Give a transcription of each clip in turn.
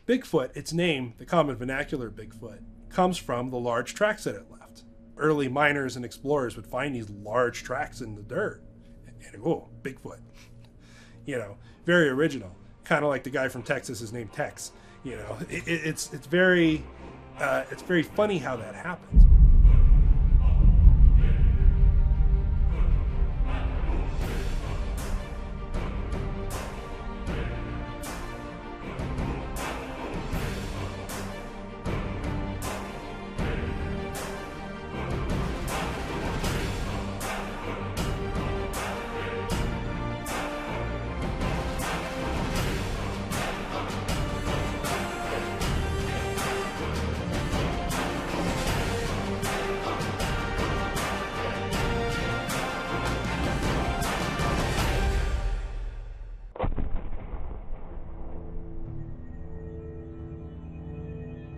Bigfoot, its name, the common vernacular Bigfoot, comes from the large tracks that it left. Early miners and explorers would find these large tracks in the dirt and oh, Bigfoot. Very original. Kind of like the guy from Texas is named Tex. It's very funny how that happens.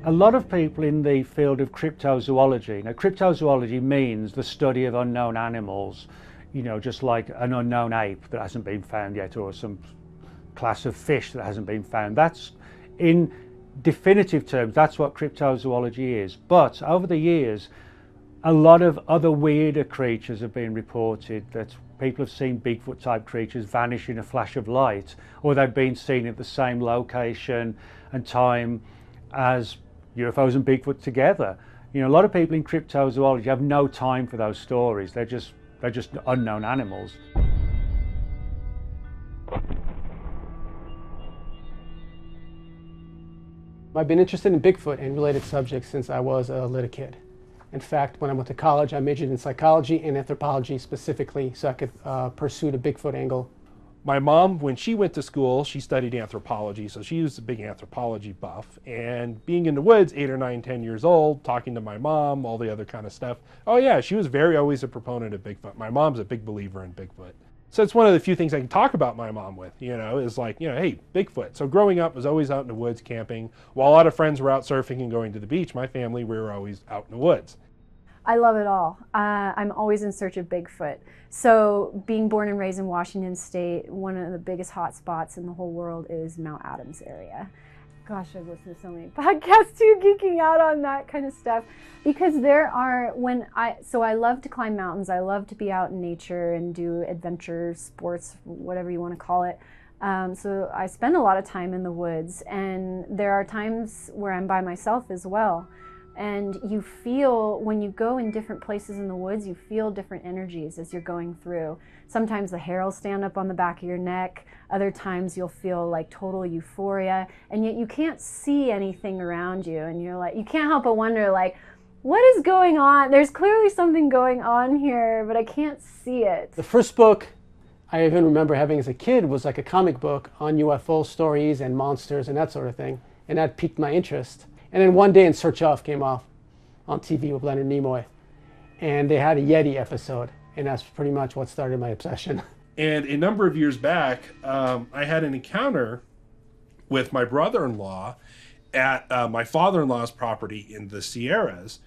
A lot of people in the field of cryptozoology, now cryptozoology means the study of unknown animals, just like an unknown ape that hasn't been found yet, or some class of fish that hasn't been found. That's, in definitive terms, that's what cryptozoology is. But over the years, a lot of other weirder creatures have been reported, that people have seen Bigfoot type creatures vanish in a flash of light, or they've been seen at the same location and time as UFOs and Bigfoot together. A lot of people in cryptozoology have no time for those stories. They're just unknown animals. I've been interested in Bigfoot and related subjects since I was a little kid. In fact, when I went to college, I majored in psychology and anthropology specifically so I could pursue the Bigfoot angle. My mom, when she went to school, she studied anthropology, so she was a big anthropology buff. And being in the woods, 8 or 9, 10 years old, talking to my mom, all the other kind of stuff. Oh yeah, she was always a proponent of Bigfoot. My mom's a big believer in Bigfoot. So it's one of the few things I can talk about my mom with, is like, hey, Bigfoot. So growing up, I was always out in the woods camping. While a lot of friends were out surfing and going to the beach, my family, we were always out in the woods. I love it all. I'm always in search of Bigfoot. So being born and raised in Washington State, one of the biggest hot spots in the whole world is Mount Adams area. Gosh, I've listened to so many podcasts too, geeking out on that kind of stuff. Because I love to climb mountains. I love to be out in nature and do adventure sports, whatever you want to call it. So I spend a lot of time in the woods, and there are times where I'm by myself as well. And you feel, when you go in different places in the woods, you feel different energies as you're going through. Sometimes the hair will stand up on the back of your neck. Other times you'll feel like total euphoria, and yet you can't see anything around you. And you're like, you can't help but wonder, like, what is going on? There's clearly something going on here, but I can't see it. The first book I even remember having as a kid was like a comic book on UFO stories and monsters and that sort of thing. And that piqued my interest. And then one day In Search Of came off on TV with Leonard Nimoy. And they had a Yeti episode. And that's pretty much what started my obsession. And a number of years back, I had an encounter with my brother-in-law at my father-in-law's property in the Sierras.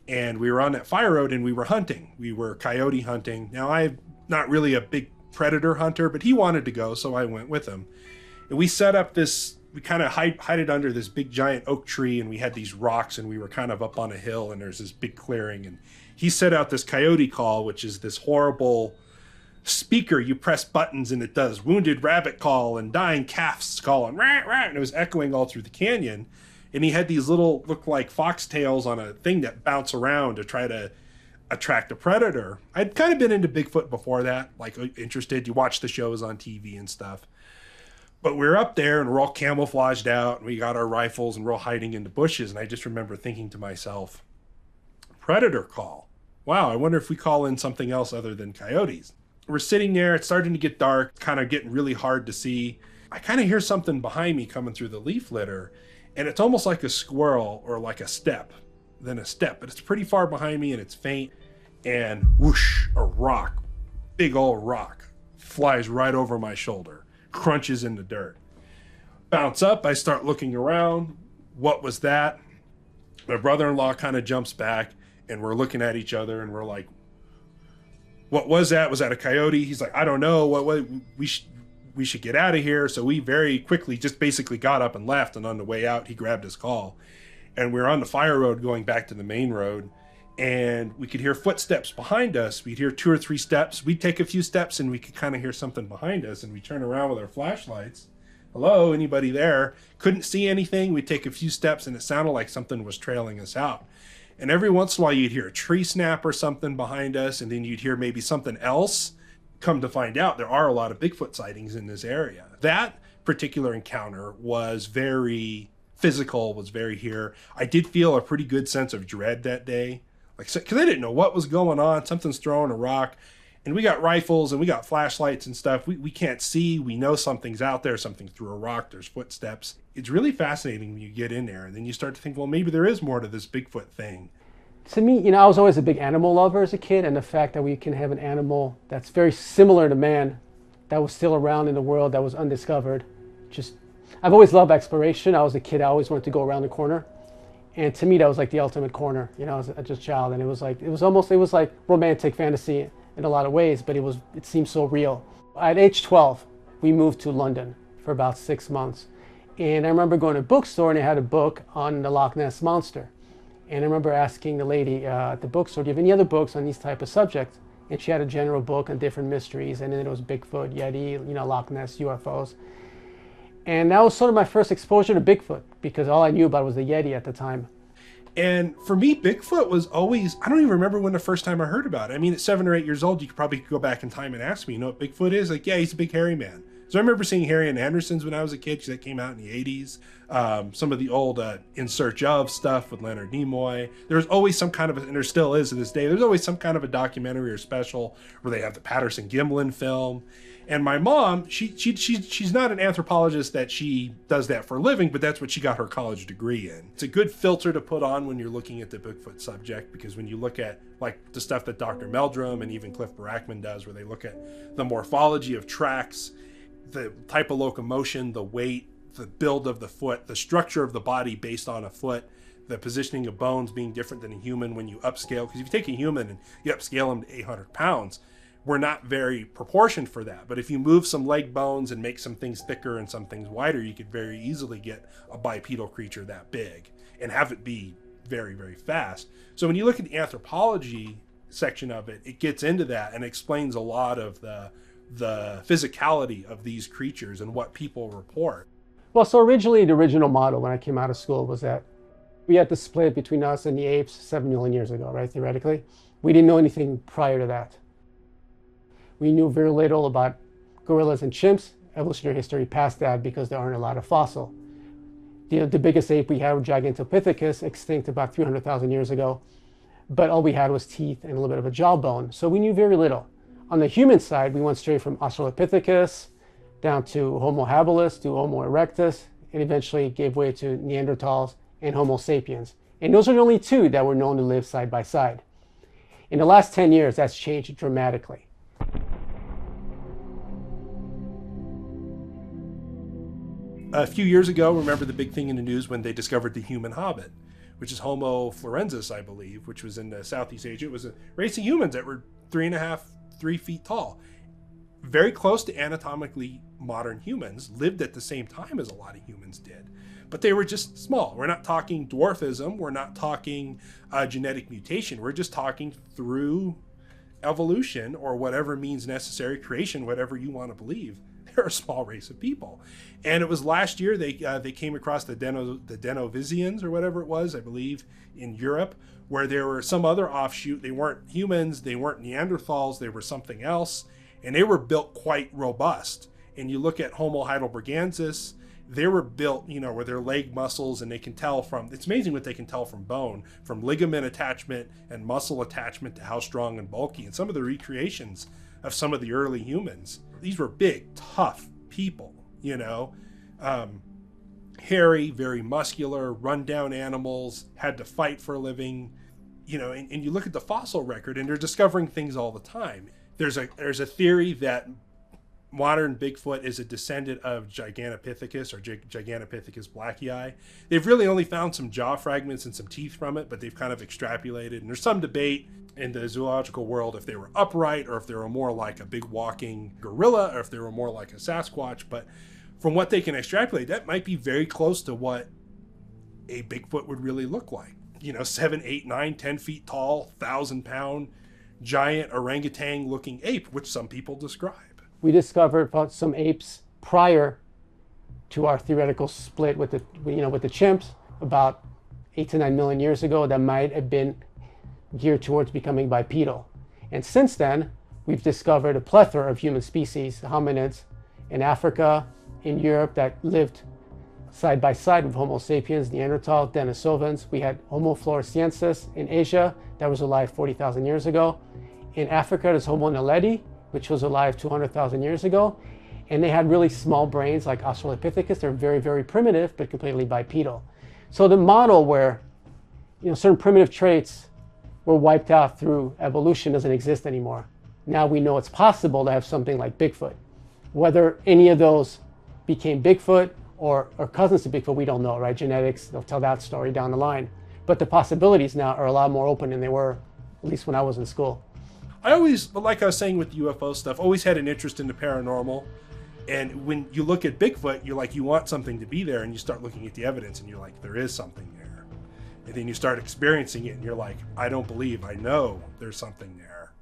And we were on that fire road and we were hunting. We were coyote hunting. Now, I'm not really a big predator hunter, but he wanted to go, so I went with him. And we set up this, we kind of hide it under this big giant oak tree, and we had these rocks, and we were kind of up on a hill, and there's this big clearing. And he set out this coyote call, which is this horrible speaker. You press buttons and it does wounded rabbit call and dying calf's call, and rah, rah, and it was echoing all through the canyon. And he had these little, look like foxtails on a thing that bounce around to try to attract a predator. I'd kind of been into Bigfoot before that, like interested. You watch the shows on TV and stuff. But we're up there and we're all camouflaged out and we got our rifles and we're all hiding in the bushes. And I just remember thinking to myself, predator call. Wow, I wonder if we call in something else other than coyotes. We're sitting there, it's starting to get dark, kind of getting really hard to see. I kind of hear something behind me coming through the leaf litter. And it's almost like a squirrel or like a step, then a step, but it's pretty far behind me and it's faint. And whoosh, a rock, big old rock, flies right over my shoulder, crunches in the dirt. Bounce up, I start looking around. What was that? My brother-in-law kind of jumps back and we're looking at each other and we're like, what was that? Was that a coyote? He's like, I don't know. we should get out of here. So we very quickly just basically got up and left. And on the way out, he grabbed his call. And we were on the fire road going back to the main road. And we could hear footsteps behind us. We'd hear 2 or 3 steps. We'd take a few steps and we could kind of hear something behind us. And we'd turn around with our flashlights. Hello, anybody there? Couldn't see anything. We'd take a few steps and it sounded like something was trailing us out. And every once in a while you'd hear a tree snap or something behind us. And then you'd hear maybe something else. Come to find out, there are a lot of Bigfoot sightings in this area. That particular encounter was very physical, was very here. I did feel a pretty good sense of dread that day. Like, because I didn't know what was going on. Something's throwing a rock. And we got rifles and we got flashlights and stuff. We can't see. We know something's out there. Something threw a rock. There's footsteps. It's really fascinating when you get in there. And then you start to think, well, maybe there is more to this Bigfoot thing. To me, I was always a big animal lover as a kid, and the fact that we can have an animal that's very similar to man, that was still around in the world, that was undiscovered. I've always loved exploration. I was a kid, I always wanted to go around the corner. And to me, that was like the ultimate corner, as a child. And it was like romantic fantasy in a lot of ways, but it seemed so real. At age 12, we moved to London for about 6 months. And I remember going to a bookstore and they had a book on the Loch Ness Monster. And I remember asking the lady at the bookstore, do you have any other books on these type of subjects? And she had a general book on different mysteries. And then it was Bigfoot, Yeti, Loch Ness, UFOs. And that was sort of my first exposure to Bigfoot, because all I knew about was the Yeti at the time. And for me, Bigfoot was always, I don't even remember when the first time I heard about it. I mean, at 7 or 8 years old, you could probably go back in time and ask me, you know what Bigfoot is? Like, yeah, he's a big hairy man. So I remember seeing Harry and Anderson's when I was a kid, because that came out in the 80s. Some of the old In Search Of stuff with Leonard Nimoy. There was always some kind of, and there still is to this day, there's always some kind of a documentary or special where they have the Patterson-Gimlin film. And my mom, she's not an anthropologist that she does that for a living, but that's what she got her college degree in. It's a good filter to put on when you're looking at the Bigfoot subject, because when you look at like the stuff that Dr. Meldrum and even Cliff Barackman does, where they look at the morphology of tracks, the type of locomotion, the weight, the build of the foot, the structure of the body based on a foot, the positioning of bones being different than a human when you upscale. Because if you take a human and you upscale them to 800 pounds, we're not very proportioned for that. But if you move some leg bones and make some things thicker and some things wider, you could very easily get a bipedal creature that big and have it be very, very fast. So when you look at the anthropology section of it, it gets into that and explains a lot of the physicality of these creatures and what people report. Well, so originally the original model when I came out of school was that we had the split between us and the apes 7 million years ago, right, theoretically. We didn't know anything prior to that. We knew very little about gorillas and chimps, evolutionary history past that, because there aren't a lot of fossil. The biggest ape we had was Gigantopithecus, extinct about 300,000 years ago, but all we had was teeth and a little bit of a jawbone, so we knew very little. On the human side, we went straight from Australopithecus down to Homo habilis to Homo erectus, and eventually gave way to Neanderthals and Homo sapiens. And those are the only two that were known to live side by side. In the last 10 years, that's changed dramatically. A few years ago, remember the big thing in the news when they discovered the human hobbit, which is Homo florensis, I believe, which was in Southeast Asia. It was a race of humans that were 3 feet tall. Very close to anatomically modern humans, lived at the same time as a lot of humans did. But they were just small. We're not talking dwarfism. We're not talking genetic mutation. We're just talking through evolution or whatever means necessary, creation, whatever you want to believe. They're a small race of people. And it was last year they came across the Denovisians or whatever it was, I believe, in Europe, where there were some other offshoot. They weren't humans, they weren't Neanderthals, they were something else, and they were built quite robust. And you look at Homo heidelbergensis, they were built, with their leg muscles, and they can tell from, it's amazing what they can tell from bone, from ligament attachment and muscle attachment to how strong and bulky. And some of the recreations of some of the early humans, these were big, tough people, hairy, very muscular, run-down animals, had to fight for a living, and you look at the fossil record and they're discovering things all the time. There's a theory that modern Bigfoot is a descendant of Gigantopithecus or Gigantopithecus blacki. They've really only found some jaw fragments and some teeth from it, but they've kind of extrapolated. And there's some debate in the zoological world if they were upright or if they were more like a big walking gorilla or if they were more like a Sasquatch. But from what they can extrapolate, that might be very close to what a Bigfoot would really look like. 7, 8, 9, 10 feet tall, 1,000-pound, giant orangutan looking ape, which some people describe. We discovered some apes prior to our theoretical split with the chimps about 8 to 9 million years ago that might have been geared towards becoming bipedal. And since then, we've discovered a plethora of human species, hominids, in Africa, in Europe, that lived side by side with Homo sapiens, Neanderthal, Denisovans. We had Homo floresiensis in Asia that was alive 40,000 years ago. In Africa, there's Homo naledi, which was alive 200,000 years ago. And they had really small brains like Australopithecus. They're very, very primitive, but completely bipedal. So the model where certain primitive traits were wiped out through evolution doesn't exist anymore. Now we know it's possible to have something like Bigfoot. Whether any of those became Bigfoot or cousins to Bigfoot, we don't know, right? Genetics, they'll tell that story down the line. But the possibilities now are a lot more open than they were, at least when I was in school. I always, like I was saying with UFO stuff, always had an interest in the paranormal. And when you look at Bigfoot, you're like, you want something to be there, and you start looking at the evidence, and you're like, there is something there. And then you start experiencing it, and you're like, I don't believe, I know there's something there.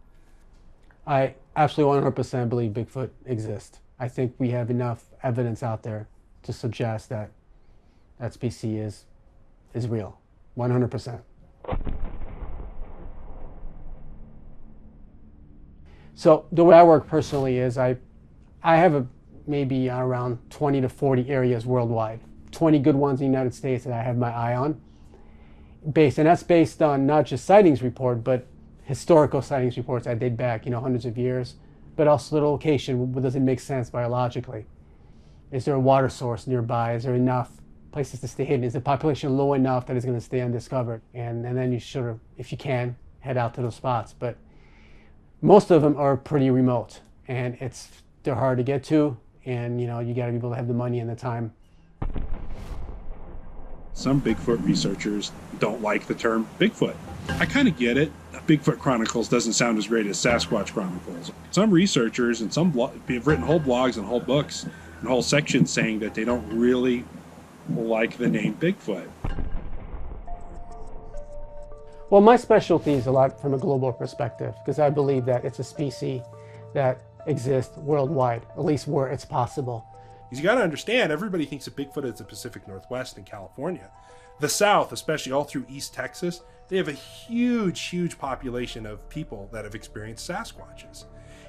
I absolutely 100% believe Bigfoot exists. I think we have enough evidence out there to suggest that that species is real, 100%. So the way I work personally is I have maybe around 20 to 40 areas worldwide, 20 good ones in the United States that I have my eye on. And that's based on not just sightings report, but historical sightings reports that date back, hundreds of years, but also the location. Does it make sense biologically? Is there a water source nearby? Is there enough places to stay hidden? Is the population low enough that it's going to stay undiscovered? And then you sort of, if you can, head out to those spots. But most of them are pretty remote, and they're hard to get to, and you got to be able to have the money and the time. Some Bigfoot researchers don't like the term Bigfoot. I kind of get it. Bigfoot Chronicles doesn't sound as great as Sasquatch Chronicles. Some researchers and some have written whole blogs and whole books and whole sections saying that they don't really like the name Bigfoot. Well, my specialty is a lot from a global perspective, because I believe that it's a species that exists worldwide, at least where it's possible. You got to understand, everybody thinks of Bigfoot as the Pacific Northwest and California. The South, especially all through East Texas, they have a huge population of people that have experienced Sasquatches.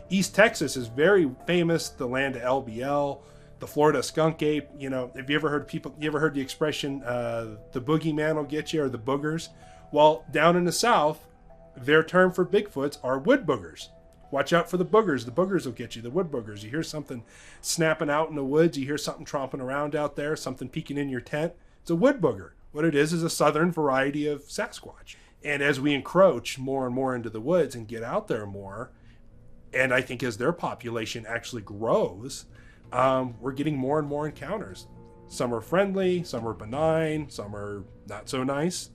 East Texas is very famous, the land of LBL, the Florida skunk ape. Have you ever heard the expression, the boogeyman will get you, or the boogers? Well, down in the South, their term for Bigfoots are wood boogers. Watch out for the boogers. The boogers will get you, the wood boogers. You hear something snapping out in the woods, you hear something tromping around out there, something peeking in your tent. It's a wood booger. What it is a southern variety of Sasquatch. And as we encroach more and more into the woods and get out there more, and I think as their population actually grows, we're getting more and more encounters. Some are friendly, some are benign, some are not so nice.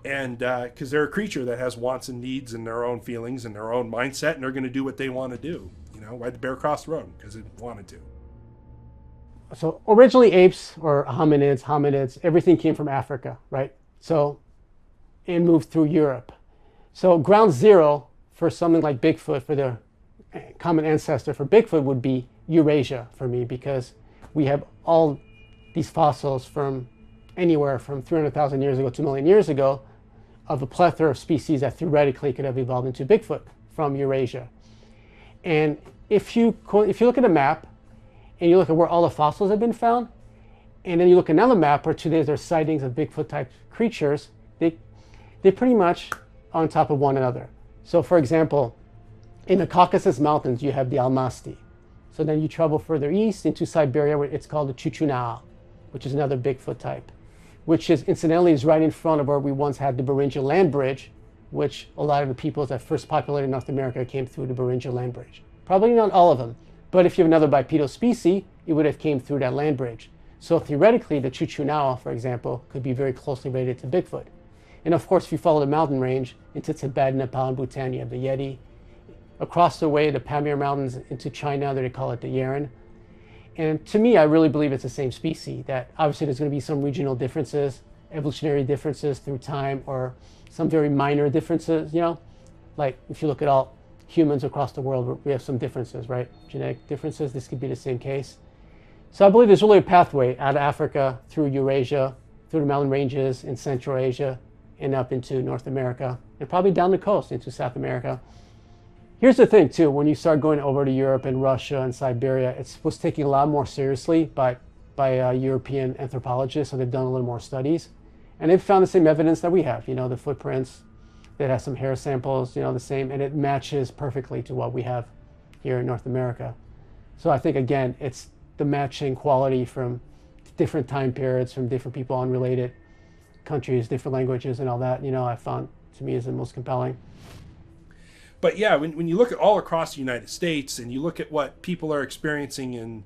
And because they're a creature that has wants and needs and their own feelings and their own mindset, and they're going to do what they want to do. Why did the bear cross the road? Because it wanted to. So originally apes or hominids, everything came from Africa, right? So, and moved through Europe. So ground zero for something like Bigfoot, for the common ancestor for Bigfoot, would be Eurasia for me, because we have all these fossils from anywhere from 300,000 years ago to 1 million years ago of a plethora of species that theoretically could have evolved into Bigfoot from Eurasia. And if you look at a map and you look at where all the fossils have been found, and then you look at another map where today there's sightings of Bigfoot type creatures, they're pretty much on top of one another. So for example, in the Caucasus Mountains, you have the Almasty. So then you travel further east into Siberia, where it's called the Chuchunaa, which is another Bigfoot type, which is incidentally is right in front of where we once had the Beringia land bridge, which a lot of the peoples that first populated North America came through the Beringia land bridge. Probably not all of them, But if you have another bipedal species, it would have came through that land bridge. So theoretically, the Chuchunawa, for example, could be very closely related to Bigfoot. And of course, if you follow the mountain range into Tibet, Nepal, and Bhutan, you have the Yeti. Across the way, the Pamir Mountains into China, they call it the Yeren. And to me, I really believe it's the same species, that obviously there's going to be some regional differences, evolutionary differences through time, or some very minor differences, you know? Like if you look at all humans across the world, we have some differences, right? Genetic differences, this could be the same case. So I believe there's really a pathway out of Africa, through Eurasia, through the mountain ranges in Central Asia, and up into North America, and probably down the coast into South America. Here's the thing too, when you start going over to Europe and Russia and Siberia, it was taken a lot more seriously by European anthropologists, so they've done a little more studies. And they've found the same evidence that we have, you know, the footprints, that has some hair samples, you know, the same, and it matches perfectly to what we have here in North America. So I think, again, it's the matching quality from different time periods, from different people, unrelated countries, different languages and all that, you know, I found to me is the most compelling. But yeah, when you look at all across the United States and you look at what people are experiencing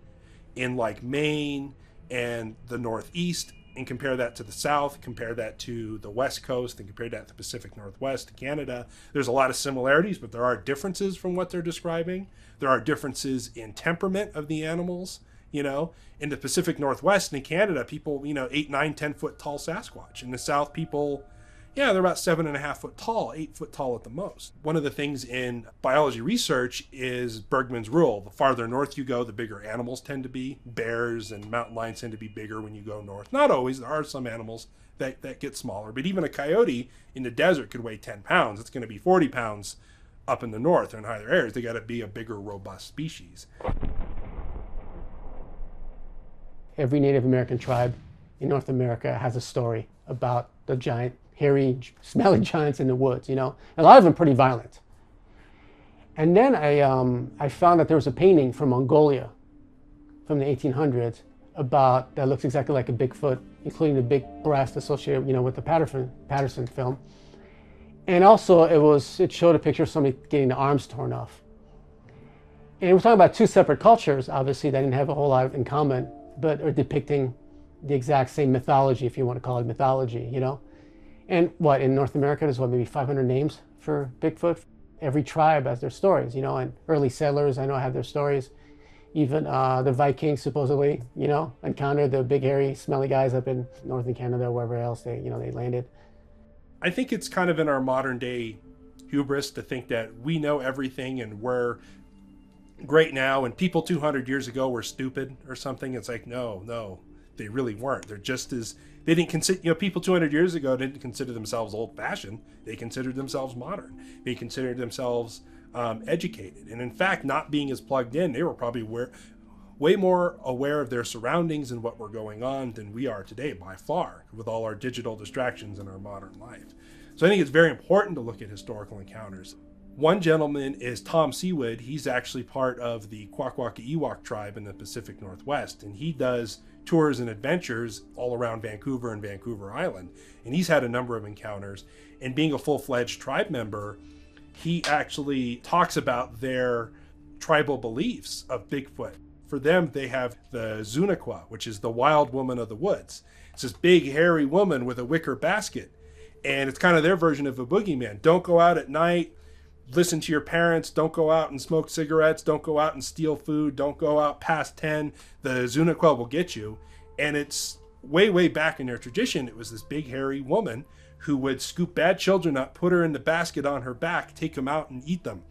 in like Maine and the Northeast, and compare that to the South, compare that to the West Coast, and compare that to the Pacific Northwest, to Canada, there's a lot of similarities, but there are differences from what they're describing. There are differences in temperament of the animals. You know, in the Pacific Northwest and in Canada, people, you know, 8, 9, 10 foot tall Sasquatch. In the South, people, yeah, they're about 7.5 foot tall, 8 foot tall at the most. One of the things in biology research is Bergman's rule. The farther north you go, the bigger animals tend to be. Bears and mountain lions tend to be bigger when you go north. Not always. There are some animals that get smaller, but even a coyote in the desert could weigh 10 pounds. It's going to be 40 pounds up in the north or in higher areas. They got to be a bigger, robust species. Every Native American tribe in North America has a story about the giant, hairy, smelly giants in the woods, you know. A lot of them pretty violent. And then I found that there was a painting from Mongolia from the 1800s about, that looks exactly like a Bigfoot, including the big breast associated, you know, with the Patterson film. And also it showed a picture of somebody getting the arms torn off. And we're talking about two separate cultures, obviously, that didn't have a whole lot in common, but are depicting the exact same mythology, if you want to call it mythology, you know? And what, in North America, there's what, maybe 500 names for Bigfoot? Every tribe has their stories, you know, and early settlers, I know, have their stories. Even the Vikings, supposedly, you know, encountered the big, hairy, smelly guys up in northern Canada, wherever else they landed. I think it's kind of in our modern day hubris to think that we know everything and we're great now, and people 200 years ago were stupid or something. It's like, no, they really weren't. They're just as, they didn't consider, you know, people 200 years ago didn't consider themselves old fashioned. They considered themselves modern. They considered themselves educated. And in fact, not being as plugged in, they were probably way more aware of their surroundings and what were going on than we are today by far, with all our digital distractions in our modern life. So I think it's very important to look at historical encounters. One gentleman is Tom Seawood. He's actually part of the Kwakwaka'Ewak tribe in the Pacific Northwest, and he does tours and adventures all around Vancouver and Vancouver Island. And he's had a number of encounters. And being a full-fledged tribe member, he actually talks about their tribal beliefs of Bigfoot. For them, they have the Zunaqua, which is the wild woman of the woods. It's this big, hairy woman with a wicker basket. And it's kind of their version of a boogeyman. Don't go out at night. Listen to your parents. Don't go out and smoke cigarettes. Don't go out and steal food. Don't go out past 10. The Zunaqua will get you. And it's way back in their tradition. It was this big, hairy woman who would scoop bad children up, put her in the basket on her back, take them out and eat them.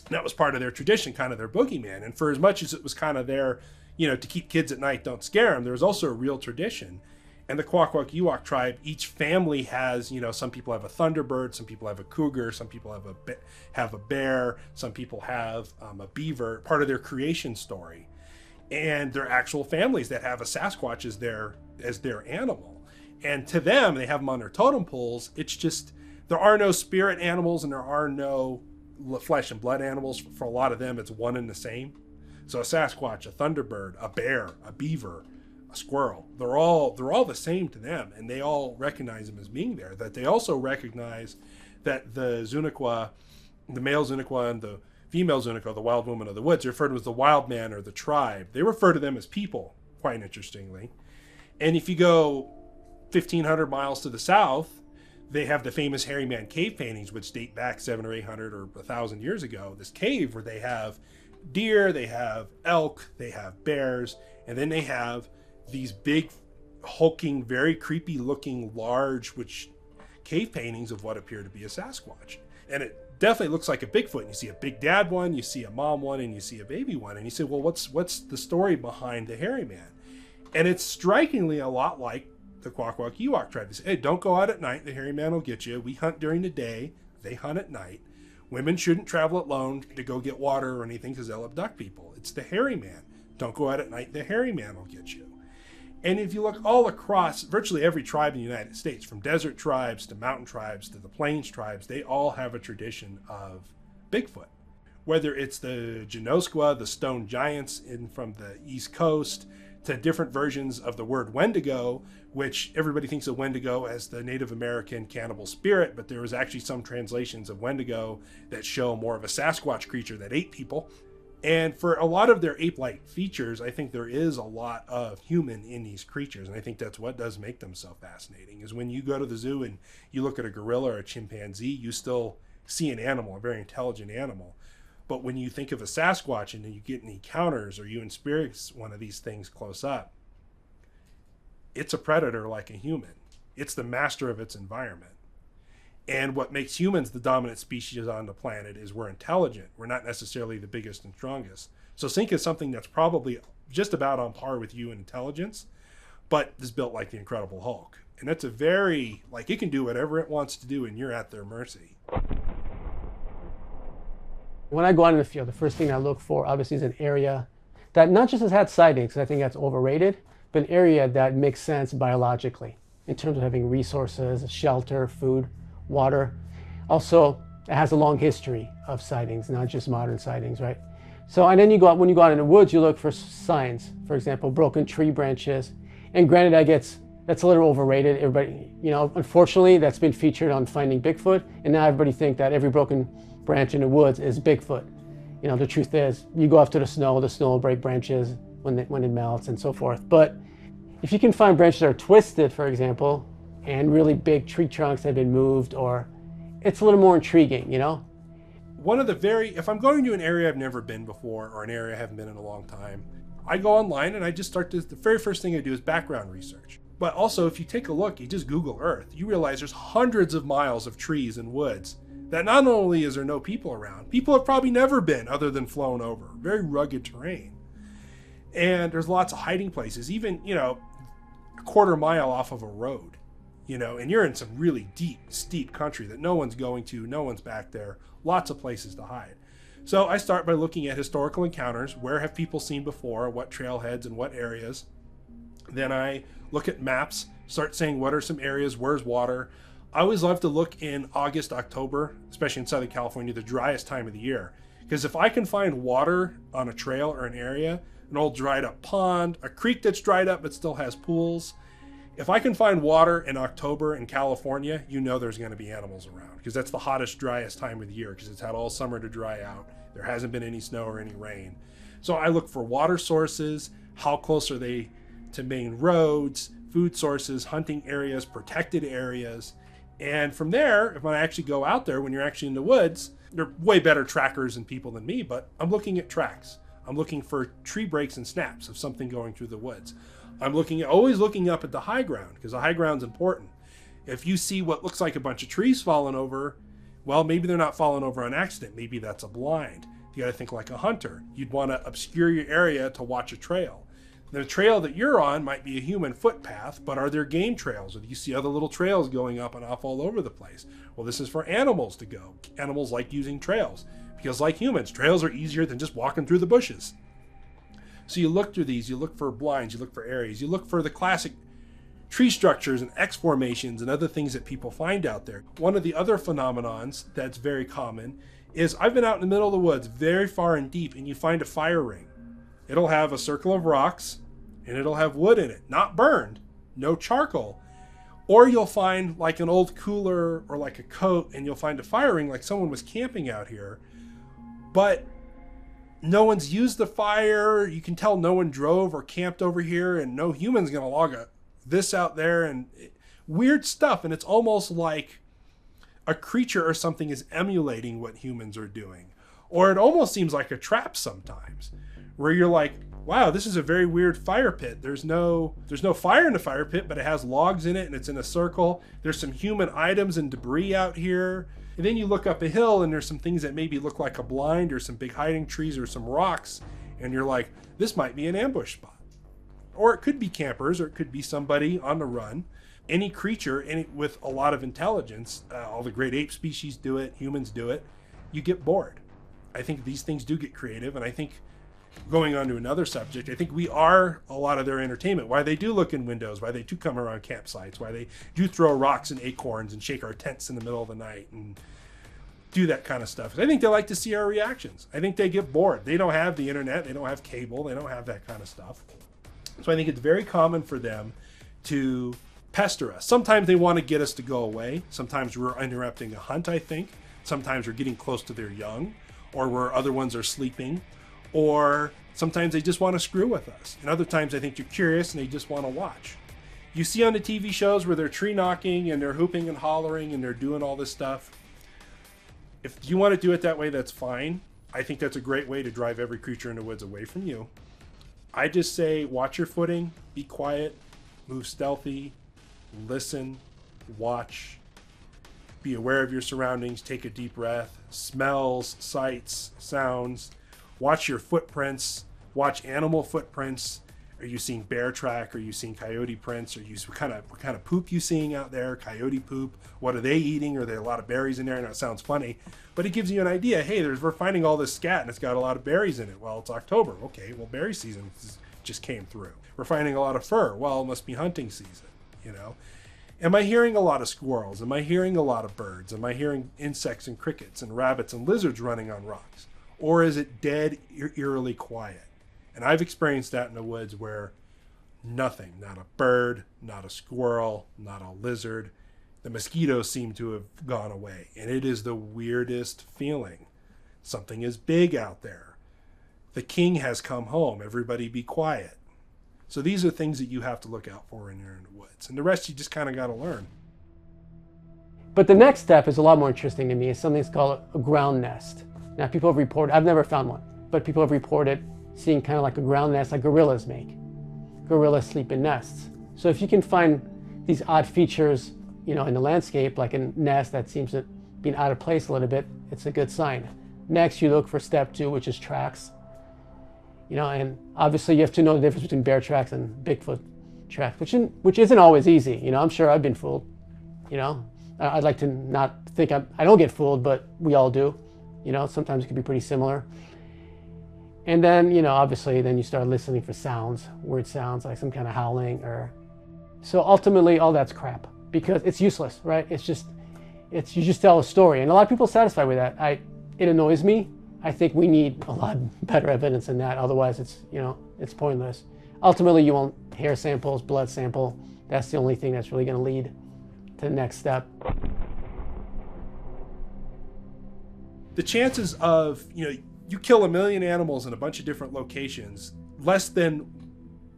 And that was part of their tradition, kind of their boogeyman. And for as much as it was kind of their, you know, to keep kids at night, don't scare them, there was also a real tradition. And the Kwakwaka'Ewak tribe, each family has, you know, some people have a thunderbird, some people have a cougar, some people have a bear, some people have a beaver, part of their creation story. And they're actual families that have a Sasquatch as their animal. And to them, they have them on their totem poles. It's just, there are no spirit animals and there are no flesh and blood animals. For a lot of them, it's one and the same. So a Sasquatch, a thunderbird, a bear, a beaver, a squirrel, they're all the same to them, and they all recognize them as being there. That they also recognize that the Zunaqua, the male Zunaqua and the female Zunico, the wild woman of the woods, referred to as the wild man or the tribe. They refer to them as people, quite interestingly. And if you go 1,500 miles to the south, they have the famous hairy man cave paintings, which date back 700 or 800 or 1,000 years ago. This cave where they have deer, they have elk, they have bears, and then they have these big, hulking, very creepy looking, large, which cave paintings of what appear to be a Sasquatch. And it definitely looks like a Bigfoot. And you see a big dad one, you see a mom one, and you see a baby one. And you say, well, what's the story behind the hairy man? And it's strikingly a lot like the Kwakwak Ewok tribe. They say, hey, don't go out at night. The hairy man will get you. We hunt during the day. They hunt at night. Women shouldn't travel alone to go get water or anything because they'll abduct people. It's the hairy man. Don't go out at night. The hairy man will get you. And if you look all across virtually every tribe in the United States, from desert tribes to mountain tribes to the plains tribes, they all have a tradition of Bigfoot. Whether it's the Genosqua, the stone giants from the East Coast, to different versions of the word Wendigo, which everybody thinks of Wendigo as the Native American cannibal spirit, but there was actually some translations of Wendigo that show more of a Sasquatch creature that ate people. And for a lot of their ape-like features, I think there is a lot of human in these creatures. And I think that's what does make them so fascinating, is when you go to the zoo and you look at a gorilla or a chimpanzee, you still see an animal, a very intelligent animal. But when you think of a Sasquatch and then you get in encounters or you experience one of these things close up, it's a predator like a human. It's the master of its environment. And what makes humans the dominant species on the planet is we're intelligent. We're not necessarily the biggest and strongest. So Sync is something that's probably just about on par with you in intelligence, but is built like the Incredible Hulk. And that's a very, like, it can do whatever it wants to do and you're at their mercy. When I go out in the field, the first thing I look for obviously is an area that not just has had sightings, I think that's overrated, but an area that makes sense biologically in terms of having resources, shelter, food, water. Also, it has a long history of sightings, not just modern sightings, right? So, and then when you go out in the woods, you look for signs, for example, broken tree branches. And granted, that's a little overrated. Everybody, unfortunately, that's been featured on Finding Bigfoot, and now everybody think that every broken branch in the woods is Bigfoot. The truth is, you go after the snow will break branches when it melts and so forth. But if you can find branches that are twisted, for example, and really big tree trunks have been moved, or it's a little more intriguing, One of if I'm going to an area I've never been before or an area I haven't been in a long time, I go online and I just the very first thing I do is background research. But also, if you take a look, you just Google Earth, you realize there's hundreds of miles of trees and woods that not only is there no people around, people have probably never been other than flown over. Very rugged terrain. And there's lots of hiding places, even, a quarter mile off of a road, and you're in some really deep, steep country that no one's going to, no one's back there, lots of places to hide. So I start by looking at historical encounters. Where have people seen before? What trailheads and what areas? Then I look at maps, start saying what are some areas, where's water. I always love to look in August, October, especially in Southern California, the driest time of the year. Because if I can find water on a trail or an area, an old dried up pond, a creek that's dried up but still has pools, if I can find water in October in California, there's going to be animals around. Because that's the hottest, driest time of the year, because it's had all summer to dry out. There hasn't been any snow or any rain. So I look for water sources, how close are they to main roads, food sources, hunting areas, protected areas. And from there, if I actually go out there, when you're actually in the woods, they're way better trackers and people than me, but I'm looking at tracks. I'm looking for tree breaks and snaps of something going through the woods. I'm always looking up at the high ground, because the high ground's important. If you see what looks like a bunch of trees falling over, well, maybe they're not falling over on accident. Maybe that's a blind. You got to think like a hunter. You'd want to obscure your area to watch a trail. The trail that you're on might be a human footpath, but are there game trails? Or do you see other little trails going up and off all over the place? Well, this is for animals to go. Animals like using trails, because like humans, trails are easier than just walking through the bushes. So you look through these, you look for blinds, you look for areas, you look for the classic tree structures and X formations and other things that people find out there. One of the other phenomenons that's very common is I've been out in the middle of the woods, very far and deep, and you find a fire ring. It'll have a circle of rocks, and it'll have wood in it, not burned, no charcoal. Or you'll find like an old cooler or like a coat, and you'll find a fire ring like someone was camping out here. but no one's used the fire. You can tell no one drove or camped over here, and no human's going to log this out there, and weird stuff. And it's almost like a creature or something is emulating what humans are doing. Or it almost seems like a trap sometimes, where you're like, wow, this is a very weird fire pit. There's no fire in the fire pit, but it has logs in it and it's in a circle. There's some human items and debris out here. And then you look up a hill and there's some things that maybe look like a blind or some big hiding trees or some rocks. And you're like, this might be an ambush spot. Or it could be campers, or it could be somebody on the run. Any creature with a lot of intelligence, all the great ape species do it, humans do it, you get bored. I think these things do get creative, and I think, going on to another subject, I think we are a lot of their entertainment. Why they do look in windows, why they do come around campsites, why they do throw rocks and acorns and shake our tents in the middle of the night and do that kind of stuff. I think they like to see our reactions. I think they get bored. They don't have the internet, they don't have cable, they don't have that kind of stuff. So I think it's very common for them to pester us. Sometimes they want to get us to go away. Sometimes we're interrupting a hunt, I think. Sometimes we're getting close to their young, or where other ones are sleeping. Or sometimes they just want to screw with us. And other times I think you're curious and they just want to watch. You see on the TV shows where they're tree knocking and they're hooping and hollering and they're doing all this stuff. If you want to do it that way, that's fine. I think that's a great way to drive every creature in the woods away from you. I just say, watch your footing, be quiet, move stealthy, listen, watch, be aware of your surroundings, take a deep breath, smells, sights, sounds. Watch your footprints, watch animal footprints. Are you seeing bear track? Are you seeing coyote prints? Are you what kind of poop you seeing out there? Coyote poop. What are they eating? Are there a lot of berries in there? And that sounds funny, but it gives you an idea. Hey, we're finding all this scat and it's got a lot of berries in it. Well, it's October. Okay, well, berry season just came through. We're finding a lot of fur. Well, it must be hunting season, you know? Am I hearing a lot of squirrels? Am I hearing a lot of birds? Am I hearing insects and crickets and rabbits and lizards running on rocks? Or is it dead, eerily quiet? And I've experienced that in the woods where nothing, not a bird, not a squirrel, not a lizard. The mosquitoes seem to have gone away. And it is the weirdest feeling. Something is big out there. The king has come home. Everybody be quiet. So these are things that you have to look out for when you're in the woods. And the rest you just kind of got to learn. But the next step is a lot more interesting to me. It's something that's called a ground nest. Now, people have reported, I've never found one, but people have reported seeing kind of like a ground nest like gorillas make. Gorillas sleep in nests. So if you can find these odd features, you know, in the landscape, like a nest that seems to be out of place a little bit, it's a good sign. Next, you look for step 2, which is tracks. You know, and obviously you have to know the difference between bear tracks and Bigfoot tracks, which isn't always easy. You know, I'm sure I've been fooled. You know, I'd like to not think I don't get fooled, but we all do. You know, sometimes it can be pretty similar. And then, you know, obviously then you start listening for sounds, weird sounds like some kind of howling or... So ultimately all that's crap because it's useless, right? You just tell a story. And a lot of people are satisfied with that. It annoys me. I think we need a lot better evidence than that. Otherwise it's, you know, it's pointless. Ultimately you want hair samples, blood sample. That's the only thing that's really going to lead to the next step. The chances of, you know, you kill 1 million animals in a bunch of different locations, less than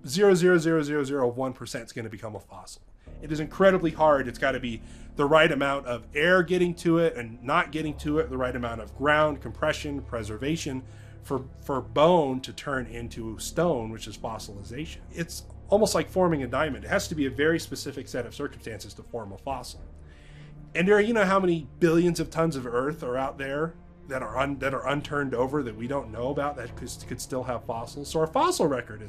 0.00001% is going to become a fossil. It is incredibly hard. It's got to be the right amount of air getting to it and not getting to it, the right amount of ground, compression, preservation for bone to turn into stone, which is fossilization. It's almost like forming a diamond. It has to be a very specific set of circumstances to form a fossil. And there are, you know, how many billions of tons of earth are out there that are unturned over that we don't know about that could still have fossils. So our fossil record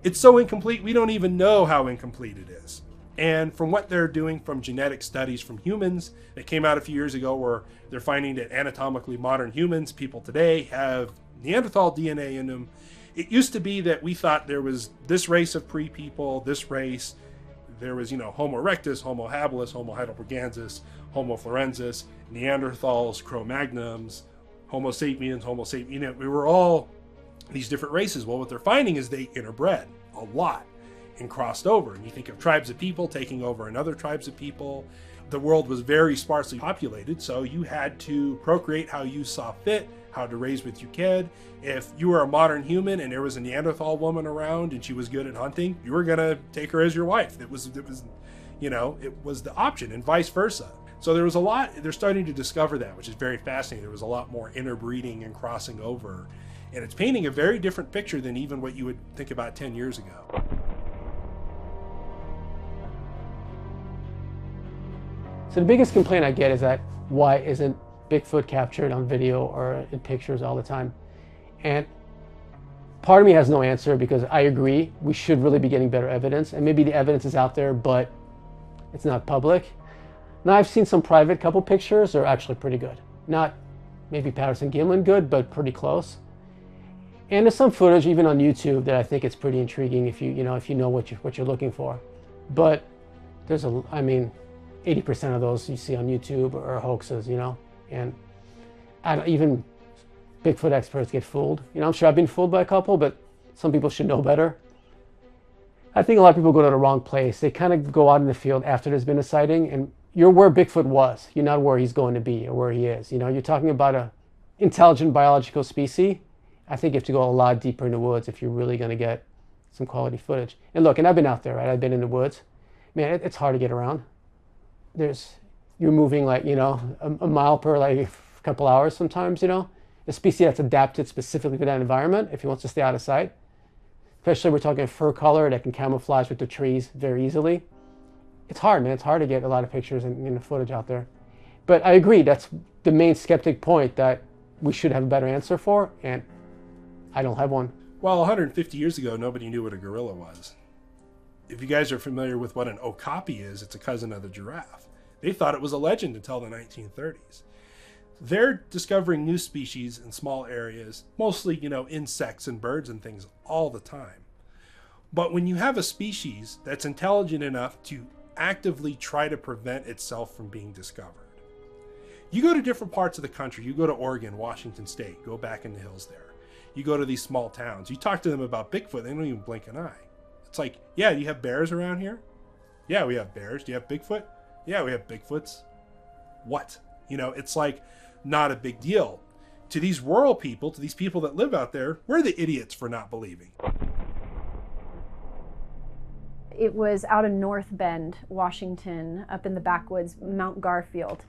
it's so incomplete we don't even know how incomplete it is. And from what they're doing from genetic studies from humans that came out a few years ago, where they're finding that anatomically modern humans, people today, have Neanderthal DNA in them. It used to be that we thought there was this race of pre-people, this race. There was, you know, Homo erectus, Homo habilis, Homo heidelbergensis, Homo florensis, Neanderthals, Cro-Magnons, Homo sapiens, Homo sapiens. You know, we were all these different races. Well, what they're finding is they interbred a lot. and crossed over. And you think of tribes of people taking over another tribes of people. The world was very sparsely populated, so you had to procreate how you saw fit, how to raise with your kid. If you were a modern human and there was a Neanderthal woman around and she was good at hunting, you were gonna take her as your wife. It was the option, and vice versa. So there was a lot, they're starting to discover that, which is very fascinating. There was a lot more interbreeding and crossing over. And it's painting a very different picture than even what you would think about 10 years ago. So the biggest complaint I get is that why isn't Bigfoot captured on video or in pictures all the time? And part of me has no answer, because I agree we should really be getting better evidence, and maybe the evidence is out there but it's not public. Now, I've seen some private couple pictures are actually pretty good. Not maybe Patterson-Gimlin good, but pretty close. And there's some footage even on YouTube that I think it's pretty intriguing if you know what you're looking for. But there's 80% of those you see on YouTube are hoaxes, and even Bigfoot experts get fooled. I'm sure I've been fooled by a couple, but some people should know better. I think a lot of people go to the wrong place. They kind of go out in the field after there's been a sighting, and you're where Bigfoot was. You're not where he's going to be or where he is. You're talking about a intelligent biological species. I think you have to go a lot deeper in the woods if you're really going to get some quality footage. And look, and I've been out there, right? I've been in the woods. Man, it's hard to get around. You're moving like, a mile per like couple hours sometimes, A species that's adapted specifically for that environment if he wants to stay out of sight. Especially we're talking fur color that can camouflage with the trees very easily. It's hard, man. It's hard to get a lot of pictures and footage out there. But I agree, that's the main skeptic point that we should have a better answer for, and I don't have one. Well, 150 years ago, nobody knew what a gorilla was. If you guys are familiar with what an okapi is, it's a cousin of the giraffe. They thought it was a legend until the 1930s. They're discovering new species in small areas, mostly, insects and birds and things all the time. But when you have a species that's intelligent enough to actively try to prevent itself from being discovered, you go to different parts of the country. You go to Oregon, Washington State, go back in the hills there. You go to these small towns. You talk to them about Bigfoot, they don't even blink an eye. It's like, yeah, do you have bears around here? Yeah, we have bears. Do you have Bigfoot? Yeah, we have Bigfoots. What? It's like not a big deal. To these rural people, to these people that live out there, we're the idiots for not believing. It was out of North Bend, Washington, up in the backwoods, Mount Garfield.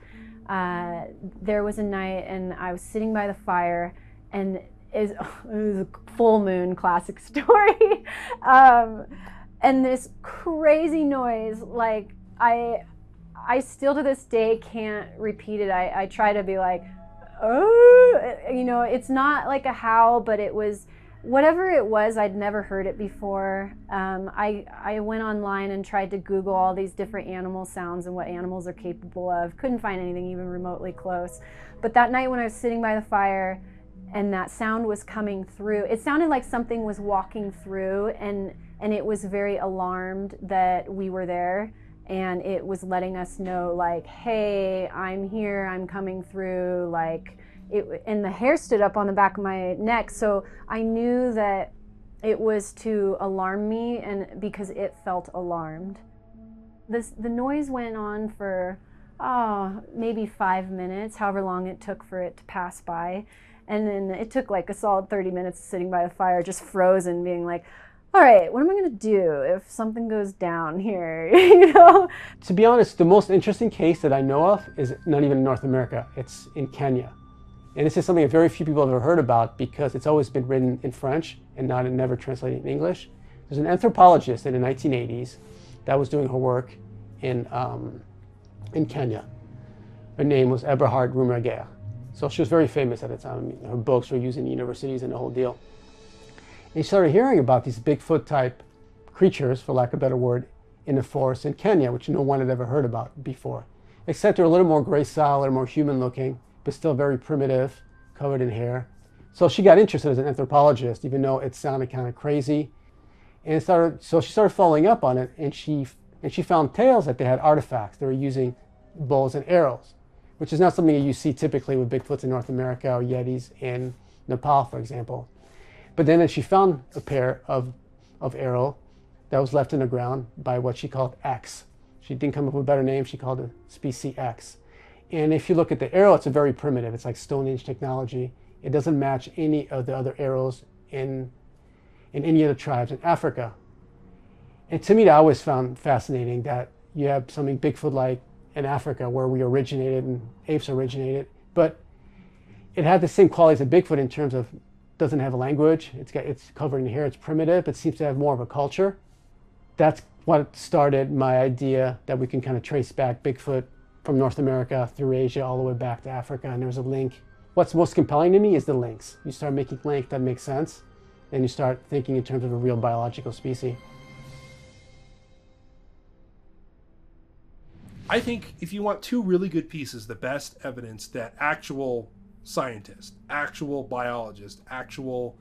There was a night and I was sitting by the fire, and it was a full moon, classic story. And this crazy noise, like I still to this day can't repeat it. I try to be like, oh, it's not like a howl, but it was, whatever it was, I'd never heard it before. I went online and tried to Google all these different animal sounds and what animals are capable of. Couldn't find anything even remotely close. But that night when I was sitting by the fire and that sound was coming through, it sounded like something was walking through, and it was very alarmed that we were there. And it was letting us know, like, hey, I'm here, I'm coming through, like, and the hair stood up on the back of my neck, so I knew that it was to alarm me, and because it felt alarmed. The noise went on for, maybe 5 minutes, however long it took for it to pass by. And then it took like a solid 30 minutes sitting by the fire, just frozen, being like, all right, what am I going to do if something goes down here, To be honest, the most interesting case that I know of is not even in North America. It's in Kenya. And this is something that very few people have ever heard about because it's always been written in French and never translated in English. There's an anthropologist in the 1980s that was doing her work in Kenya. Her name was Eberhard Rummergär. So she was very famous at the time. Her books were used in universities and the whole deal. And he started hearing about these Bigfoot type creatures, for lack of a better word, in the forest in Kenya, which no one had ever heard about before. Except they're a little more gracile, a little more human looking, but still very primitive, covered in hair. So she got interested as an anthropologist, even though it sounded kind of crazy. And so she started following up on it, and she found tales that they had artifacts. They were using bows and arrows, which is not something that you see typically with Bigfoots in North America or Yetis in Nepal, for example. But then she found a pair of arrow that was left in the ground by what she called X. She didn't come up with a better name. She called it species X. And if you look at the arrow, it's a very primitive. It's like Stone Age technology. It doesn't match any of the other arrows in any of the tribes in Africa. And to me, I always found fascinating that you have something Bigfoot-like in Africa where we originated and apes originated, but it had the same qualities of Bigfoot in terms of doesn't have a language. It's covered in hair. It's primitive, but seems to have more of a culture. That's what started my idea that we can kind of trace back Bigfoot from North America through Asia all the way back to Africa. And there's a link. What's most compelling to me is the links. You start making links that make sense, and you start thinking in terms of a real biological species. I think if you want two really good pieces, the best evidence that actual scientists, actual biologists, actual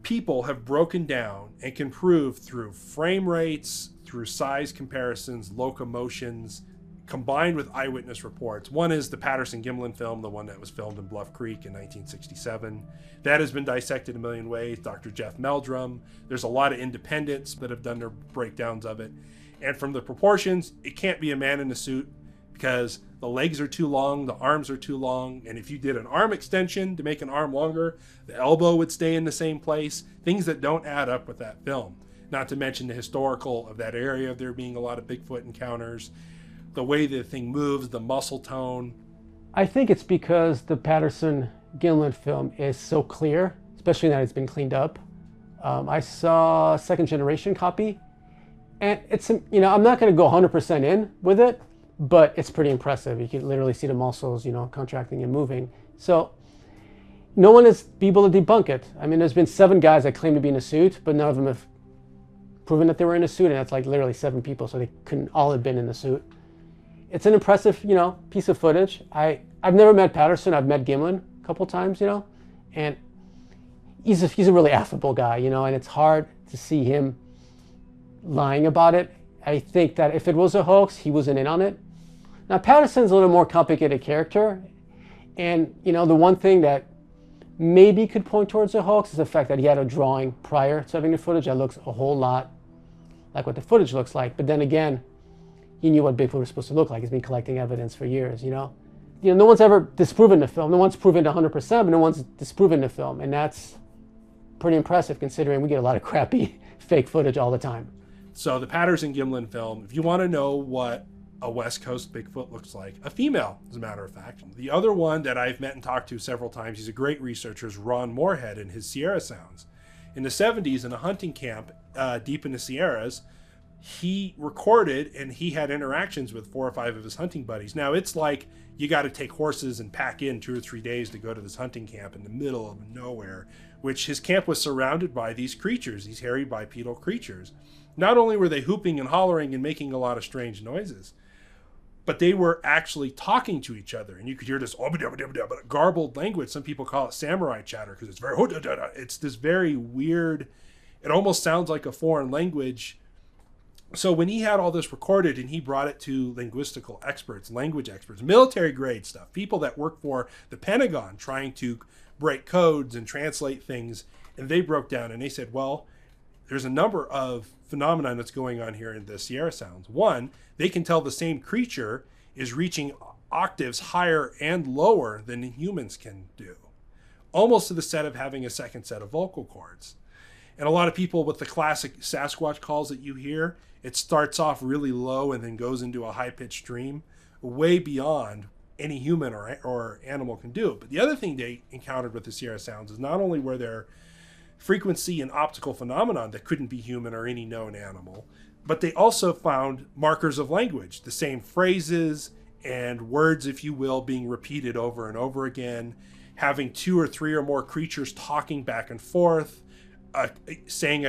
people have broken down and can prove through frame rates, through size comparisons, locomotions, combined with eyewitness reports. One is the Patterson-Gimlin film, the one that was filmed in Bluff Creek in 1967. That has been dissected a million ways. Dr. Jeff Meldrum. There's a lot of independents that have done their breakdowns of it. And from the proportions, it can't be a man in a suit because the legs are too long, the arms are too long, and if you did an arm extension to make an arm longer, the elbow would stay in the same place. Things that don't add up with that film. Not to mention the historical of that area, of there being a lot of Bigfoot encounters, the way the thing moves, the muscle tone. I think it's because the Patterson-Gimlin film is so clear, especially that it's been cleaned up. I saw a second generation copy, and it's, you know, I'm not going to go 100% in with it, but it's pretty impressive. You can literally see the muscles, you know, contracting and moving. So no one has been able to debunk it. I mean, there's been 7 guys that claim to be in a suit, but none of them have proven that they were in a suit, and that's like literally 7 people, so they couldn't all have been in the suit. It's an impressive, you know, piece of footage. I've never met Patterson. I've met Gimlin a couple times, you know, and he's a really affable guy, you know, and it's hard to see him lying about it. I think that if it was a hoax, he wasn't in on it. Now, Patterson's a little more complicated character, and, you know, the one thing that maybe could point towards a hoax is the fact that he had a drawing prior to having the footage that looks a whole lot like what the footage looks like. But then again, he knew what Bigfoot was supposed to look like. He's been collecting evidence for years, you know. You know, no one's ever disproven the film. No one's proven it 100%, but no one's disproven the film. And that's pretty impressive considering we get a lot of crappy fake footage all the time. So the Patterson-Gimlin film, if you want to know what a West Coast Bigfoot looks like, a female, as a matter of fact. The other one that I've met and talked to several times, he's a great researcher, is Ron Moorhead and his Sierra Sounds. In the 70s, in a hunting camp deep in the Sierras, he recorded and he had interactions with 4 or 5 of his hunting buddies. Now, it's like you got to take horses and pack in 2 or 3 days to go to this hunting camp in the middle of nowhere, which his camp was surrounded by these creatures, these hairy bipedal creatures. Not only were they whooping and hollering and making a lot of strange noises, but they were actually talking to each other, and you could hear this garbled language. Some people call it samurai chatter because it's very, it's this very weird, it almost sounds like a foreign language. So when he had all this recorded and he brought it to linguistical experts, language experts, military grade stuff, people that work for the Pentagon trying to break codes and translate things, and they broke down and they said, well, there's a number of phenomena that's going on here in the Sierra Sounds. One, they can tell the same creature is reaching octaves higher and lower than humans can do, almost to the set of having a second set of vocal cords. And a lot of people with the classic Sasquatch calls that you hear, it starts off really low and then goes into a high-pitched scream, way beyond any human or animal can do. But the other thing they encountered with the Sierra Sounds is not only were there frequency and optical phenomenon that couldn't be human or any known animal, but they also found markers of language, the same phrases and words, if you will, being repeated over and over again, having 2 or 3 or more creatures talking back and forth, saying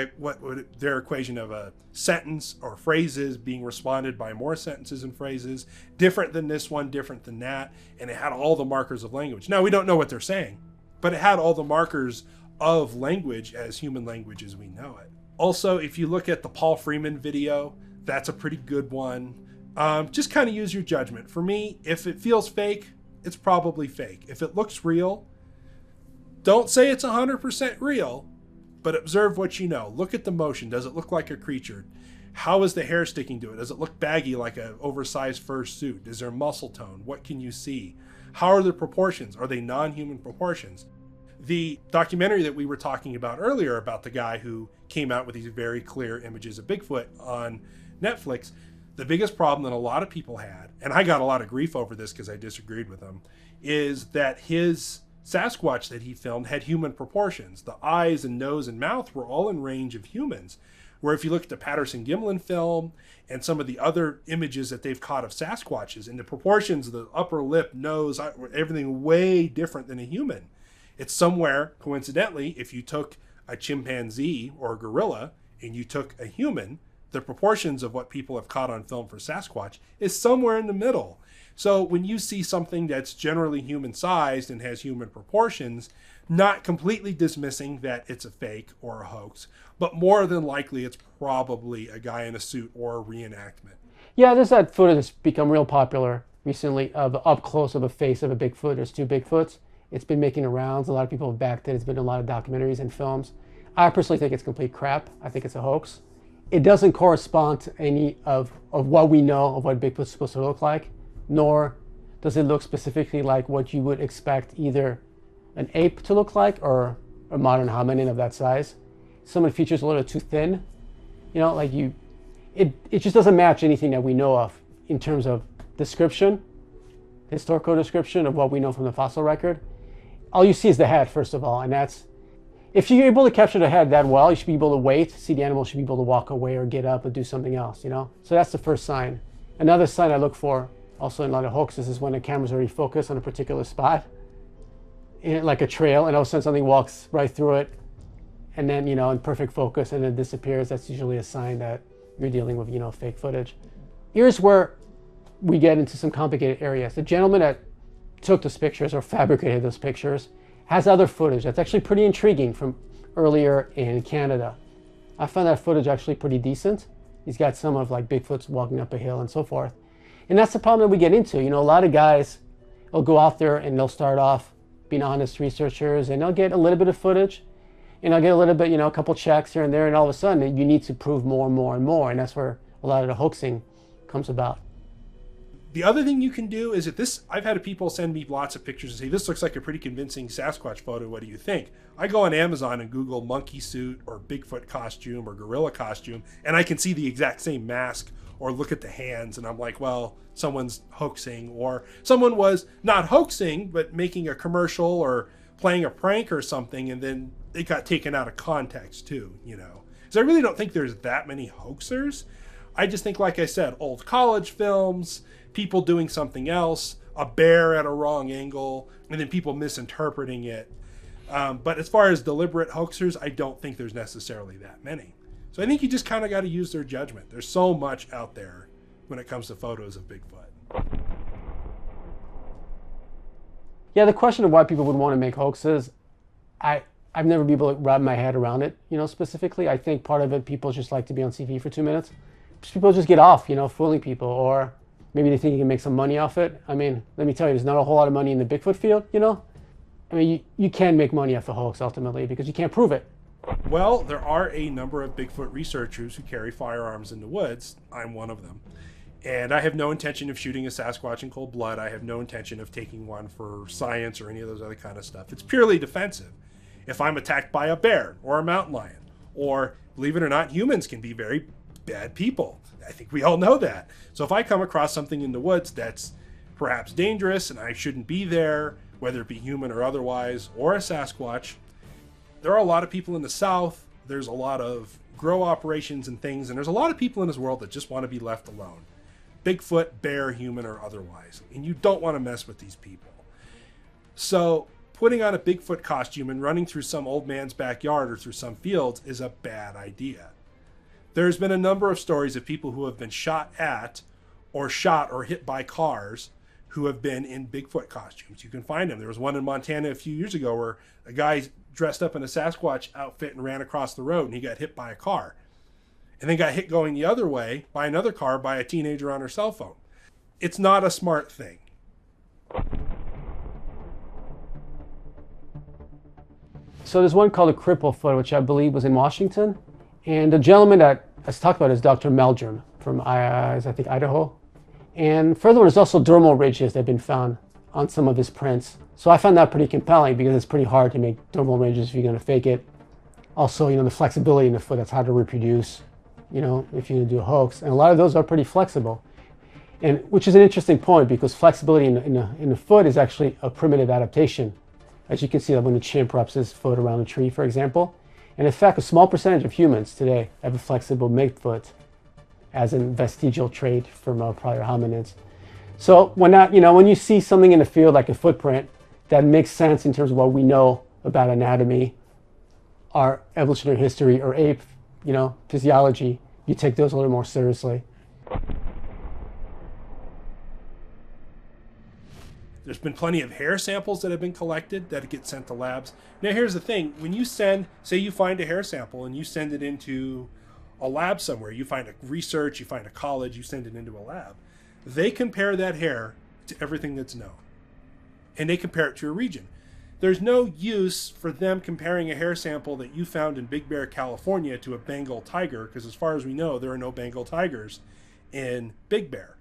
their equation of a sentence or phrases being responded by more sentences and phrases, different than this one, different than that, and it had all the markers of language. Now, we don't know what they're saying, but it had all the markers of language as human language as we know it. Also, if you look at the Paul Freeman video, that's a pretty good one. Just kind of use your judgment. For me, if it feels fake, it's probably fake. If it looks real, don't say it's 100% real, But observe what you know. Look at the motion. Does it look like a creature? How is the hair sticking to it? Does it look baggy like an oversized fur suit? Is there muscle tone? What can you see? How are the proportions? Are they non-human proportions? The documentary that we were talking about earlier about the guy who came out with these very clear images of Bigfoot on Netflix, the biggest problem that a lot of people had, and I got a lot of grief over this because I disagreed with him, is that his Sasquatch that he filmed had human proportions. The eyes and nose and mouth were all in range of humans. Where if you look at the Patterson-Gimlin film and some of the other images that they've caught of Sasquatches, and the proportions of the upper lip, nose, everything way different than a human. It's somewhere, coincidentally, if you took a chimpanzee or a gorilla and you took a human, the proportions of what people have caught on film for Sasquatch is somewhere in the middle. So when you see something that's generally human-sized and has human proportions, not completely dismissing that it's a fake or a hoax, but more than likely it's probably a guy in a suit or a reenactment. Yeah, there's that footage that's become real popular recently of up close of a face of a Bigfoot. There's two Bigfoots. It's been making the rounds. A lot of people have backed it. It's been in a lot of documentaries and films. I personally think it's complete crap. I think it's a hoax. It doesn't correspond to any of what we know of what Bigfoot's supposed to look like, nor does it look specifically like what you would expect either an ape to look like or a modern hominin of that size. Some of the features are a little too thin. You know, like it just doesn't match anything that we know of in terms of description, historical description of what we know from the fossil record. All you see is the head, first of all, and that's, if you're able to capture the head that well, you should be able to wait, see the animal should be able to walk away or get up or do something else, you know? So that's the first sign. Another sign I look for, also in a lot of hoaxes, is when the camera's already focused on a particular spot, like a trail, and all of a sudden something walks right through it, and then, you know, in perfect focus, and then disappears. That's usually a sign that you're dealing with, you know, fake footage. Here's where we get into some complicated areas. The gentleman that took those pictures or fabricated those pictures has other footage that's actually pretty intriguing from earlier in Canada. I found that footage actually pretty decent. He's got some of like Bigfoot's walking up a hill and so forth. And that's the problem that we get into. You know, a lot of guys will go out there and they'll start off being honest researchers and they'll get a little bit of footage and they'll get a little bit, you know, a couple checks here and there, and all of a sudden you need to prove more and more and more. And that's where a lot of the hoaxing comes about. The other thing you can do is I've had people send me lots of pictures and say, this looks like a pretty convincing Sasquatch photo. What do you think? I go on Amazon and Google monkey suit or Bigfoot costume or gorilla costume, and I can see the exact same mask or look at the hands. And I'm like, well, someone's hoaxing, or someone was not hoaxing, but making a commercial or playing a prank or something. And then it got taken out of context too, you know? So I really don't think there's that many hoaxers. I just think, like I said, old college films, people doing something else, a bear at a wrong angle, and then people misinterpreting it. But as far as deliberate hoaxers, I don't think there's necessarily that many. So I think you just kind of got to use their judgment. There's so much out there when it comes to photos of Bigfoot. Yeah, the question of why people would want to make hoaxes, I've never been able to wrap my head around it, you know, specifically. I think part of it, people just like to be on TV for 2 minutes. People just get off, you know, fooling people, or maybe they think you can make some money off it. I mean, let me tell you, there's not a whole lot of money in the Bigfoot field, you know? I mean, you can make money off a hoax ultimately because you can't prove it. Well, there are a number of Bigfoot researchers who carry firearms in the woods. I'm one of them. And I have no intention of shooting a Sasquatch in cold blood. I have no intention of taking one for science or any of those other kind of stuff. It's purely defensive. If I'm attacked by a bear or a mountain lion, or believe it or not, humans can be very bad people. I think we all know that. So if I come across something in the woods that's perhaps dangerous and I shouldn't be there, whether it be human or otherwise, or a Sasquatch, there are a lot of people in the South. There's a lot of grow operations and things, and there's a lot of people in this world that just want to be left alone. Bigfoot, bear, human, or otherwise. And you don't want to mess with these people. So putting on a Bigfoot costume and running through some old man's backyard or through some fields is a bad idea. There's been a number of stories of people who have been shot or hit by cars who have been in Bigfoot costumes. You can find them. There was one in Montana a few years ago where a guy dressed up in a Sasquatch outfit and ran across the road and he got hit by a car. And then got hit going the other way by another car by a teenager on her cell phone. It's not a smart thing. So there's one called a cripple foot, which I believe was in Washington. And the gentleman that I talked about is Dr. Meldrum from, I think, Idaho. And furthermore, there's also dermal ridges that have been found on some of his prints. So I found that pretty compelling because it's pretty hard to make dermal ridges if you're going to fake it. Also, the flexibility in the foot, that's hard to reproduce, if you're going to do a hoax. And a lot of those are pretty flexible. And which is an interesting point because flexibility in the foot is actually a primitive adaptation. As you can see that when the chimp wraps his foot around a tree, for example. And in fact, a small percentage of humans today have a flexible midfoot as a vestigial trait from prior hominids. So when you see something in the field like a footprint that makes sense in terms of what we know about anatomy, our evolutionary history, or ape, physiology, you take those a little more seriously. There's been plenty of hair samples that have been collected that get sent to labs. Now here's the thing, when you say you find a hair sample and you send it into a lab somewhere, you find a research, you find a college, you send it into a lab, they compare that hair to everything that's known. And they compare it to a region. There's no use for them comparing a hair sample that you found in Big Bear, California to a Bengal tiger, because as far as we know, there are no Bengal tigers in Big Bear.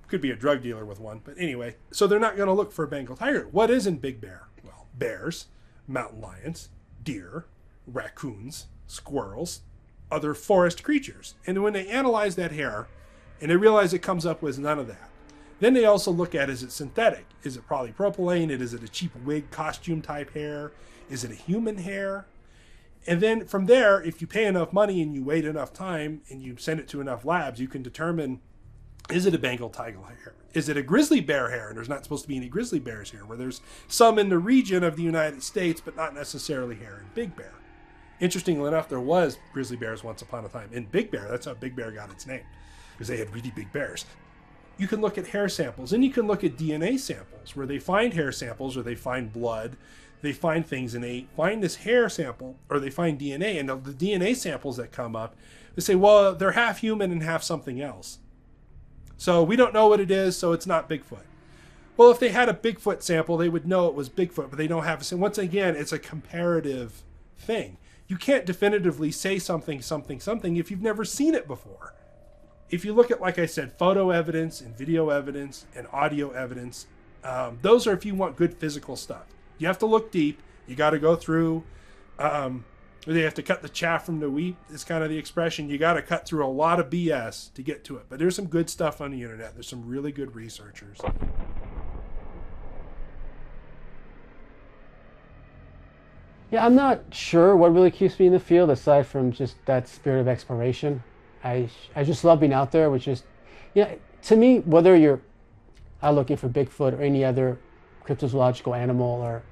Could be a drug dealer with one, but anyway. So they're not going to look for a Bengal tiger. What is in Big Bear? Well, bears, mountain lions, deer, raccoons, squirrels, other forest creatures. And when they analyze that hair, and they realize it comes up with none of that, then they also look at, is it synthetic? Is it polypropylene? Is it a cheap wig costume type hair? Is it a human hair? And then from there, if you pay enough money and you wait enough time and you send it to enough labs, you can determine, is it a Bengal tiger hair? Is it a grizzly bear hair? And there's not supposed to be any grizzly bears here, where there's some in the region of the United States, but not necessarily hair in Big Bear. Interestingly enough, there was grizzly bears once upon a time in Big Bear. That's how Big Bear got its name, because they had really big bears. You can look at hair samples, and you can look at DNA samples, where they find hair samples, or they find blood, they find things, and they find this hair sample, or they find DNA, and the DNA samples that come up, they say, well, they're half human and half something else. So we don't know what it is, so it's not Bigfoot. Well, if they had a Bigfoot sample, they would know it was Bigfoot, but they don't have it. Once again, it's a comparative thing. You can't definitively say something if you've never seen it before. If you look at, like I said, photo evidence and video evidence and audio evidence, those are if you want good physical stuff. You have to look deep. You got to go through, they have to cut the chaff from the wheat, is kind of the expression. You got to cut through a lot of BS to get to it. But there's some good stuff on the internet. There's some really good researchers. Yeah, I'm not sure what really keeps me in the field aside from just that spirit of exploration. I just love being out there, which is, to me, whether you're out looking for Bigfoot or any other cryptozoological animal or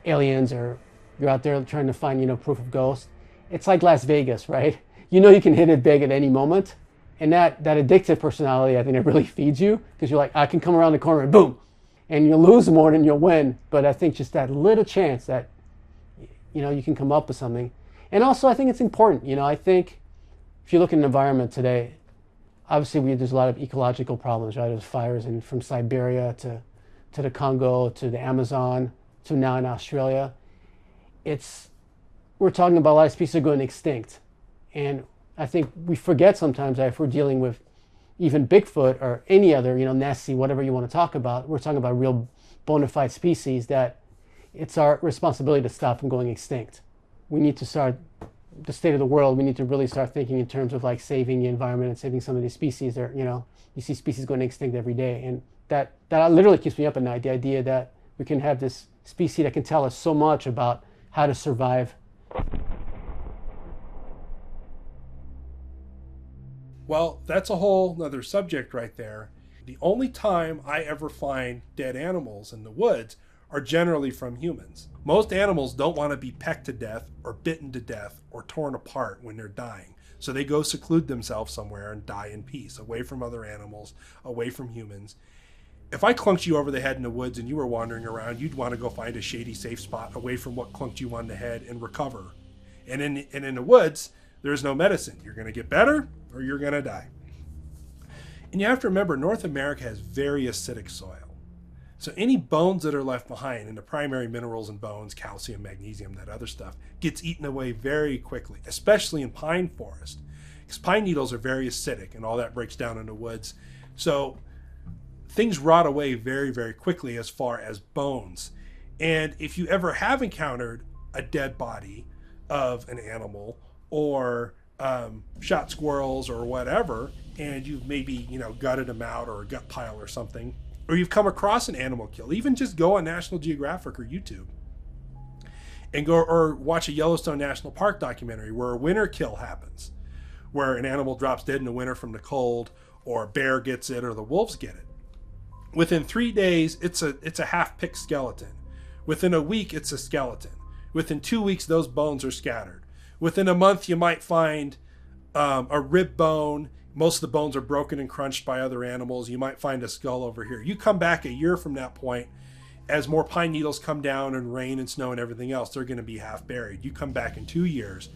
aliens, or you're out there trying to find, proof of ghosts, it's like Las Vegas, right? You can hit it big at any moment. And that addictive personality, I think it really feeds you, because you're like, I can come around the corner and boom. And you'll lose more than you'll win. But I think just that little chance that, you can come up with something. And also, I think it's important. I think if you look at an environment today, obviously there's a lot of ecological problems, right? There's fires from Siberia to the Congo, to the Amazon, to now in Australia. We're talking about a lot of species going extinct. And I think we forget sometimes that if we're dealing with even Bigfoot or any other, Nessie, whatever you want to talk about, we're talking about real bona fide species that it's our responsibility to stop them going extinct. We need to start the state of the world. We need to really start thinking in terms of like saving the environment and saving some of these species that, you see species going extinct every day. And that literally keeps me up at night, the idea that we can have this species that can tell us so much about how to survive. Well, that's a whole nother subject right there. The only time I ever find dead animals in the woods are generally from humans. Most animals don't want to be pecked to death or bitten to death or torn apart when they're dying. So they go seclude themselves somewhere and die in peace, away from other animals, away from humans. If I clunked you over the head in the woods and you were wandering around, you'd want to go find a shady, safe spot away from what clunked you on the head and recover. And in the woods, there's no medicine. You're going to get better or you're going to die. And you have to remember, North America has very acidic soil. So any bones that are left behind, and the primary minerals in bones, calcium, magnesium, that other stuff, gets eaten away very quickly, especially in pine forest. Because pine needles are very acidic and all that breaks down in the woods. So things rot away very, very quickly as far as bones. And if you ever have encountered a dead body of an animal or shot squirrels or whatever, and you've maybe, gutted them out, or a gut pile or something, or you've come across an animal kill, even just go on National Geographic or YouTube and go or watch a Yellowstone National Park documentary where a winter kill happens, where an animal drops dead in the winter from the cold, or a bear gets it, or the wolves get it. Within 3 days, it's a half-picked skeleton. Within a week, it's a skeleton. Within 2 weeks, those bones are scattered. Within a month, you might find a rib bone. Most of the bones are broken and crunched by other animals. You might find a skull over here. You come back a year from that point, as more pine needles come down and rain and snow and everything else, they're going to be half buried. You come back in 2 years,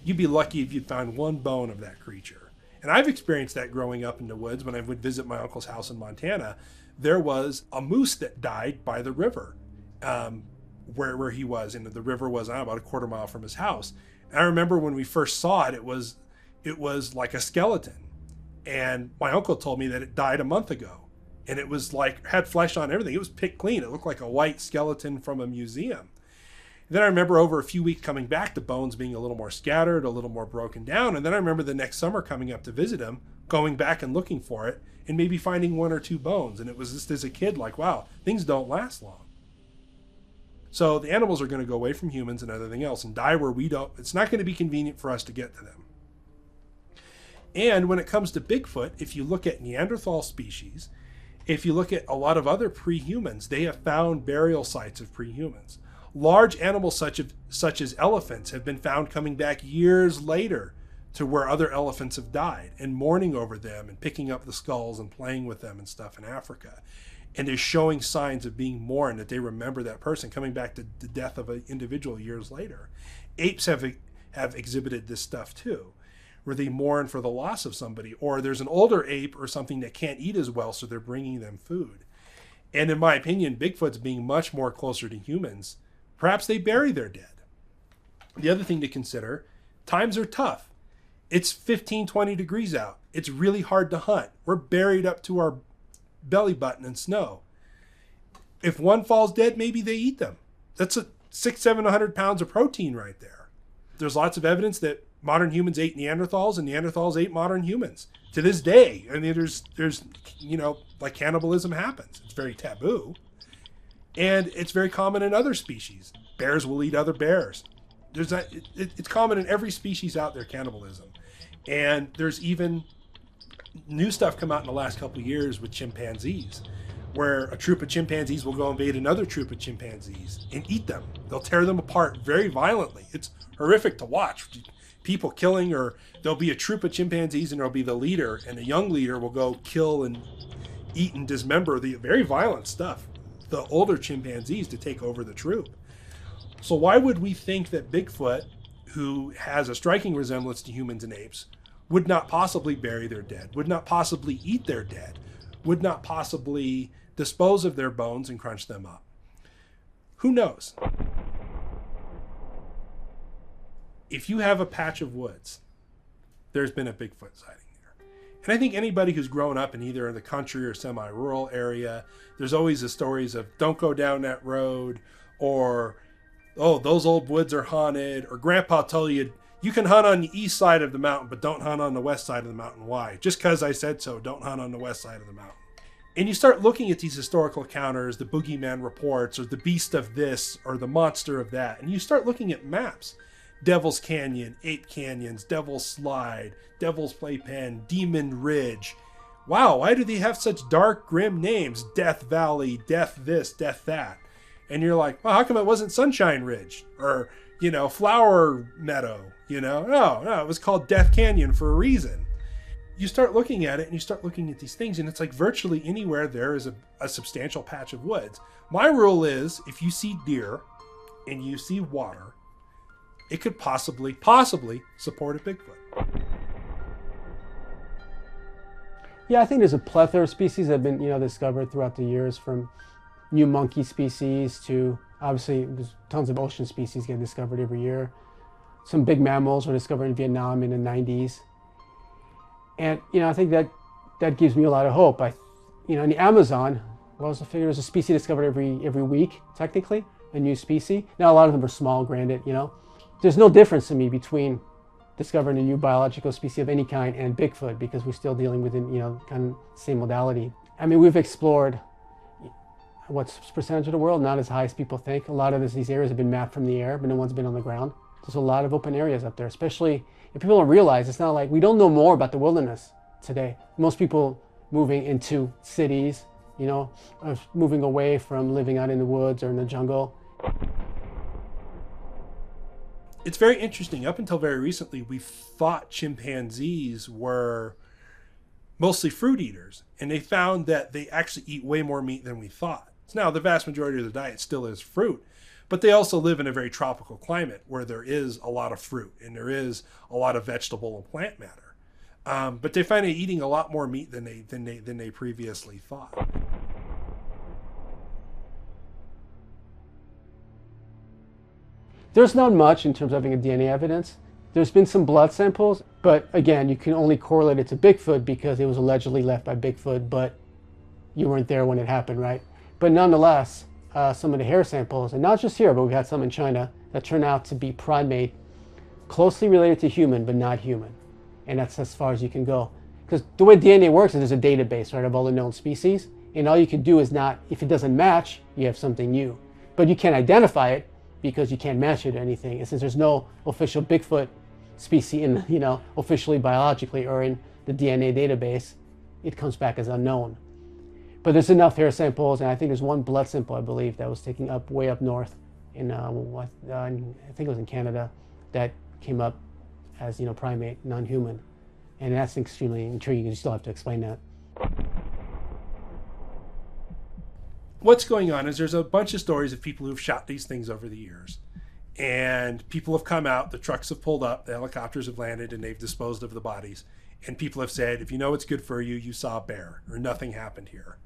you'd be lucky if you'd found one bone of that creature. And I've experienced that growing up in the woods. When I would visit my uncle's house in Montana, there was a moose that died by the river, where he was, and the river was about a quarter mile from his house. And I remember when we first saw it, it was like a skeleton. And my uncle told me that it died a month ago. And it was like, had flesh on everything. It was picked clean. It looked like a white skeleton from a museum. Then I remember over a few weeks coming back, the bones being a little more scattered, a little more broken down. And then I remember the next summer coming up to visit him, going back and looking for it, and maybe finding 1 or 2 bones. And it was just as a kid like, wow, things don't last long. So the animals are going to go away from humans and everything else and die where we don't. It's not going to be convenient for us to get to them. And when it comes to Bigfoot, if you look at Neanderthal species, if you look at a lot of other pre-humans, they have found burial sites of pre-humans. Large animals such as elephants have been found coming back years later to where other elephants have died, and mourning over them and picking up the skulls and playing with them and stuff in Africa. And they're showing signs of being mourned, that they remember that person, coming back to the death of an individual years later. Apes have exhibited this stuff too, where they mourn for the loss of somebody, or there's an older ape or something that can't eat as well, so they're bringing them food. And in my opinion, Bigfoot's being much more closer to humans. Perhaps they bury their dead. The other thing to consider, times are tough. It's 15, 20 degrees out. It's really hard to hunt. We're buried up to our belly button in snow. If one falls dead, maybe they eat them. That's 600-700 pounds of protein right there. There's lots of evidence that modern humans ate Neanderthals and Neanderthals ate modern humans. To this day, I mean, there's like cannibalism happens. It's very taboo. And it's very common in other species. Bears will eat other bears. It's common in every species out there, cannibalism. And there's even new stuff come out in the last couple of years with chimpanzees, where a troop of chimpanzees will go invade another troop of chimpanzees and eat them. They'll tear them apart very violently. It's horrific to watch. People killing, or there'll be a troop of chimpanzees and there'll be the leader, and the young leader will go kill and eat and dismember the very violent stuff, the older chimpanzees, to take over the troop. So why would we think that Bigfoot, who has a striking resemblance to humans and apes, would not possibly bury their dead, would not possibly eat their dead, would not possibly dispose of their bones and crunch them up? Who knows? If you have a patch of woods, there's been a Bigfoot sighting there. And I think anybody who's grown up in either the country or semi-rural area, there's always the stories of don't go down that road, or, oh, those old woods are haunted, or grandpa told you, you can hunt on the east side of the mountain, but don't hunt on the west side of the mountain. Why? Just because I said so, don't hunt on the west side of the mountain. And you start looking at these historical encounters, the boogeyman reports, or the beast of this, or the monster of that, and you start looking at maps. Devil's Canyon, Ape Canyons, Devil's Slide, Devil's Playpen, Demon Ridge. Wow, why do they have such dark, grim names? Death Valley, Death this, Death that. And you're like, well, how come it wasn't Sunshine Ridge? Or, Flower Meadow? No, it was called Death Canyon for a reason. You start looking at it and you start looking at these things, and it's like virtually anywhere there is a substantial patch of woods. My rule is, if you see deer and you see water, it could possibly support a Bigfoot. Yeah, I think there's a plethora of species that have been, discovered throughout the years, from new monkey species to, obviously, there's tons of ocean species get discovered every year. Some big mammals were discovered in Vietnam in the 90s. And, I think that gives me a lot of hope. In the Amazon, I figure there's a species discovered every week, technically, a new species. Now, a lot of them are small, granted, There's no difference to me between discovering a new biological species of any kind and Bigfoot, because we're still dealing with, kind of same modality. I mean, we've explored what's percentage of the world? Not as high as people think. A lot of these areas have been mapped from the air, but no one's been on the ground. There's a lot of open areas up there, especially if people don't realize it's not like we don't know more about the wilderness today. Most people moving into cities, are moving away from living out in the woods or in the jungle. It's very interesting. Up until very recently, we thought chimpanzees were mostly fruit eaters, and they found that they actually eat way more meat than we thought. So now the vast majority of their diet still is fruit, but they also live in a very tropical climate where there is a lot of fruit and there is a lot of vegetable and plant matter. But they find they're eating a lot more meat than they previously thought. There's not much in terms of having a DNA evidence. There's been some blood samples, but again, you can only correlate it to Bigfoot because it was allegedly left by Bigfoot, but you weren't there when it happened, right? But nonetheless, some of the hair samples, and not just here, but we've had some in China, that turn out to be primate, closely related to human, but not human. And that's as far as you can go. Because the way DNA works is there's a database, right, of all the known species, and all you can do is not, if it doesn't match, you have something new. But you can't identify it because you can't match it to anything. And since there's no official Bigfoot species in, officially biologically or in the DNA database, it comes back as unknown. But there's enough hair samples, and I think there's one blood sample, I believe, that was taken up way up north in, I think it was in Canada, that came up as, primate, non-human. And that's extremely intriguing. You still have to explain that. What's going on is there's a bunch of stories of people who've shot these things over the years. And people have come out, the trucks have pulled up, the helicopters have landed, and they've disposed of the bodies. And people have said, if you know it's good for you, you saw a bear, or nothing happened here.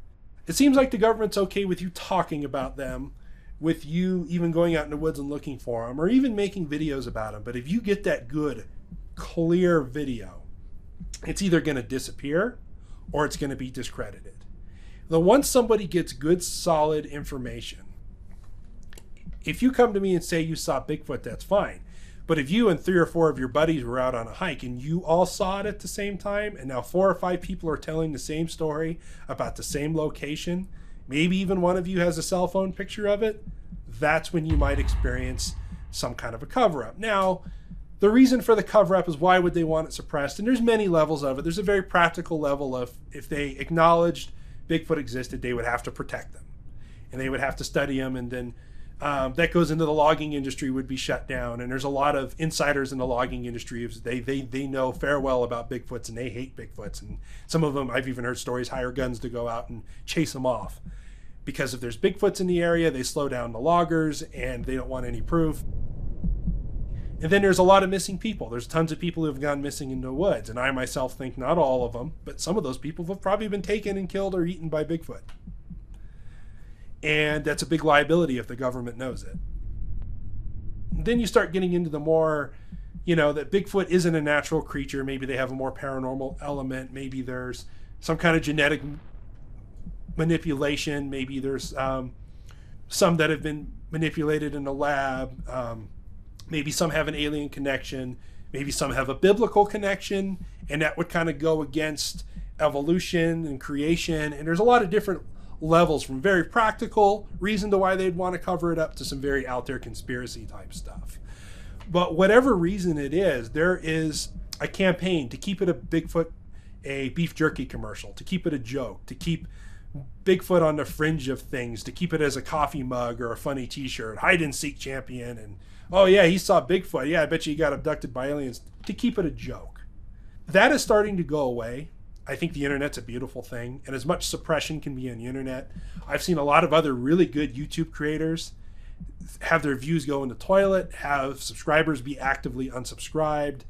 It seems like the government's okay with you talking about them, with you even going out in the woods and looking for them, or even making videos about them. But if you get that good, clear video, it's either going to disappear or it's going to be discredited. Now, once somebody gets good, solid information, if you come to me and say you saw Bigfoot, that's fine. But if you and 3 or 4 of your buddies were out on a hike and you all saw it at the same time, and now 4 or 5 people are telling the same story about the same location, maybe even one of you has a cell phone picture of it, that's when you might experience some kind of a cover-up. Now, the reason for the cover-up is why would they want it suppressed? And there's many levels of it. There's a very practical level of if they acknowledged Bigfoot existed, they would have to protect them. And they would have to study them, and then that goes into the logging industry would be shut down. And there's a lot of insiders in the logging industry. They know fair well about Bigfoots, and they hate Bigfoots. And some of them, I've even heard stories, hire guns to go out and chase them off. Because if there's Bigfoots in the area, they slow down the loggers, and they don't want any proof. And then there's a lot of missing people. There's tons of people who have gone missing in the woods. And I myself think not all of them, but some of those people have probably been taken and killed or eaten by Bigfoot. And that's a big liability if the government knows it. Then you start getting into the more, that Bigfoot isn't a natural creature. Maybe they have a more paranormal element. Maybe there's some kind of genetic manipulation. Maybe there's some that have been manipulated in a lab. Maybe some have an alien connection. Maybe some have a biblical connection. And that would kind of go against evolution and creation. And there's a lot of different levels, from very practical reason to why they'd want to cover it up to some very out there conspiracy type stuff. But whatever reason it is, there is a campaign to keep it a beef jerky commercial, to keep it a joke, to keep Bigfoot on the fringe of things, to keep it as a coffee mug or a funny t-shirt, hide and seek champion, and oh yeah, he saw Bigfoot, yeah, I bet you he got abducted by aliens, to keep it a joke. That is starting to go away. I think the internet's a beautiful thing, and as much suppression can be on the internet. I've seen a lot of other really good YouTube creators have their views go in the toilet, have subscribers be actively unsubscribed.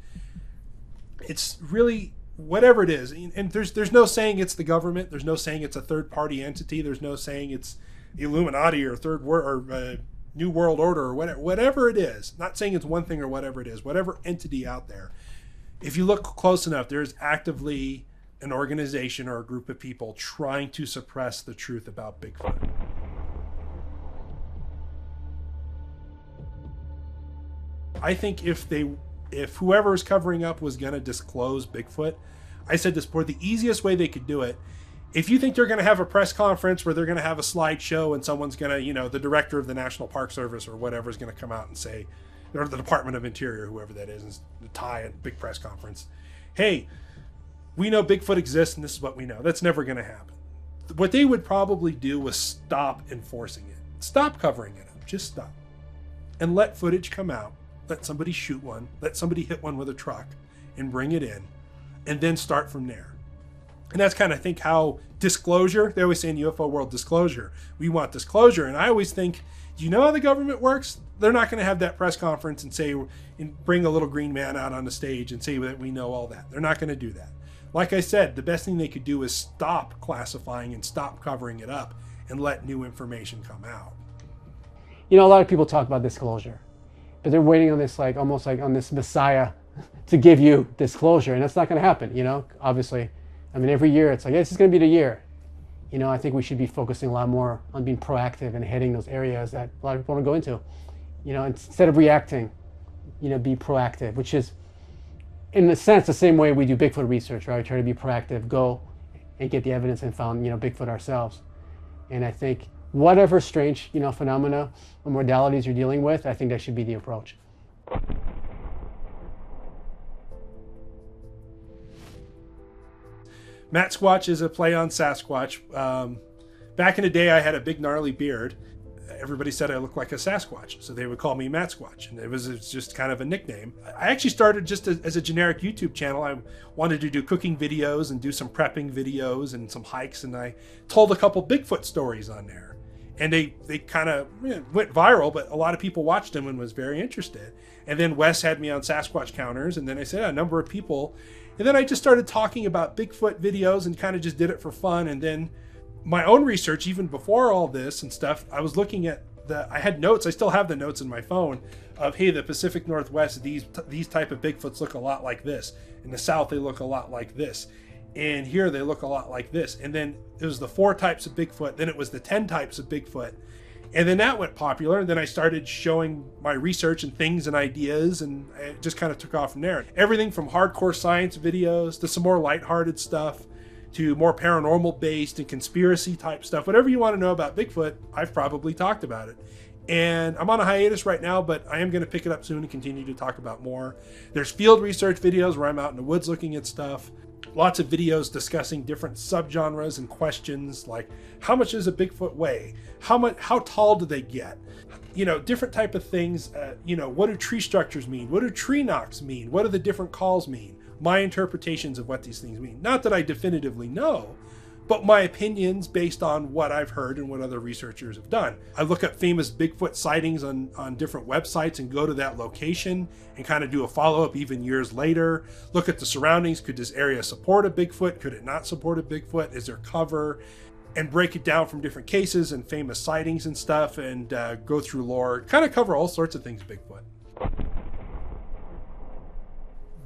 It's really, whatever it is, and there's no saying it's the government, there's no saying it's a third-party entity, there's no saying it's Illuminati or third world or New World Order or whatever it is. Not saying it's one thing or whatever it is, whatever entity out there. If you look close enough, there's actively an organization or a group of people trying to suppress the truth about Bigfoot. I think if whoever is covering up was going to disclose Bigfoot, I said this before, the easiest way they could do it, if you think they're going to have a press conference where they're going to have a slideshow and someone's going to, the director of the National Park Service or whatever is going to come out and say, or the Department of Interior, whoever that is, tie a big press conference, hey, we know Bigfoot exists and this is what we know. That's never going to happen. What they would probably do was stop enforcing it. Stop covering it up. Just stop. And let footage come out. Let somebody shoot one. Let somebody hit one with a truck and bring it in. And then start from there. And that's kind of, I think, how disclosure, they always say in the UFO world, disclosure. We want disclosure. And I always think, do you know how the government works? They're not going to have that press conference and say, and bring a little green man out on the stage and say that we know all that. They're not going to do that. Like I said, the best thing they could do is stop classifying and stop covering it up and let new information come out. A lot of people talk about disclosure, but they're waiting on this, almost like on this messiah to give you disclosure, and that's not going to happen, obviously. I mean, every year it's like, this is going to be the year. I think we should be focusing a lot more on being proactive and hitting those areas that a lot of people want to go into. Instead of reacting, be proactive, which is, in a sense, the same way we do Bigfoot research, right? We try to be proactive, go and get the evidence and found, Bigfoot ourselves. And I think whatever strange, phenomena or modalities you're dealing with, I think that should be the approach. Matt Squatch is a play on Sasquatch. Back in the day, I had a big gnarly beard. Everybody said I looked like a Sasquatch, so they would call me Matt Squatch, and it was just kind of a nickname. I actually started just as a generic YouTube channel. I wanted to do cooking videos and do some prepping videos and some hikes, and I told a couple Bigfoot stories on there. And they kind of went viral, but a lot of people watched them and was very interested. And then Wes had me on Sasquatch Counters, and then I said a number of people. And then I just started talking about Bigfoot videos and kind of just did it for fun. And then my own research, even before all this and stuff, I was looking at I had notes, I still have the notes in my phone of, hey, the Pacific Northwest, these type of Bigfoots look a lot like this. In the South, they look a lot like this. And here they look a lot like this. And then it was the 4 types of Bigfoot. Then it was the 10 types of Bigfoot. And then that went popular. And then I started showing my research and things and ideas, and it just kind of took off from there. Everything from hardcore science videos to some more lighthearted stuff to more paranormal based and conspiracy type stuff. Whatever you want to know about Bigfoot, I've probably talked about it. And I'm on a hiatus right now, but I am going to pick it up soon and continue to talk about more. There's field research videos where I'm out in the woods looking at stuff. Lots of videos discussing different subgenres and questions like, how much does a Bigfoot weigh? How tall do they get? Different type of things. What do tree structures mean? What do tree knocks mean? What do the different calls mean? My interpretations of what these things mean. Not that I definitively know, but my opinions based on what I've heard and what other researchers have done. I look up famous Bigfoot sightings on different websites and go to that location and kind of do a follow-up even years later. Look at the surroundings. Could this area support a Bigfoot? Could it not support a Bigfoot? Is there cover? And break it down from different cases and famous sightings and stuff, and go through lore. Kind of cover all sorts of things Bigfoot.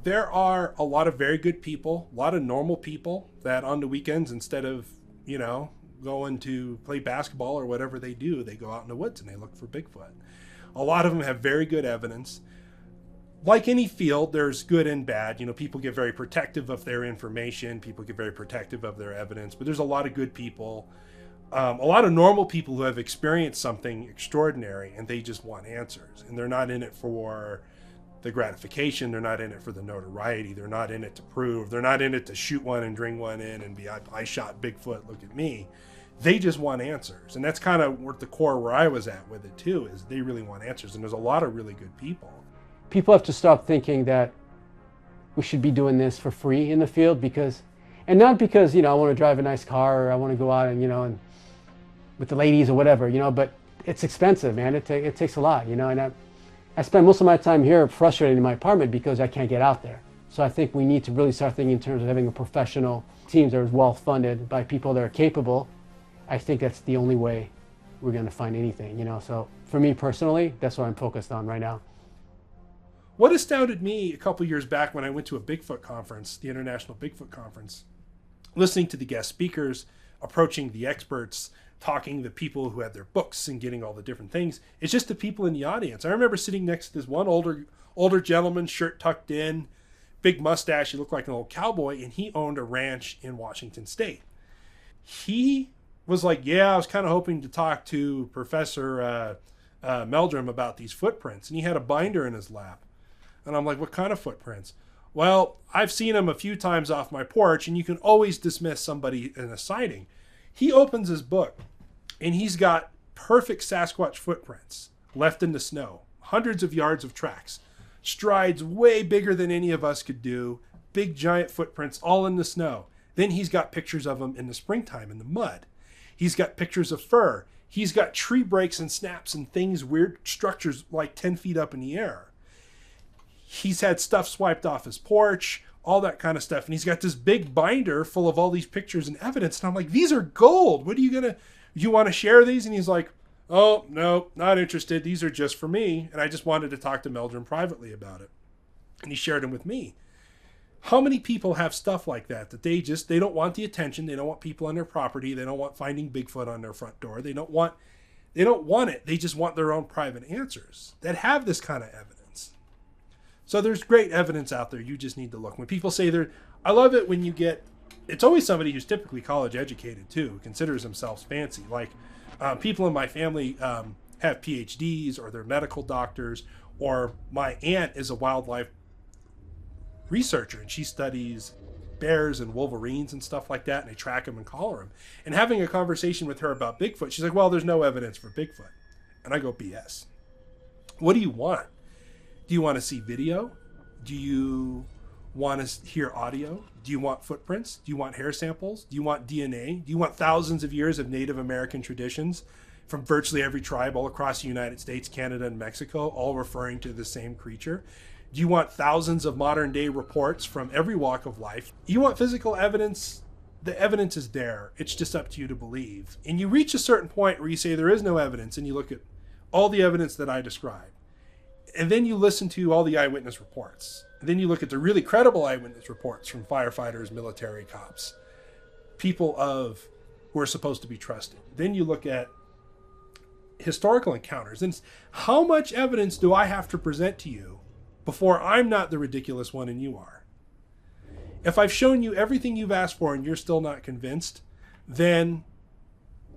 There are a lot of very good people, a lot of normal people that on the weekends, instead of, going to play basketball or whatever they do, they go out in the woods and they look for Bigfoot. A lot of them have very good evidence. Like any field, there's good and bad. People get very protective of their information. People get very protective of their evidence. But there's a lot of good people, a lot of normal people who have experienced something extraordinary, and they just want answers. And they're not in it for the gratification. They're not in it for the notoriety. They're not in it to prove. They're not in it to shoot one and bring one in and be, I shot Bigfoot, look at me. They just want answers. And that's kind of at the core where I was at with it too, is they really want answers. And there's a lot of really good people. People have to stop thinking that we should be doing this for free in the field, and not because, I want to drive a nice car or I want to go out and, and with the ladies or whatever, but it's expensive, man. It takes a lot, and I spend most of my time here frustrated in my apartment because I can't get out there. So I think we need to really start thinking in terms of having a professional team that is well funded by people that are capable. I think that's the only way we're going to find anything, So for me personally, that's what I'm focused on right now. What astounded me a couple years back when I went to a Bigfoot conference, the International Bigfoot Conference, listening to the guest speakers, approaching the experts, talking to the people who had their books and getting all the different things, it's just the people in the audience. I remember sitting next to this one older gentleman, shirt tucked in, big mustache, he looked like an old cowboy, and he owned a ranch in Washington State. He was like, yeah, I was kind of hoping to talk to Professor Meldrum about these footprints. And he had a binder in his lap. And I'm like, what kind of footprints? Well, I've seen them a few times off my porch, and you can always dismiss somebody in a sighting. He opens his book, and he's got perfect Sasquatch footprints left in the snow, hundreds of yards of tracks, strides way bigger than any of us could do, big giant footprints all in the snow. Then he's got pictures of them in the springtime in the mud. He's got pictures of fur. He's got tree breaks and snaps and things, weird structures like 10 feet up in the air. He's had stuff swiped off his porch, all that kind of stuff. And he's got this big binder full of all these pictures and evidence. And I'm like, these are gold. What are you want to share these? And he's like, oh, no, not interested. These are just for me. And I just wanted to talk to Meldrum privately about it. And he shared them with me. How many people have stuff like that they don't want the attention. They don't want people on their property. They don't want finding Bigfoot on their front door. They don't want it. They just want their own private answers that have this kind of evidence. So there's great evidence out there. You just need to look. When people say I love it when it's always somebody who's typically college educated too, who considers themselves fancy. Like people in my family have PhDs or they're medical doctors, or my aunt is a wildlife researcher and she studies bears and wolverines and stuff like that, and they track them and collar them. And having a conversation with her about Bigfoot, she's like, well, there's no evidence for Bigfoot. And I go, BS. What do you want? Do you want to see video? Do you want to hear audio? Do you want footprints? Do you want hair samples? Do you want DNA? Do you want thousands of years of Native American traditions from virtually every tribe all across the United States, Canada, and Mexico, all referring to the same creature? Do you want thousands of modern day reports from every walk of life? You want physical evidence? The evidence is there. It's just up to you to believe. And you reach a certain point where you say there is no evidence, and you look at all the evidence that I described. And then you listen to all the eyewitness reports. And then you look at the really credible eyewitness reports from firefighters, military, cops, people who are supposed to be trusted. Then you look at historical encounters. And how much evidence do I have to present to you before I'm not the ridiculous one and you are? If I've shown you everything you've asked for and you're still not convinced, then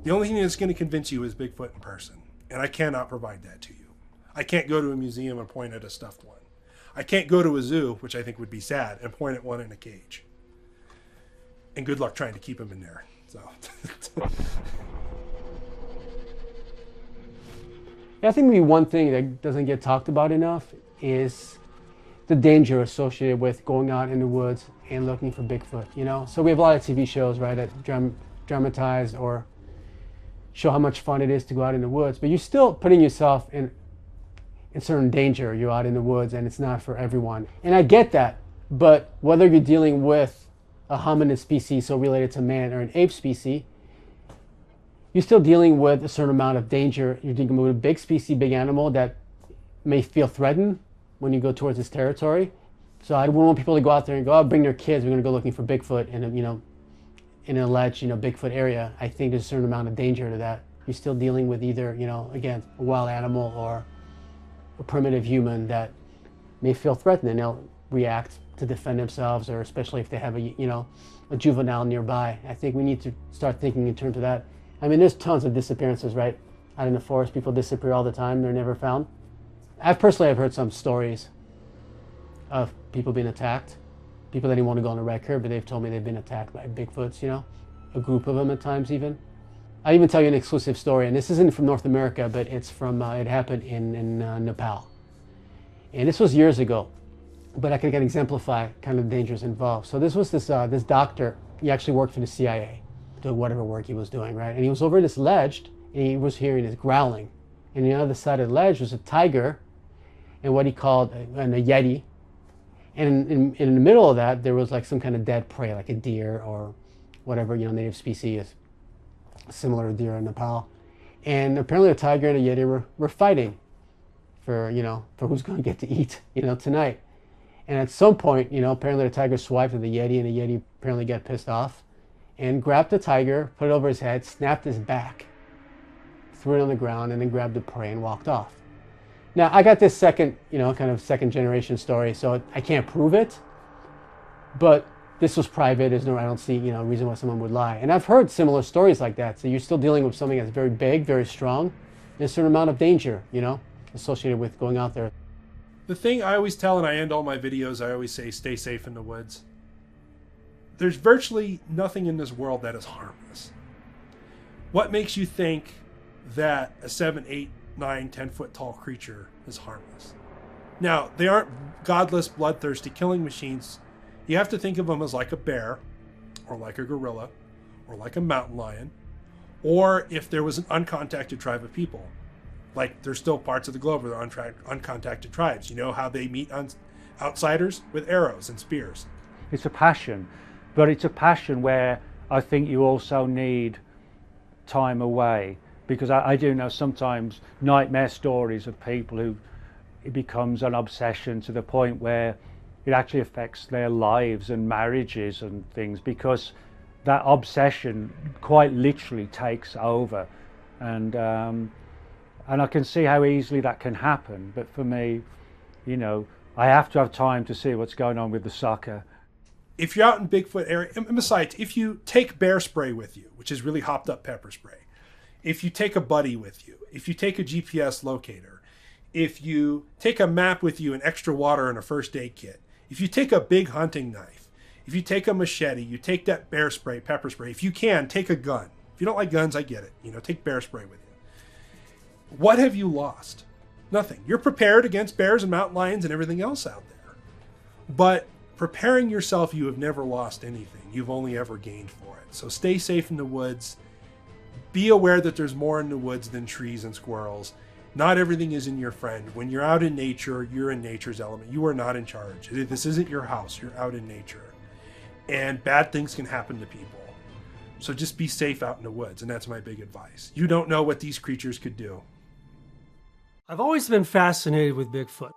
the only thing that's going to convince you is Bigfoot in person. And I cannot provide that to you. I can't go to a museum and point at a stuffed one. I can't go to a zoo, which I think would be sad, and point at one in a cage. And good luck trying to keep him in there. So. I think maybe one thing that doesn't get talked about enough is the danger associated with going out in the woods and looking for Bigfoot, So we have a lot of TV shows, right, that dramatize or show how much fun it is to go out in the woods, but you're still putting yourself in certain danger. You're out in the woods and it's not for everyone. And I get that, but whether you're dealing with a hominid species, so related to man, or an ape species, you're still dealing with a certain amount of danger. You're dealing with a big species, big animal that may feel threatened when you go towards its territory. So I wouldn't want people to go out there and go, oh, bring their kids, we're going to go looking for Bigfoot in an alleged, Bigfoot area. I think there's a certain amount of danger to that. You're still dealing with either, again, a wild animal or a primitive human that may feel threatened and they'll react to defend themselves, or especially if they have a juvenile nearby. I think we need to start thinking in terms of that. I mean, there's tons of disappearances, right? Out in the forest, people disappear all the time. They're never found. I've heard some stories of people being attacked. People that didn't want to go on the record, but they've told me they've been attacked by Bigfoots, a group of them at times even. I'll even tell you an exclusive story, and this isn't from North America, but it's from, it happened in Nepal. And this was years ago, but I can exemplify kind of the dangers involved. So this was this doctor. He actually worked for the CIA, doing whatever work he was doing, right? And he was over this ledge, and he was hearing this growling. And the other side of the ledge was a tiger, and what he called a yeti. And in the middle of that, there was like some kind of dead prey, like a deer or whatever, native species is similar to deer in Nepal. And apparently the tiger and the Yeti were fighting for, for who's going to get to eat, tonight. And at some point, apparently the tiger swiped at the Yeti, and the Yeti apparently got pissed off and grabbed the tiger, put it over his head, snapped his back, threw it on the ground, and then grabbed the prey and walked off. Now, I got this second, kind of second generation story, so I can't prove it, but this was private. I don't see, reason why someone would lie. And I've heard similar stories like that. So you're still dealing with something that's very big, very strong, and a certain amount of danger, associated with going out there. The thing I always tell, and I end all my videos, I always say, stay safe in the woods. There's virtually nothing in this world that is harmless. What makes you think that a 7, 8, 9, 10 foot tall creature is harmless? Now, they aren't godless, bloodthirsty killing machines. You have to think of them as like a bear, or like a gorilla, or like a mountain lion, or if there was an uncontacted tribe of people. Like, there's still parts of the globe where there are uncontacted tribes. You know how they meet outsiders? With arrows and spears. It's a passion, but it's a passion where I think you also need time away, because I do know sometimes nightmare stories of people who it becomes an obsession to the point where it actually affects their lives and marriages and things, because that obsession quite literally takes over. And I can see how easily that can happen. But for me, I have to have time to see what's going on with the sucker. If you're out in Bigfoot area, and besides, if you take bear spray with you, which is really hopped up pepper spray, if you take a buddy with you, if you take a GPS locator, if you take a map with you, and extra water and a first aid kit, if you take a big hunting knife, if you take a machete, you take that bear spray, pepper spray. If you can, take a gun. If you don't like guns, I get it. Take bear spray with you. What have you lost? Nothing. You're prepared against bears and mountain lions and everything else out there. But preparing yourself, you have never lost anything. You've only ever gained for it. So stay safe in the woods. Be aware that there's more in the woods than trees and squirrels. Not everything is in your friend. When you're out in nature, you're in nature's element. You are not in charge. This isn't your house. You're out in nature. And bad things can happen to people. So just be safe out in the woods. And that's my big advice. You don't know what these creatures could do. I've always been fascinated with Bigfoot.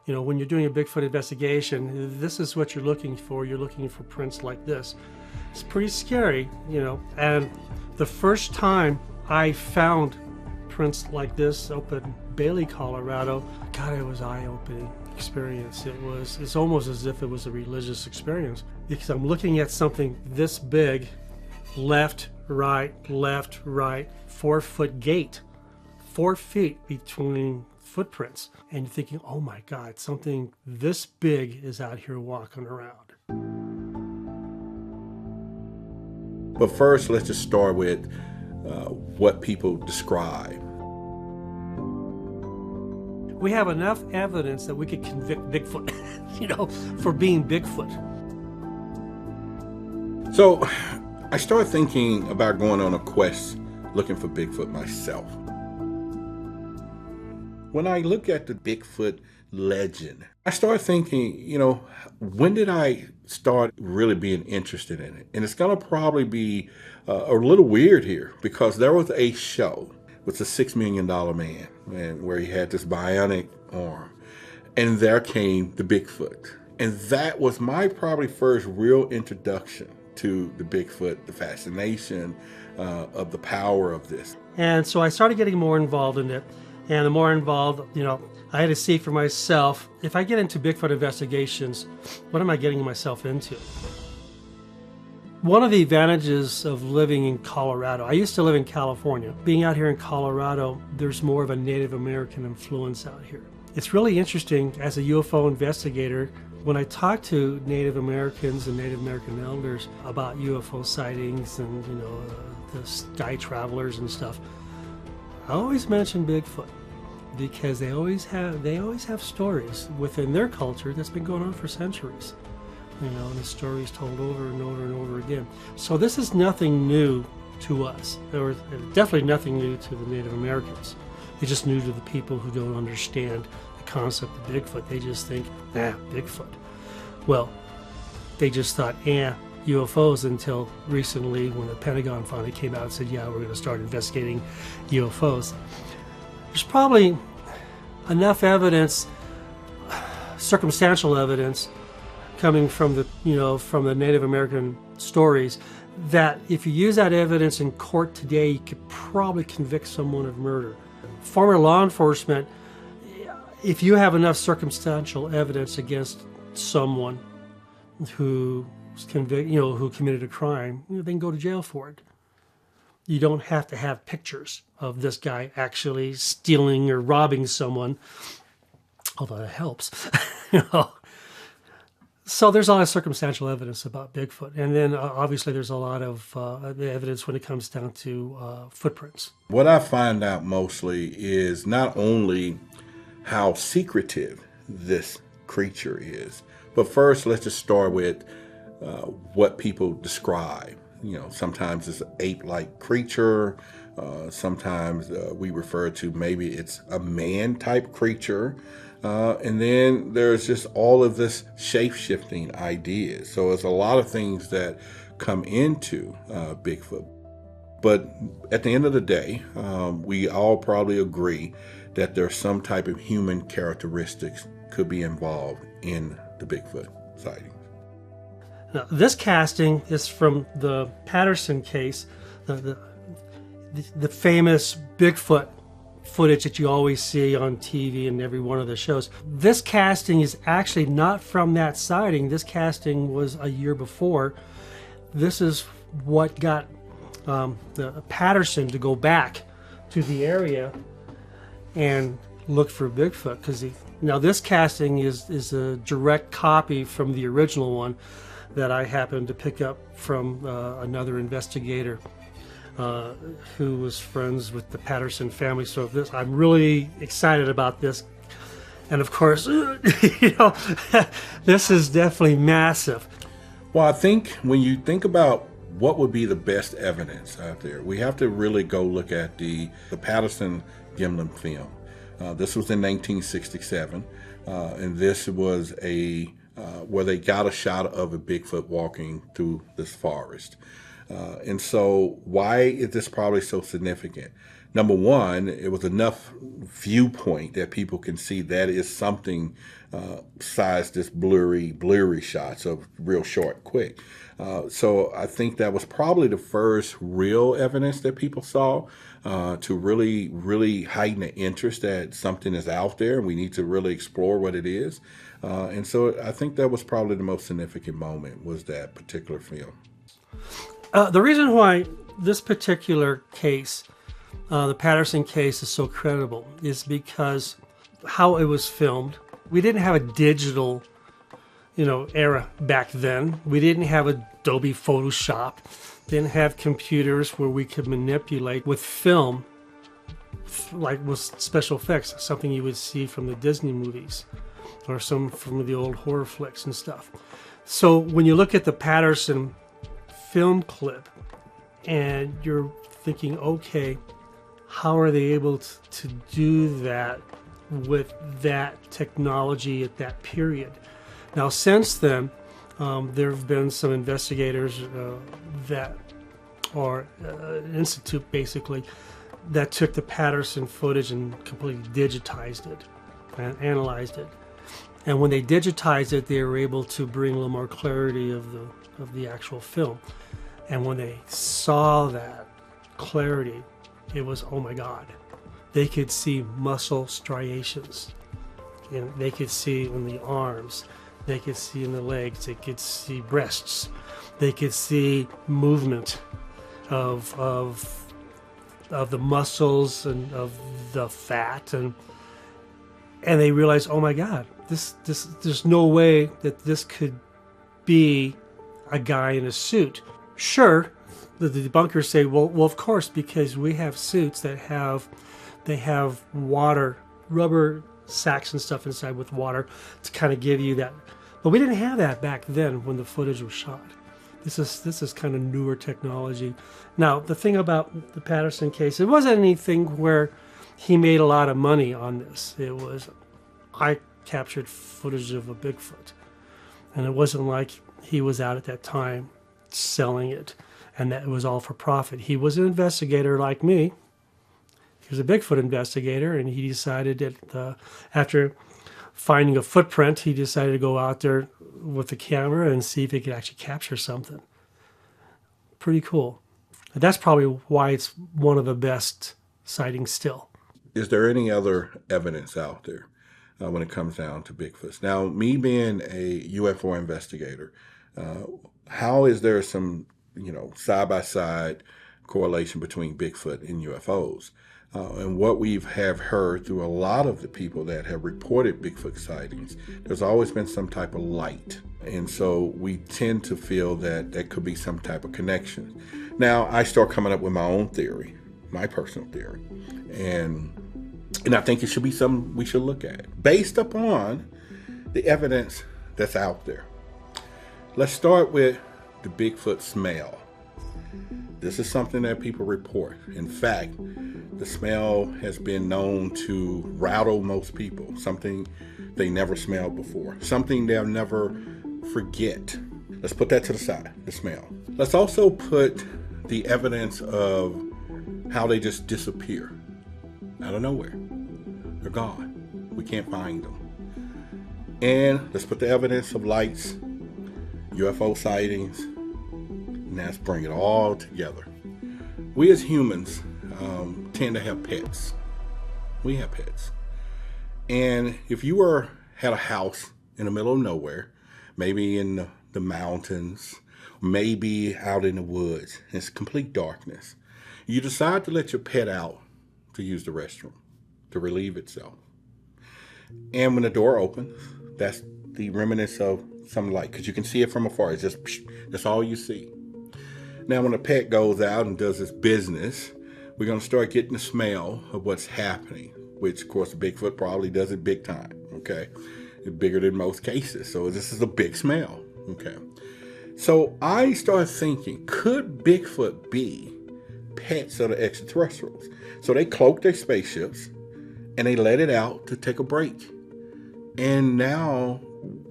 When you're doing a Bigfoot investigation, this is what you're looking for. You're looking for prints like this. It's pretty scary, And the first time I found prints like this up in Bailey, Colorado, God, it was eye-opening experience. It's almost as if it was a religious experience, because I'm looking at something this big, left, right, 4-foot gate, 4 feet between footprints, and you're thinking, oh my God, something this big is out here walking around. But first, let's just start with what people describe. We have enough evidence that we could convict Bigfoot, for being Bigfoot. So I started thinking about going on a quest looking for Bigfoot myself. When I look at the Bigfoot legend, I started thinking, when did I start really being interested in it? And it's going to probably be a little weird here, because there was a show with a $6 million man, where he had this bionic arm, and there came the Bigfoot. And that was my probably first real introduction to the Bigfoot, the fascination of the power of this. And so I started getting more involved in it. And the more involved, I had to see for myself, if I get into Bigfoot investigations, what am I getting myself into? One of the advantages of living in Colorado, I used to live in California. Being out here in Colorado, there's more of a Native American influence out here. It's really interesting as a UFO investigator, when I talk to Native Americans and Native American elders about UFO sightings and, the sky travelers and stuff, I always mention Bigfoot, because they always have stories within their culture that's been going on for centuries. And the stories told over and over and over again. So this is nothing new to us. There was definitely nothing new to the Native Americans. It's just new to the people who don't understand the concept of Bigfoot. They just think, Bigfoot. Well, they just thought, UFOs until recently, when the Pentagon finally came out and said, yeah, we're going to start investigating UFOs. There's probably enough evidence, circumstantial evidence, coming from the Native American stories, that if you use that evidence in court today, you could probably convict someone of murder. Former law enforcement, if you have enough circumstantial evidence against someone who who committed a crime, they can go to jail for it. You don't have to have pictures of this guy actually stealing or robbing someone, although that helps. So there's a lot of circumstantial evidence about Bigfoot. And then obviously there's a lot of evidence when it comes down to footprints. What I find out mostly is not only how secretive this creature is, but first let's just start with what people describe. Sometimes it's an ape-like creature. Sometimes we refer to maybe it's a man-type creature. And then there's just all of this shape-shifting ideas. So it's a lot of things that come into Bigfoot. But at the end of the day, we all probably agree that there's some type of human characteristics could be involved in the Bigfoot sighting. Now, this casting is from the Patterson case, the famous Bigfoot footage that you always see on TV and every one of the shows. This casting is actually not from that sighting. This casting was a year before. This is what got the Patterson to go back to the area and look for Bigfoot. Now this casting is a direct copy from the original one that I happened to pick up from another investigator who was friends with the Patterson family. So I'm really excited about this. And of course, this is definitely massive. Well, I think when you think about what would be the best evidence out there, we have to really go look at the Patterson Gimlin film. This was in 1967, and this was where they got a shot of a Bigfoot walking through this forest. And so why is this probably so significant? Number one, it was enough viewpoint that people can see that is something besides this blurry shots of real short, quick. So I think that was probably the first real evidence that people saw to really, really heighten the interest that something is out there and we need to really explore what it is. And so I think that was probably the most significant moment, was that particular film. The reason why this particular case, the Patterson case, is so credible is because how it was filmed. We didn't have a digital, era back then. We didn't have Adobe Photoshop. Didn't have computers where we could manipulate with film, like with special effects, something you would see from the Disney movies or some from the old horror flicks and stuff. So when you look at the Patterson film clip and you're thinking, okay, how are they able to do that with that technology at that period? Now, since then, there have been some investigators that are an institute, basically, that took the Patterson footage and completely digitized it and analyzed it. And when they digitized it, they were able to bring a little more clarity of the actual film. And when they saw that clarity, it was, oh my God. They could see muscle striations. And they could see in the arms. They could see in the legs. They could see breasts. They could see movement of the muscles and of the fat. And they realized, oh my God, this there's no way that this could be a guy in a suit. Sure, the debunkers say, well, of course, because we have suits that have water, rubber sacks and stuff inside with water to kind of give you that. But we didn't have that back then when the footage was shot. This is kind of newer technology. Now, the thing about the Patterson case, it wasn't anything where he made a lot of money on this. It was, I captured footage of a Bigfoot. And it wasn't like he was out at that time selling it, and that it was all for profit. He was an investigator like me. He was a Bigfoot investigator, and he decided that after finding a footprint, he decided to go out there with the camera and see if he could actually capture something. Pretty cool. That's probably why it's one of the best sightings still. Is there any other evidence out there when it comes down to Bigfoots? Now, me being a UFO investigator, how is there some, side-by-side correlation between Bigfoot and UFOs? And what we have heard through a lot of the people that have reported Bigfoot sightings, there's always been some type of light. And so we tend to feel that there could be some type of connection. Now, I start coming up with my own theory, my personal theory. And I think it should be something we should look at based upon the evidence that's out there. Let's start with the Bigfoot smell. This is something that people report. In fact, the smell has been known to rattle most people, something they never smelled before, something they'll never forget. Let's put that to the side, the smell. Let's also put the evidence of how they just disappear out of nowhere. They're gone. We can't find them. And let's put the evidence of lights, UFO sightings, and let's bring it all together. We as humans tend to have pets. We have pets. And if you had a house in the middle of nowhere, maybe in the mountains, maybe out in the woods, it's complete darkness, you decide to let your pet out to use the restroom, to relieve itself. And when the door opens, that's the remnants of some light, because you can see it from afar. It's just, that's all you see. Now, when the pet goes out and does its business, we're going to start getting the smell of what's happening, which, of course, Bigfoot probably does it big time, okay? It's bigger than most cases, so this is a big smell, okay? So I started thinking, could Bigfoot be pets of the extraterrestrials? So they cloak their spaceships, and they let it out to take a break. And now,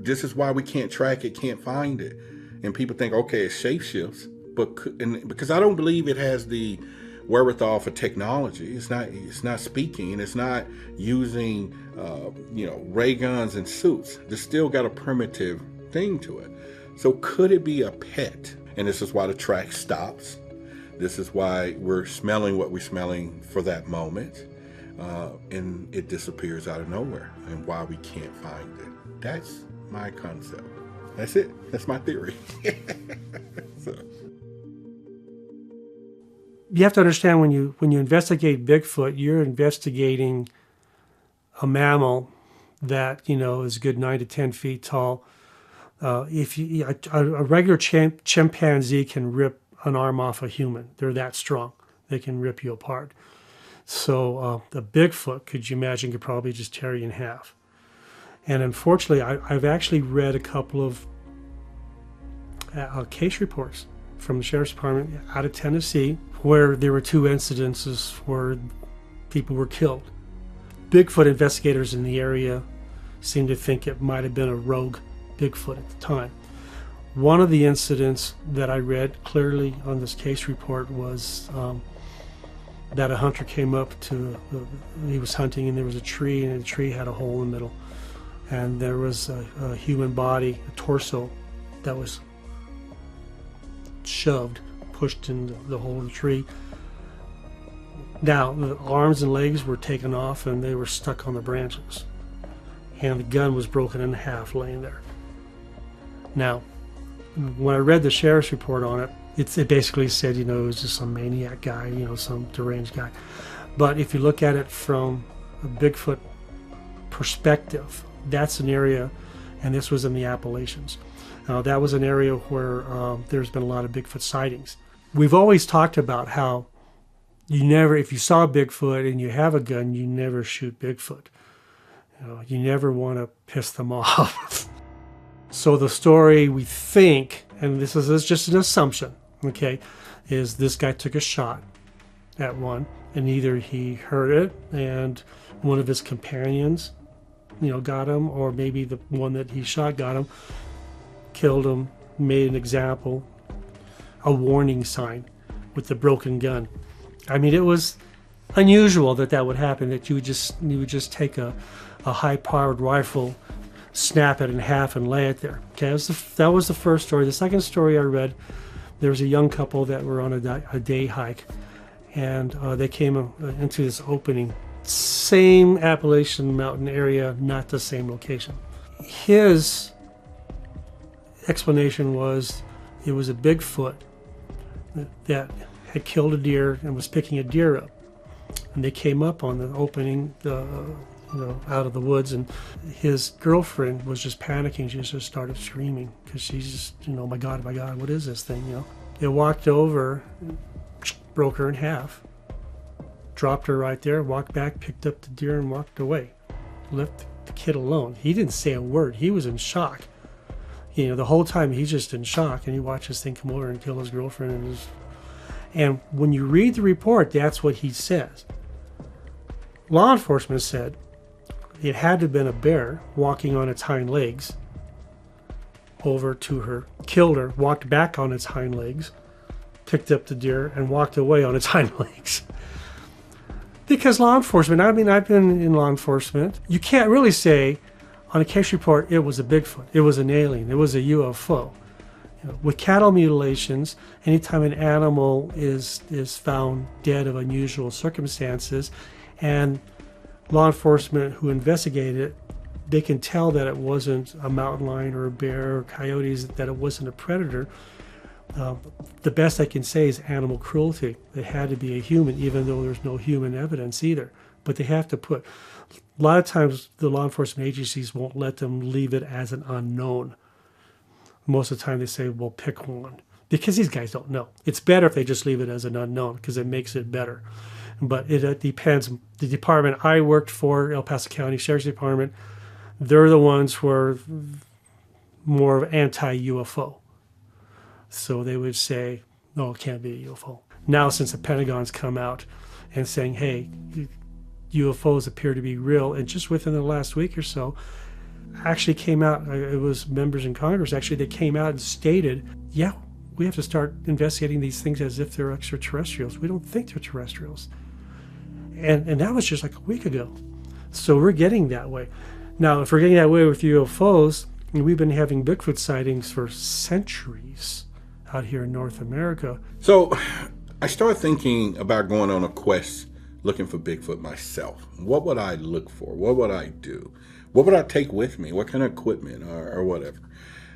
this is why we can't track it, can't find it. And people think, okay, it's shapeshifts, because I don't believe it has the wherewithal for technology. It's not speaking. It's not using, ray guns and suits. It's still got a primitive thing to it. So could it be a pet? And this is why the track stops. This is why we're smelling what we're smelling for that moment. And it disappears out of nowhere, and why we can't find it. That's my concept. That's it. That's my theory. So. You have to understand, when you investigate Bigfoot, you're investigating a mammal that is a good 9 to 10 feet tall. If a regular chimpanzee can rip an arm off a human, they're that strong. They can rip you apart. So the Bigfoot, could you imagine, could probably just tear you in half. And unfortunately, I've actually read a couple of case reports from the Sheriff's Department out of Tennessee where there were 2 incidences where people were killed. Bigfoot investigators in the area seem to think it might have been a rogue Bigfoot at the time. One of the incidents that I read clearly on this case report was that a hunter came up to, he was hunting, and there was a tree, and the tree had a hole in the middle. And there was a human body, a torso, that was shoved, pushed in the hole of the tree. Now, the arms and legs were taken off, and they were stuck on the branches. And the gun was broken in half, laying there. Now, when I read the sheriff's report on it, it basically said, it was just some maniac guy, some deranged guy. But if you look at it from a Bigfoot perspective, that's an area, and this was in the Appalachians. That was an area where there's been a lot of Bigfoot sightings. We've always talked about how if you saw Bigfoot and you have a gun, you never shoot Bigfoot. You never want to piss them off. So the story, we think, and this is just an assumption, okay, is this guy took a shot at one, and either he heard it and one of his companions, got him, or maybe the one that he shot got him, killed him, made an example, a warning sign with the broken gun. I mean, it was unusual that would happen, that you would just take a high-powered rifle, snap it in half, and lay it there. Okay, that was the first story. The second story I read, there was a young couple that were on a day hike, and they came into this opening. Same Appalachian Mountain area, not the same location. His explanation was it was a Bigfoot that had killed a deer and was picking a deer up. And they came up on the opening, out of the woods, and his girlfriend was just panicking. She just started screaming because she's just, my God, what is this thing, They walked over, broke her in half, dropped her right there, walked back, picked up the deer, and walked away. Left the kid alone. He didn't say a word. He was in shock. The whole time he's just in shock, and he watched this thing come over and kill his girlfriend. And when you read the report, that's what he says. Law enforcement said it had to have been a bear walking on its hind legs over to her, killed her, walked back on its hind legs, picked up the deer, and walked away on its hind legs. Because law enforcement, I've been in law enforcement, you can't really say on a case report it was a Bigfoot, it was an alien, it was a UFO. With cattle mutilations, anytime an animal is found dead of unusual circumstances, and law enforcement who investigate it, they can tell that it wasn't a mountain lion or a bear or coyotes, that it wasn't a predator. The best I can say is animal cruelty. It had to be a human, even though there's no human evidence either. But they have to a lot of times the law enforcement agencies won't let them leave it as an unknown. Most of the time they say, well, pick one. Because these guys don't know. It's better if they just leave it as an unknown, because it makes it better. But it depends. The department I worked for, El Paso County Sheriff's Department, they're the ones who are more of anti-UFO. So they would say, no, it can't be a UFO. Now, since the Pentagon's come out and saying, hey, UFOs appear to be real, and just within the last week or so, actually came out, it was members in Congress, actually, they came out and stated, yeah, we have to start investigating these things as if they're extraterrestrials. We don't think they're terrestrials. And that was just like a week ago. So we're getting that way. Now, if we're getting that way with UFOs, we've been having Bigfoot sightings for centuries out here in North America. So I started thinking about going on a quest looking for Bigfoot myself. What would I look for? What would I do? What would I take with me? What kind of equipment or whatever?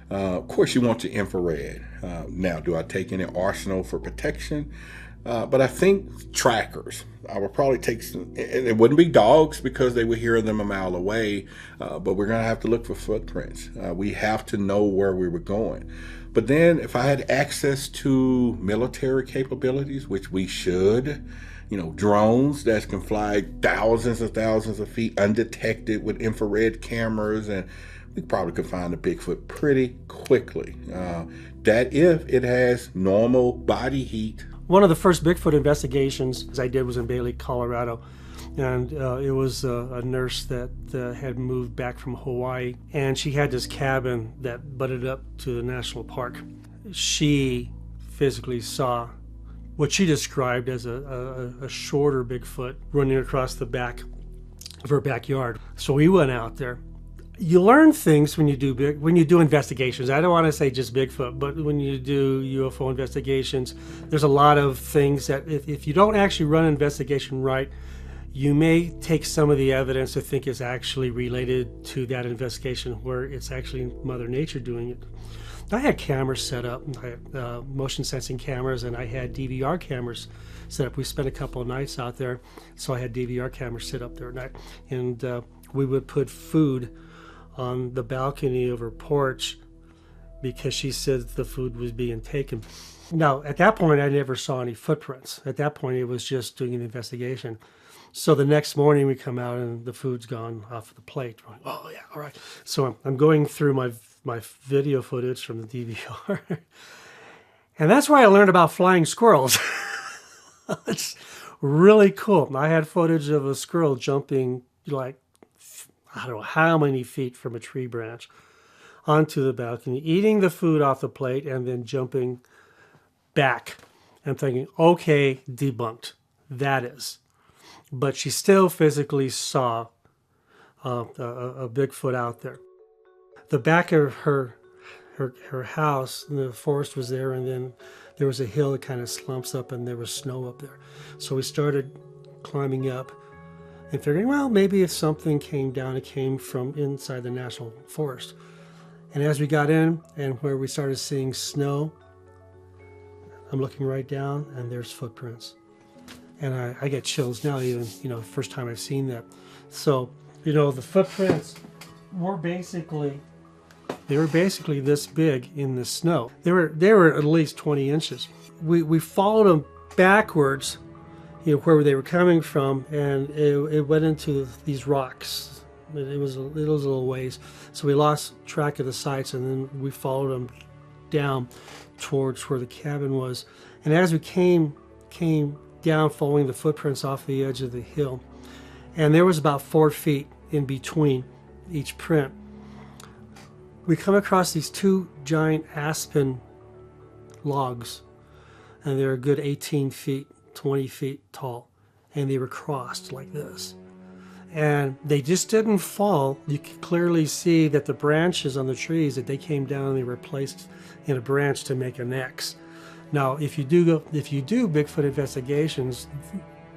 Of course, you want your infrared. Now, do I take any arsenal for protection? But I think trackers. I would probably take some. It wouldn't be dogs because they would hear them a mile away, but we're going to have to look for footprints. We have to know where we were going. But then if I had access to military capabilities, which we should, drones that can fly thousands of feet undetected with infrared cameras, and we probably could find a Bigfoot pretty quickly. That if it has normal body heat. One of the first Bigfoot investigations I did was in Bailey, Colorado. And it was a nurse that had moved back from Hawaii. And she had this cabin that butted up to the national park. She physically saw what she described as a shorter Bigfoot running across the back of her backyard. So we went out there. You learn things when you do investigations. I don't want to say just Bigfoot, but when you do UFO investigations, there's a lot of things that if you don't actually run an investigation right, you may take some of the evidence to think it's actually related to that investigation where it's actually Mother Nature doing it. I had cameras set up, I had motion sensing cameras, and I had DVR cameras set up. We spent a couple of nights out there, so I had DVR cameras set up there at night. And we would put food on the balcony of her porch because she said the food was being taken. Now, at that point, I never saw any footprints. At that point, it was just doing an investigation. So the next morning we come out and the food's gone off the plate. We're like, oh yeah, all right. So I'm going through my video footage from the DVR. And that's where I learned about flying squirrels. It's really cool. I had footage of a squirrel jumping like, I don't know how many feet from a tree branch onto the balcony, eating the food off the plate and then jumping back. I'm thinking, okay, debunked. That is. But she still physically saw a Bigfoot out there. The back of her house, the forest was there, and then there was a hill that kind of slumps up, and there was snow up there. So we started climbing up and figuring, well, maybe if something came down, it came from inside the national forest. And as we got in and where we started seeing snow, I'm looking right down, and there's footprints. And I get chills now, even, first time I've seen that. So, the footprints were basically this big in the snow. They were at least 20 inches. We followed them backwards, where they were coming from, and it went into these rocks. It was a little ways. So we lost track of the sites, and then we followed them down towards where the cabin was. And as we came down, following the footprints off the edge of the hill, and there was about 4 feet in between each print, we come across these 2 giant aspen logs, and they're a good 18 feet, 20 feet tall, and they were crossed like this. And they just didn't fall. You could clearly see that the branches on the trees, that they came down and they were placed in a branch to make an X. Now, if you do Bigfoot investigations,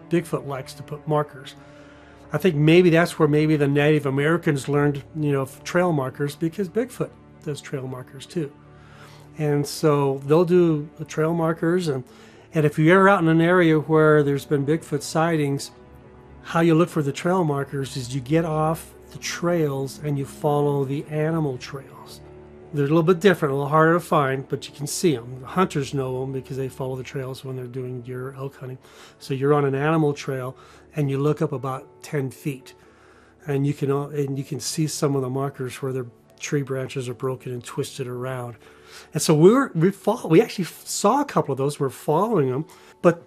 Bigfoot likes to put markers. I think maybe that's where maybe the Native Americans learned, trail markers, because Bigfoot does trail markers too. And so they'll do the trail markers, and if you're ever out in an area where there's been Bigfoot sightings, how you look for the trail markers is you get off the trails and you follow the animal trails. They're a little bit different, a little harder to find, but you can see them. The hunters know them because they follow the trails when they're doing deer elk hunting. So you're on an animal trail and you look up about 10 feet, and you can see some of the markers where their tree branches are broken and twisted around. And so we actually saw a couple of those. We're following them, but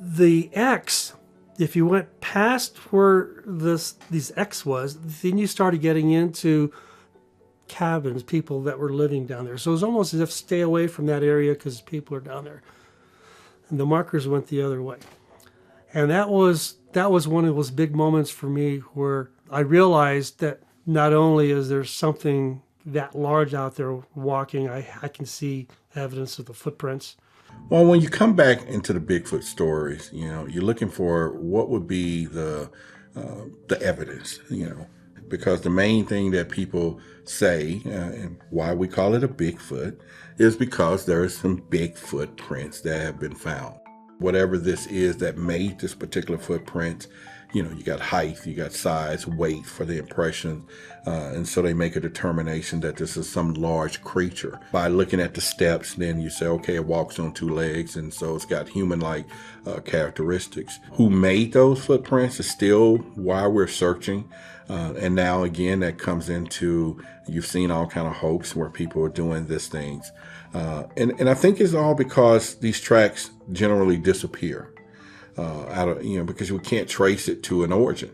the X, if you went past where these X was, then you started getting into cabins, people that were living down there. So it was almost as if stay away from that area because people are down there. And the markers went the other way. And that was one of those big moments for me where I realized that not only is there something that large out there walking, I can see evidence of the footprints. Well, when you come back into the Bigfoot stories, you're looking for what would be the evidence, because the main thing that people say, and why we call it a Bigfoot, is because there are some big footprints that have been found. Whatever this is that made this particular footprint, you got height, you got size, weight for the impression, and so they make a determination that this is some large creature. By looking at the steps, then you say, okay, it walks on 2 legs, and so it's got human-like characteristics. Who made those footprints is still why we're searching. And now again, that comes into, you've seen all kind of hoax where people are doing these things. And I think it's all because these tracks generally disappear because we can't trace it to an origin.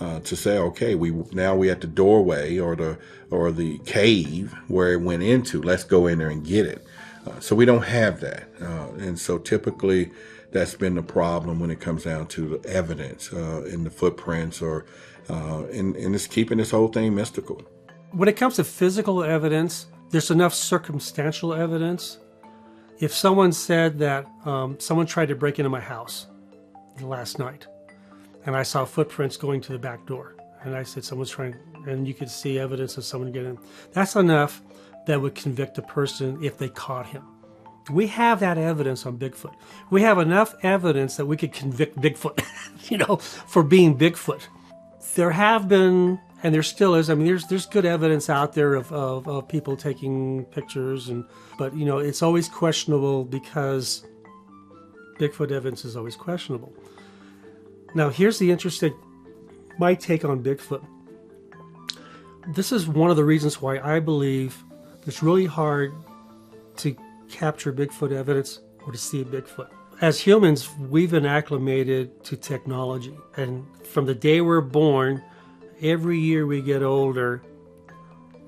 To say, okay, we're at the doorway or the cave where it went into. Let's go in there and get it. So we don't have that, and so typically that's been the problem when it comes down to the evidence in the footprints, and it's keeping this whole thing mystical. When it comes to physical evidence, there's enough circumstantial evidence. If someone said that someone tried to break into my house last night, and I saw footprints going to the back door, and I said someone's trying, and you could see evidence of someone getting in, that's enough that would convict a person if they caught him. We have that evidence on Bigfoot. We have enough evidence that we could convict Bigfoot, for being Bigfoot. There have been, and there still is, there's good evidence out there of people taking pictures, but it's always questionable because Bigfoot evidence is always questionable. Now, here's my take on Bigfoot. This is one of the reasons why I believe it's really hard to capture Bigfoot evidence or to see a Bigfoot. As humans, we've been acclimated to technology. And from the day we're born, every year we get older,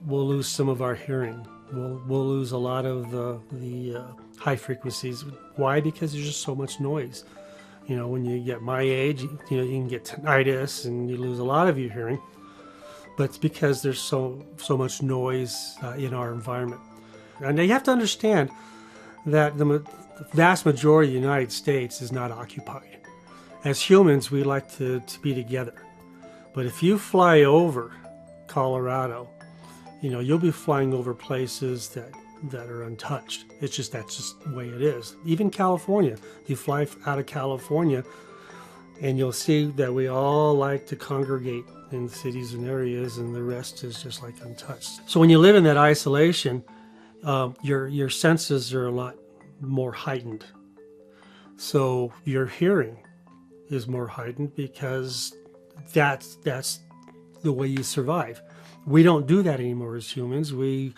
we'll lose some of our hearing. We'll lose a lot of the high frequencies. Why? Because there's just so much noise. You know, when you get my age, you can get tinnitus and you lose a lot of your hearing. But it's because there's so much noise in our environment. And you have to understand that the vast majority of the United States is not occupied. As humans, we like to be together. But if you fly over Colorado, you know, you'll be flying over places that are untouched. That's just the way it is. Even California, you fly out of California and you'll see that we all like to congregate in cities and areas, and the rest is just like untouched. So when you live in that isolation, your senses are a lot more heightened. So your hearing is more heightened because that's the way you survive. We don't do that anymore as humans. We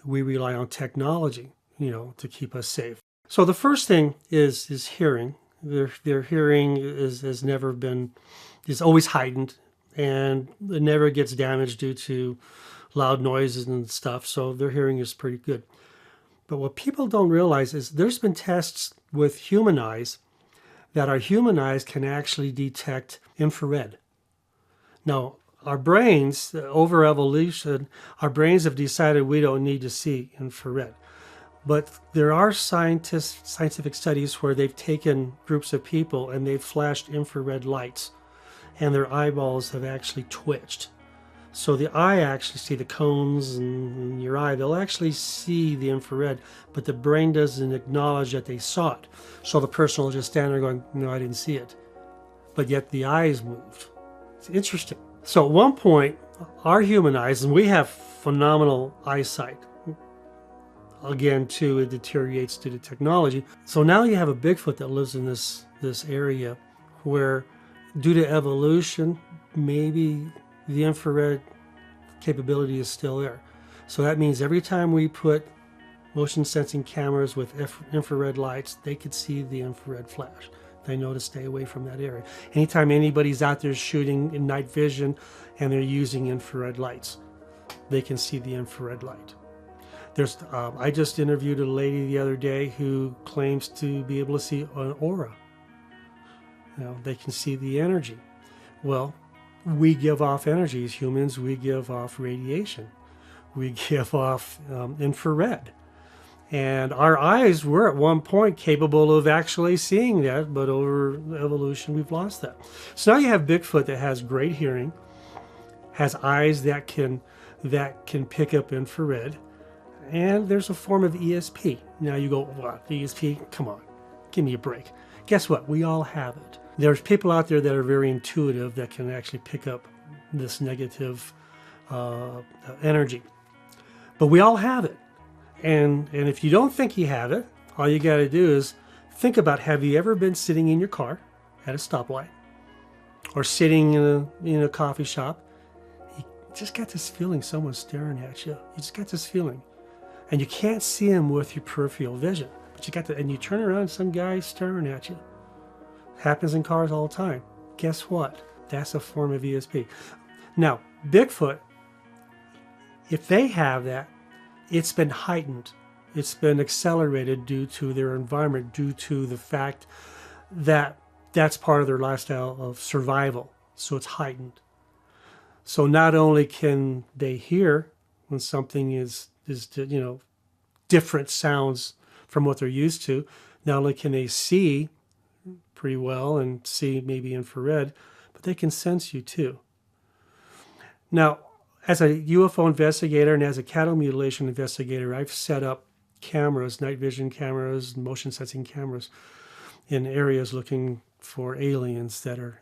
rely on technology, you know, to keep us safe. So the first thing is hearing. Their hearing is always heightened, and it never gets damaged due to loud noises and stuff. So their hearing is pretty good. But what people don't realize is there's been tests with human eyes that our human eyes can actually detect infrared. Now, our brains, over evolution, our brains have decided we don't need to see infrared. But there are scientific studies where they've taken groups of people and they've flashed infrared lights, and their eyeballs have actually twitched. So the eye actually see the cones in your eye. They'll actually see the infrared, but the brain doesn't acknowledge that they saw it. So the person will just stand there going, no, I didn't see it. But yet the eyes moved. It's interesting. So at one point, our human eyes, and we have phenomenal eyesight. Again, too, it deteriorates due to technology. So now you have a Bigfoot that lives in this area where, due to evolution, maybe the infrared capability is still there. So that means every time we put motion sensing cameras with infrared lights, they could see the infrared flash. They know to stay away from that area. Anytime anybody's out there shooting in night vision and they're using infrared lights, they can see the infrared light. I just interviewed a lady the other day who claims to be able to see an aura. You know, they can see the energy. Well, we give off energy as humans. We give off radiation. We give off infrared. And our eyes were at one point capable of actually seeing that, but over evolution, we've lost that. So now you have Bigfoot that has great hearing, has eyes that can pick up infrared, and there's a form of ESP. Now you go, what, ESP? Come on, give me a break. Guess what? We all have it. There's people out there that are very intuitive that can actually pick up this negative energy. But we all have it. And if you don't think you have it, all you got to do is think about, have you ever been sitting in your car at a stoplight or sitting in a coffee shop? You just got this feeling someone's staring at you. You just got this feeling. And you can't see him with your peripheral vision. But you got to, and you turn around and some guy's staring at you. Happens in cars all the time. Guess what? That's a form of ESP. Now, Bigfoot, if they have that, it's been heightened. It's been accelerated due to their environment, due to the fact that that's part of their lifestyle of survival. So it's heightened. So not only can they hear when something is different sounds from what they're used to, not only can they see pretty well and see maybe infrared, but they can sense you too. Now, as a UFO investigator and as a cattle mutilation investigator, I've set up cameras, night vision cameras, motion sensing cameras in areas looking for aliens that are,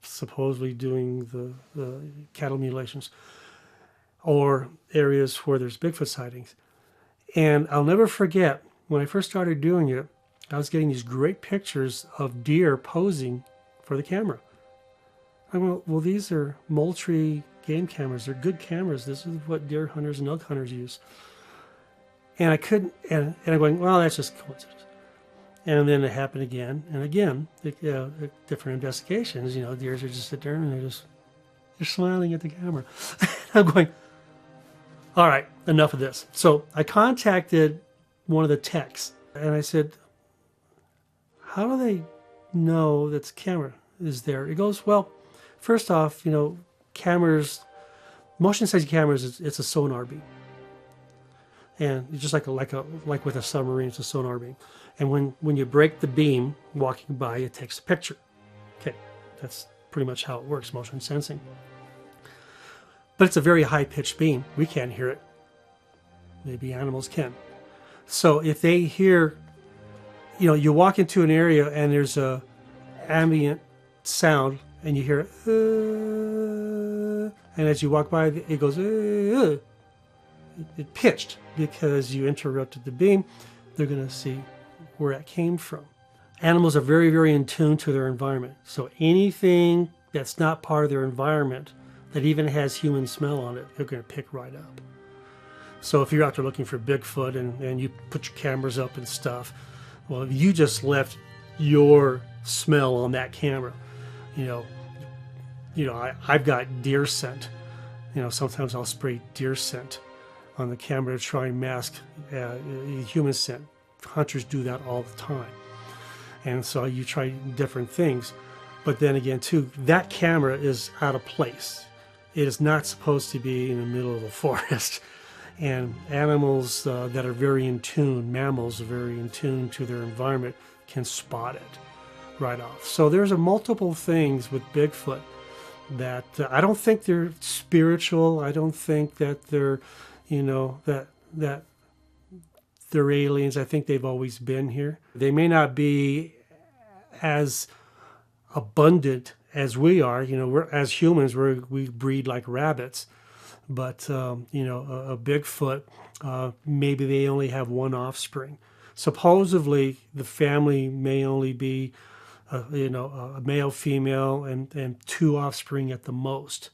supposedly doing the cattle mutilations, or areas where there's Bigfoot sightings. And I'll never forget, when I first started doing it, I was getting these great pictures of deer posing for the camera. I went, well, these are Moultrie game cameras. They're good cameras. This is what deer hunters and elk hunters use. And I couldn't, and I'm going, well, that's just coincidence. And then it happened again and again. Different investigations, deers are just sitting there and they're smiling at the camera. I'm going, all right, enough of this. So I contacted one of the techs And I said, how do they know that the camera is there? He goes, well, first off, cameras, motion sensing cameras, it's a sonar beam. And it's just like with a submarine, it's a sonar beam. And when you break the beam walking by, it takes a picture. Okay, that's pretty much how it works, motion sensing. But it's a very high-pitched beam. We can't hear it. Maybe animals can. So if they hear, you walk into an area and there's a ambient sound and you hear, and as you walk by, it goes, it pitched because you interrupted the beam. They're going to see where it came from. Animals are very, very in tune to their environment. So anything that's not part of their environment that even has human smell on it, they're going to pick right up. So if you're out there looking for Bigfoot and you put your cameras up and stuff, well, if you just left your smell on that camera, I've got deer scent. Sometimes I'll spray deer scent on the camera to try and mask human scent. Hunters do that all the time. And so you try different things. But then again, too, that camera is out of place. It is not supposed to be in the middle of the forest. And animals that are very in tune, mammals are very in tune to their environment, can spot it right off. So there's multiple things with Bigfoot that I don't think they're spiritual. I don't think that they're, that they're aliens. I think they've always been here. They may not be as abundant as we are. As humans, we breed like rabbits. But, a Bigfoot, maybe they only have one offspring. Supposedly, the family may only be, a male, female, and two offspring at the most.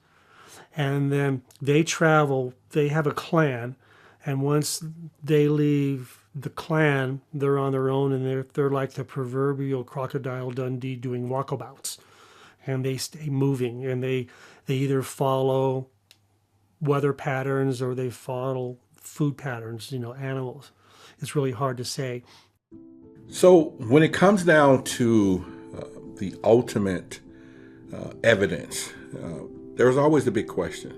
And then they travel, they have a clan, and once they leave the clan, they're on their own, and they're like the proverbial Crocodile Dundee doing walkabouts. And they stay moving, and they either follow weather patterns or they follow food patterns, animals. It's really hard to say. So when it comes down to the ultimate evidence, there's always the big question.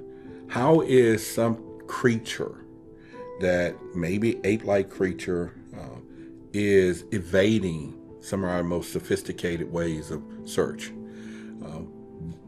How is some creature that maybe ape-like creature is evading some of our most sophisticated ways of search?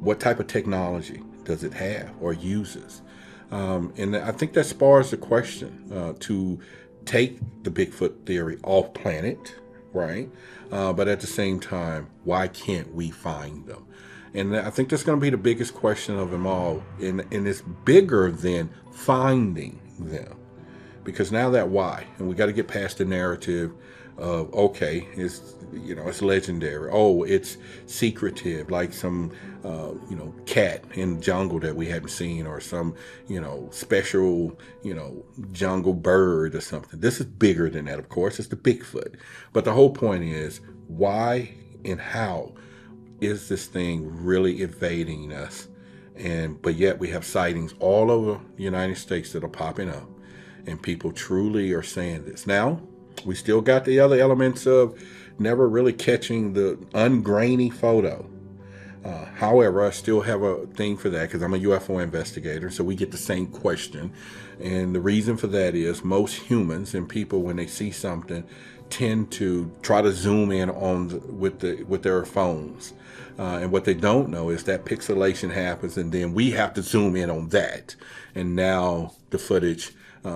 What type of technology does it have or uses? And I think that spars the question to take the Bigfoot theory off planet, right? But at the same time, why can't we find them? And I think that's going to be the biggest question of them all. And it's bigger than finding them. Because now that why, and we got to get past the narrative of, okay, it's legendary. Oh, it's secretive, like some, cat in the jungle that we haven't seen, or some, special, jungle bird or something. This is bigger than that, of course. It's the Bigfoot. But the whole point is, why and how is this thing really evading us? But yet we have sightings all over the United States that are popping up, and people truly are saying this. Now, we still got the other elements of never really catching the ungrainy photo. However, I still have a thing for that because I'm a UFO investigator, so we get the same question. And the reason for that is most humans and people, when they see something, tend to try to zoom in on with their phones. And what they don't know is that pixelation happens, and then we have to zoom in on that. And now the footage,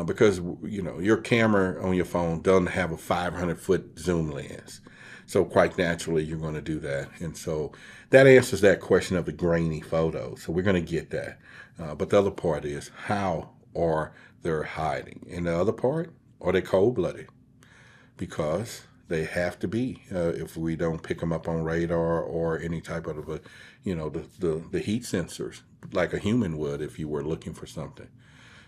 because your camera on your phone doesn't have a 500-foot zoom lens. So quite naturally, you're going to do that. And so that answers that question of the grainy photo. So we're going to get that. But the other part is, how are they hiding? And the other part, are they cold-blooded? Because they have to be if we don't pick them up on radar or any type of the heat sensors like a human would if you were looking for something.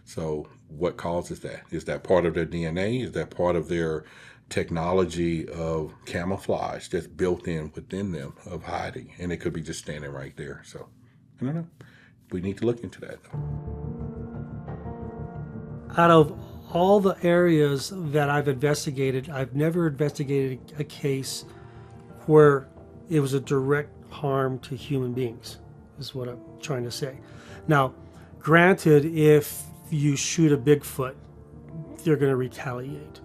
So what causes that? Is that part of their DNA? Is that part of their technology of camouflage that's built in within them of hiding? And it could be just standing right there. So I don't know. We need to look into that, though. Out of all the areas that I've investigated, I've never investigated a case where it was a direct harm to human beings, is what I'm trying to say. Now, granted, if you shoot a Bigfoot, they're going to retaliate.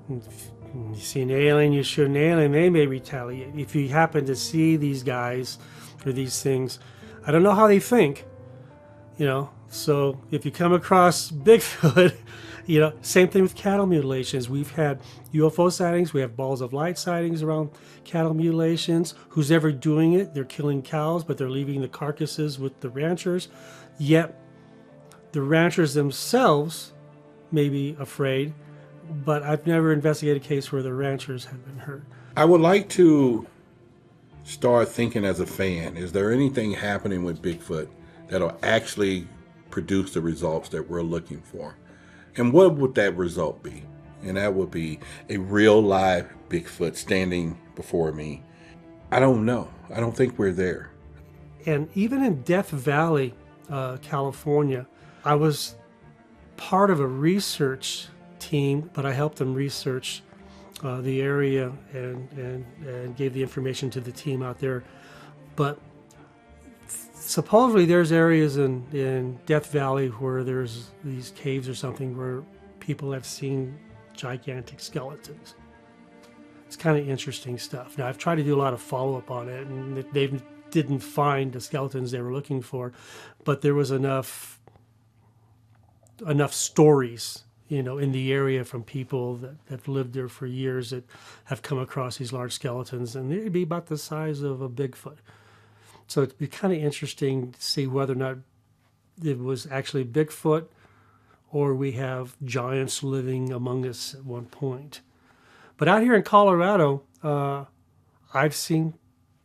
If you see an alien, you shoot an alien, they may retaliate. If you happen to see these guys or these things, I don't know how they think, so if you come across Bigfoot, same thing with cattle mutilations. We've had UFO sightings, we have balls of light sightings around cattle mutilations. Who's ever doing it? They're killing cows, but they're leaving the carcasses with the ranchers. Yet the ranchers themselves may be afraid, but I've never investigated a case where the ranchers have been hurt. I would like to start thinking as a fan, is there anything happening with Bigfoot that'll actually produce the results that we're looking for? And what would that result be? And that would be a real live Bigfoot standing before me. I don't know. I don't think we're there. And even in Death Valley, California, I was part of a research team, but I helped them research the area and gave the information to the team out there. But supposedly there's areas in Death Valley where there's these caves or something where people have seen gigantic skeletons. It's kind of interesting stuff. Now, I've tried to do a lot of follow-up on it, and they didn't find the skeletons they were looking for, but there was enough stories, in the area from people that have lived there for years that have come across these large skeletons, and they'd be about the size of a Bigfoot. So it'd be kind of interesting to see whether or not it was actually Bigfoot or we have giants living among us at one point. But out here in Colorado, I've seen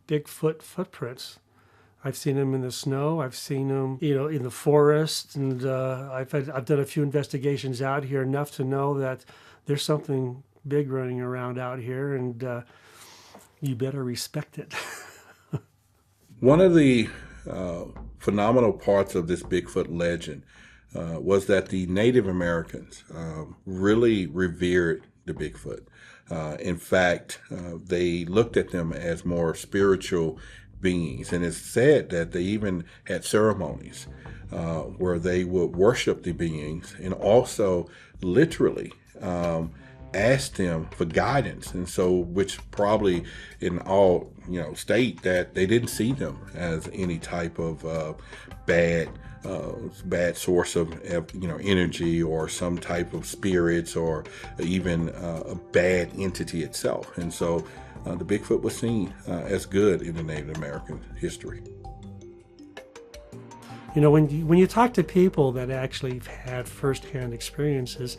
Bigfoot footprints. I've seen them in the snow. I've seen them, in the forest, and I've done a few investigations out here, enough to know that there's something big running around out here, and you better respect it. One of the phenomenal parts of this Bigfoot legend was that the Native Americans really revered the Bigfoot. In fact, they looked at them as more spiritual beings, and it's said that they even had ceremonies where they would worship the beings and also literally ask them for guidance, and so which probably in all state that they didn't see them as any type of bad source of energy or some type of spirits or even a bad entity itself. And so the Bigfoot was seen as good in the Native American history. When you talk to people that actually have had firsthand experiences,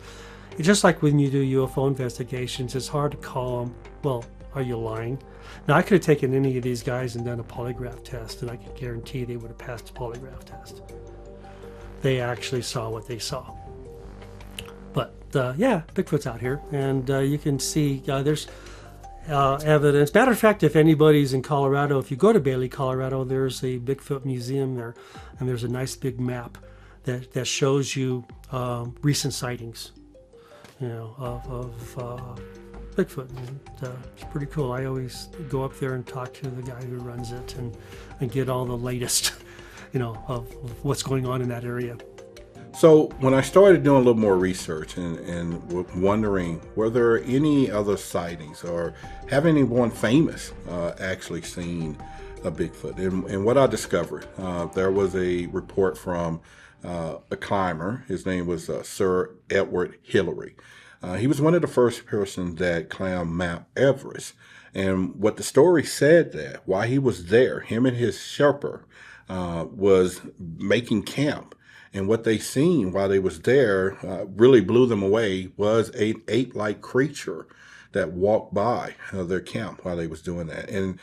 it's just like when you do UFO investigations, it's hard to call them, well, are you lying? Now, I could have taken any of these guys and done a polygraph test, and I can guarantee they would have passed the polygraph test. They actually saw what they saw. But, Bigfoot's out here, and you can see there's evidence. Matter of fact, if anybody's in Colorado, if you go to Bailey, Colorado, there's a Bigfoot museum there, and there's a nice big map that shows you recent sightings, of Bigfoot. And, it's pretty cool. I always go up there and talk to the guy who runs it and get all the latest, of what's going on in that area. So when I started doing a little more research and wondering were there any other sightings or have anyone famous actually seen a Bigfoot, and what I discovered, there was a report from a climber. His name was Sir Edward Hillary. He was one of the first persons that climbed Mount Everest. And what the story said that while he was there, him and his Sherpa was making camp. And what they seen while they was there really blew them away was an ape-like creature that walked by their camp while they was doing that. And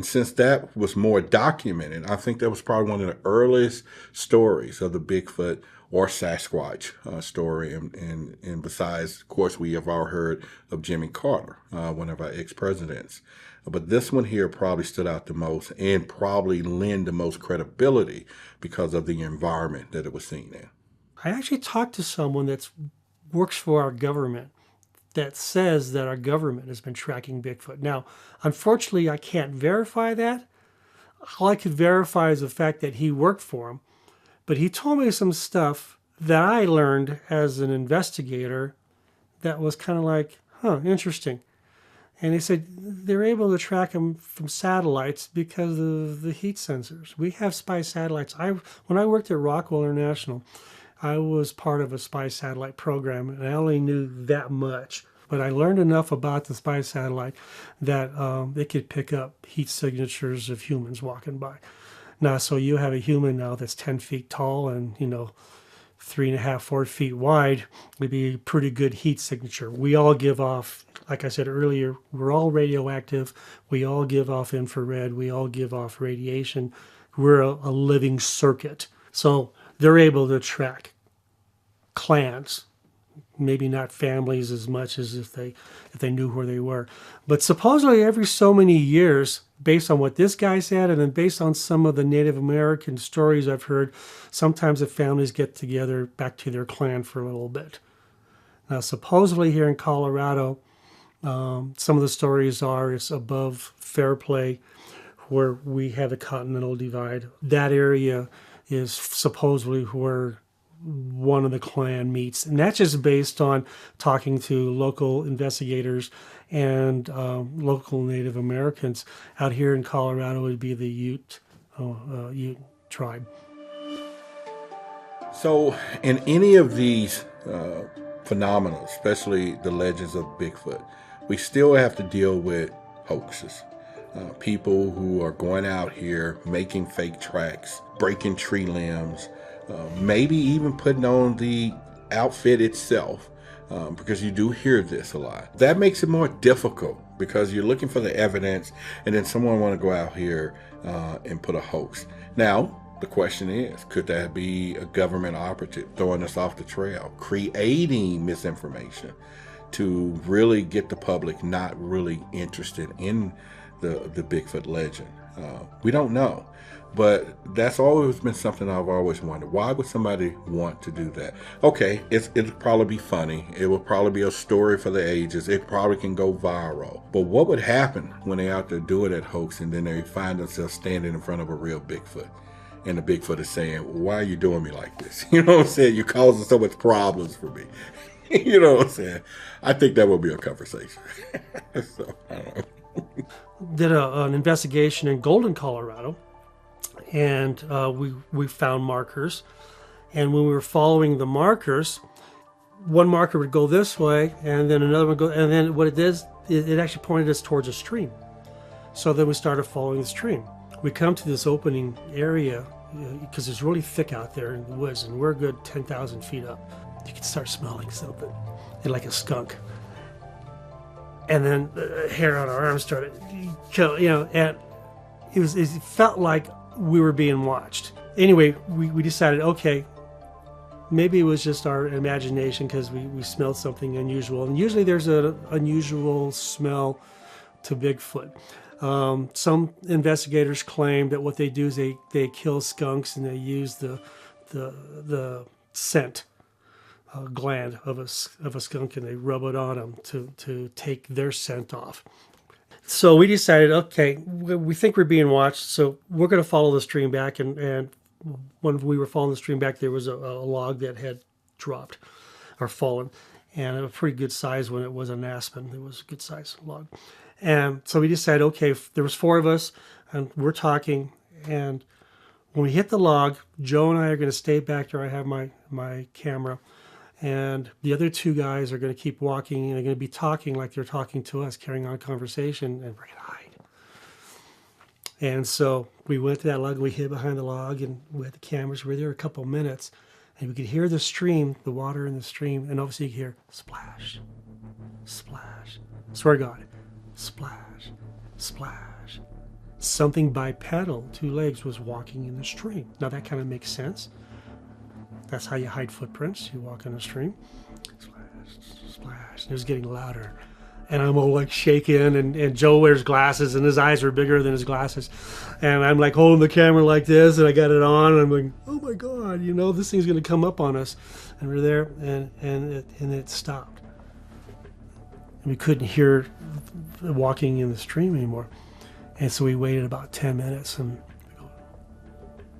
since that was more documented, I think that was probably one of the earliest stories of the Bigfoot or Sasquatch story. And besides, of course, we have all heard of Jimmy Carter, one of our ex-presidents. But this one here probably stood out the most and probably lend the most credibility because of the environment that it was seen in. I actually talked to someone that's works for our government that says that our government has been tracking Bigfoot. Now, unfortunately, I can't verify that. All I could verify is the fact that he worked for him. But he told me some stuff that I learned as an investigator that was kind of like, huh, interesting. And he said they're able to track them from satellites because of the heat sensors. We have spy satellites. When I worked at Rockwell International, I was part of a spy satellite program, and I only knew that much. But I learned enough about the spy satellite that it could pick up heat signatures of humans walking by. Now, so you have a human now that's 10 feet tall and, 3.5, 4 feet wide, would be a pretty good heat signature. We all give off, like I said earlier, we're all radioactive. We all give off infrared. We all give off radiation. We're a living circuit. So they're able to track clans, maybe not families as much as if they knew where they were. But supposedly every so many years, based on what this guy said, and then based on some of the Native American stories I've heard, sometimes the families get together back to their clan for a little bit. Now, supposedly here in Colorado, some of the stories are it's above Fairplay, where we have the Continental Divide. That area is supposedly where one of the clan meets, and that's just based on talking to local investigators and local Native Americans. Out here in Colorado would be the Ute tribe. So in any of these phenomena, especially the legends of Bigfoot, we still have to deal with hoaxes. People who are going out here making fake tracks, breaking tree limbs, maybe even putting on the outfit itself, because you do hear this a lot. That makes it more difficult because you're looking for the evidence, and then someone want to go out here and put a hoax. Now, the question is, could that be a government operative throwing us off the trail, creating misinformation to really get the public not really interested in the Bigfoot legend? We don't know. But that's always been something I've always wondered. Why would somebody want to do that? Okay, it'll probably be funny. It will probably be a story for the ages. It probably can go viral. But what would happen when they're out there doing that hoax and then they find themselves standing in front of a real Bigfoot? And the Bigfoot is saying, why are you doing me like this? You know what I'm saying? You're causing so much problems for me. You know what I'm saying? I think that would be a conversation. So, I don't know. Did an investigation in Golden, Colorado. And we found markers, and when we were following the markers, one marker would go this way, and then another would go, and then what it did, it actually pointed us towards a stream. So then we started following the stream. We come to this opening area because it's really thick out there in the woods, and we're a good 10,000 feet up. You can start smelling something, like a skunk. And then the hair on our arms started, and it felt like we were being watched. Anyway, we decided, okay, maybe it was just our imagination because we smelled something unusual. And usually there's an unusual smell to Bigfoot. Some investigators claim that what they do is they kill skunks and they use the scent gland of a skunk and they rub it on them to take their scent off. So we decided, okay, we think we're being watched, so we're going to follow the stream back. And when we were following the stream back, there was a log that had dropped or fallen, and a pretty good size when it was an aspen. It was a good size log. And so we decided, okay, there was 4 of us, and we're talking, and when we hit the log, Joe and I are going to stay back there. I have my camera. And the other 2 guys are going to keep walking, and they're going to be talking like they're talking to us, carrying on a conversation, and we're going to hide. And so we went to that log, and we hid behind the log, and we had the cameras. We were there a couple of minutes, and we could hear the stream, the water in the stream, and obviously you could hear splash, splash. Swear to God, splash, splash. Something bipedal, 2 legs, was walking in the stream. Now that kind of makes sense. That's how you hide footprints. You walk in a stream, splash, splash. And it was getting louder And I'm all like shaking, and Joe wears glasses, and his eyes are bigger than his glasses. And I'm like holding the camera like this, and I got it on, and I'm like, oh my God, you know, this thing's gonna come up on us. And we're there, and it stopped. And we couldn't hear walking in the stream anymore. And so we waited about 10 minutes, and we go,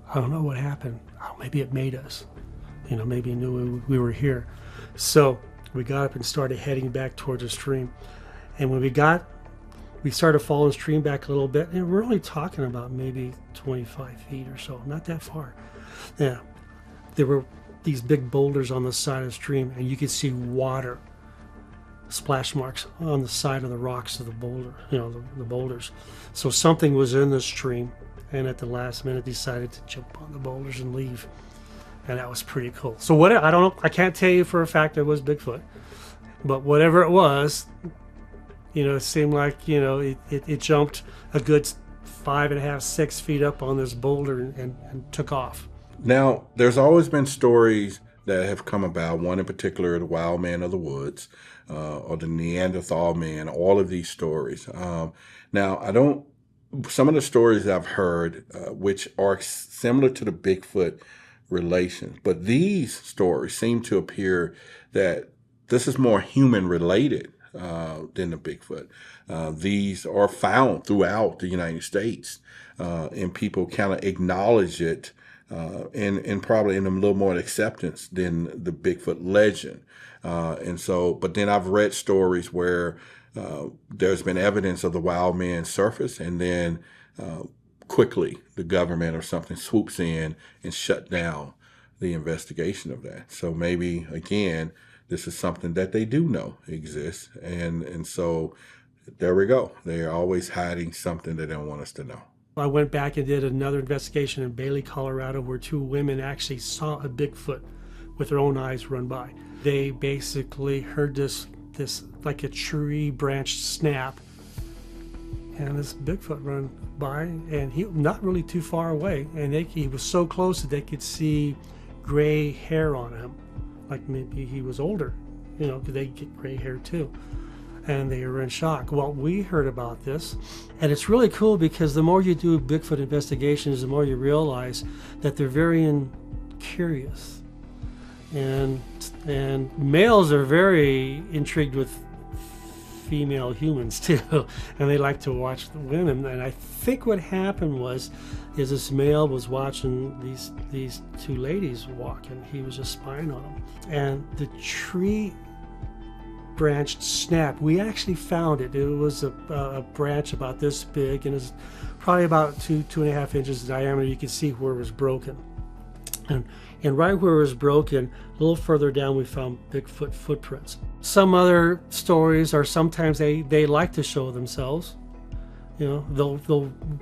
I don't know what happened. Oh, maybe it made us. You know, maybe it knew we were here. So we got up and started heading back towards the stream. And when we started following the stream back a little bit, and we're only talking about maybe 25 feet or so, not that far. Yeah, there were these big boulders on the side of the stream, and you could see water splash marks on the side of the rocks of the boulder, you know, the boulders. So something was in the stream, and at the last minute decided to jump on the boulders and leave. And that was pretty cool. So what, I don't know, I can't tell you for a fact it was Bigfoot, but whatever it was, you know, it seemed like, you know, it jumped a good 5.5, 6 feet up on this boulder and took off. Now, there's always been stories that have come about, one in particular, the wild man of the woods, or the Neanderthal man, all of these stories. Now, some of the stories I've heard, which are similar to the Bigfoot relations, but these stories seem to appear that this is more human related than the Bigfoot. These are found throughout the United States, and people kind of acknowledge it, and probably in a little more acceptance than the Bigfoot legend. But then I've read stories where there's been evidence of the wild man surface, and then quickly the government or something swoops in and shut down the investigation of that. So maybe, again, this is something that they do know exists. And so there we go. They're always hiding something they don't want us to know. I went back and did another investigation in Bailey, Colorado, where 2 women actually saw a Bigfoot with their own eyes run by. They basically heard this like a tree branch snap, and this Bigfoot run by, and he not really too far away, and he was so close that they could see gray hair on him, like maybe he was older, you know, because they get gray hair too. And they were in shock. Well, we heard about this, and it's really cool because the more you do Bigfoot investigations, the more you realize that they're very curious. And males are very intrigued with female humans too, and they like to watch the women. And I think what happened is this male was watching these 2 ladies walk, and he was just spying on them. And the tree branch snapped. We actually found it. It was a branch about this big, and it's probably about 2.5 inches in diameter. You could see where it was broken. And right where it was broken, a little further down, we found Bigfoot footprints. Some other stories are sometimes they like to show themselves. You know,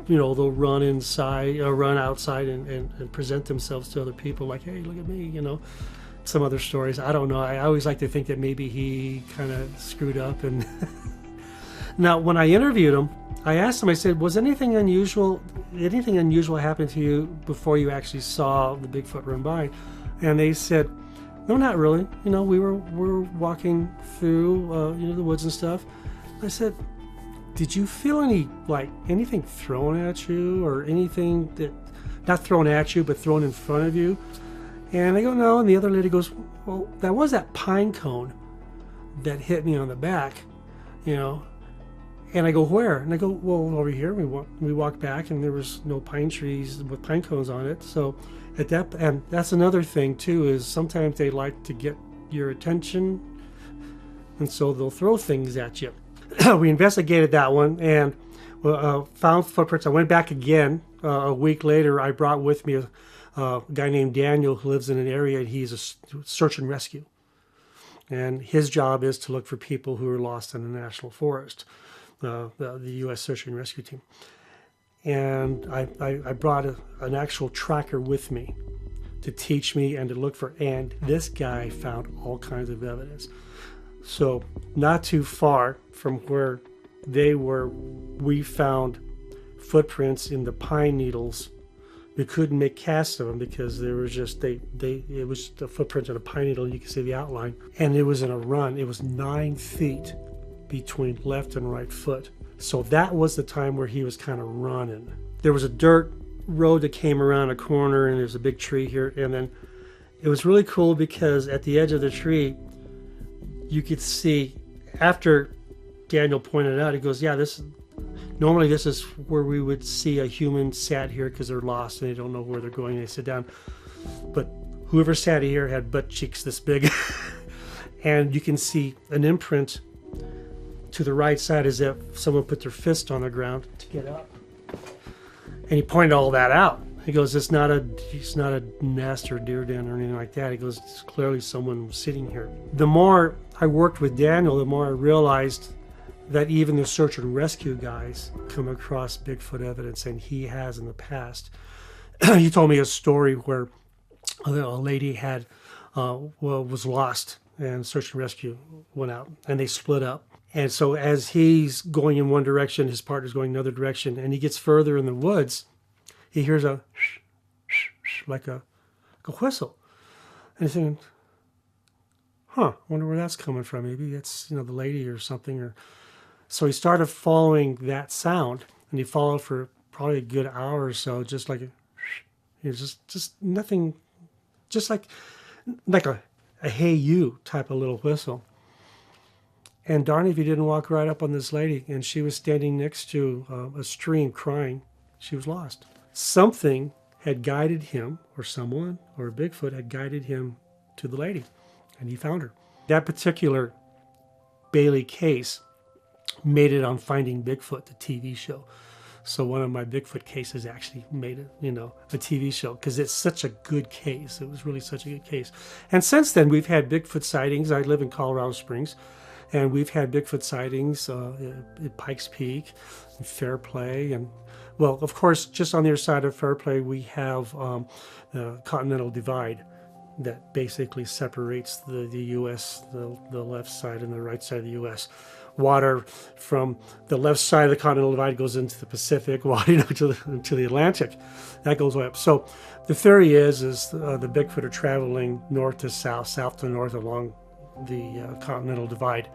they'll run inside or run outside and present themselves to other people like, hey, look at me, you know. Some other stories, I don't know. I always like to think that maybe he kind of screwed up. And now, when I interviewed him, I asked him, I said, was anything unusual happen to you before you actually saw the Bigfoot run by? And they said, no, not really. You know, we were walking through, the woods and stuff. I said, did you feel anything thrown at you, or anything that, not thrown at you, but thrown in front of you? And they go, no. And the other lady goes, well, that was that pine cone that hit me on the back, you know. And I go, where? And I go, well, over here. We walked back, and there was no pine trees with pine cones on it. So and that's another thing too, is sometimes they like to get your attention, and so they'll throw things at you. We investigated that one and found footprints. I went back again a week later. I brought with me a guy named Daniel who lives in an area, and he's a search and rescue. And his job is to look for people who are lost in the national forest, the U.S. Search and Rescue Team. And I brought an actual tracker with me to teach me and to look for, and this guy found all kinds of evidence. So not too far from where they were, we found footprints in the pine needles. We couldn't make casts of them because there was just it was the footprint of a pine needle, and you could see the outline. And it was in a run. It was 9 feet between left and right foot. So that was the time where he was kind of running. There was a dirt road that came around a corner, and there's a big tree here, and then it was really cool because at the edge of the tree you could see, after Daniel pointed out, he goes, yeah, normally this is where we would see a human sat here because they're lost and they don't know where they're going. They sit down, but whoever sat here had butt cheeks this big. And you can see an imprint to the right side as if someone put their fist on the ground to get up. And he pointed all that out. He goes, it's not a nest or deer den or anything like that. He goes, it's clearly someone was sitting here. The more I worked with Daniel, the more I realized that even the search and rescue guys come across Bigfoot evidence, and he has in the past. He told me a story where a lady was lost, and search and rescue went out, and they split up. And so as he's going in one direction, his partner's going another direction, and he gets further in the woods, he hears a shh, shh, shh, like a whistle. And he's thinking, I wonder where that's coming from. Maybe it's, the lady or something. So he started following that sound, and he followed for probably a good hour or so, just like just nothing, just like a hey you type of little whistle. And darn if you didn't walk right up on this lady, and she was standing next to a stream crying. She was lost. Something had guided him, or someone, or Bigfoot had guided him to the lady, and he found her. That particular Bailey case made it on Finding Bigfoot, the TV show. So one of my Bigfoot cases actually made it, a TV show, because it's such a good case. It was really such a good case. And since then, we've had Bigfoot sightings. I live in Colorado Springs, and we've had Bigfoot sightings at Pikes Peak, and Fairplay, and, well, of course, just on the other side of Fairplay, we have the Continental Divide that basically separates the U.S., the left side and the right side of the U.S. Water from the left side of the Continental Divide goes into the Pacific, water to the Atlantic. That goes way up. So the theory is the Bigfoot are traveling north to south, south to north along the Continental Divide.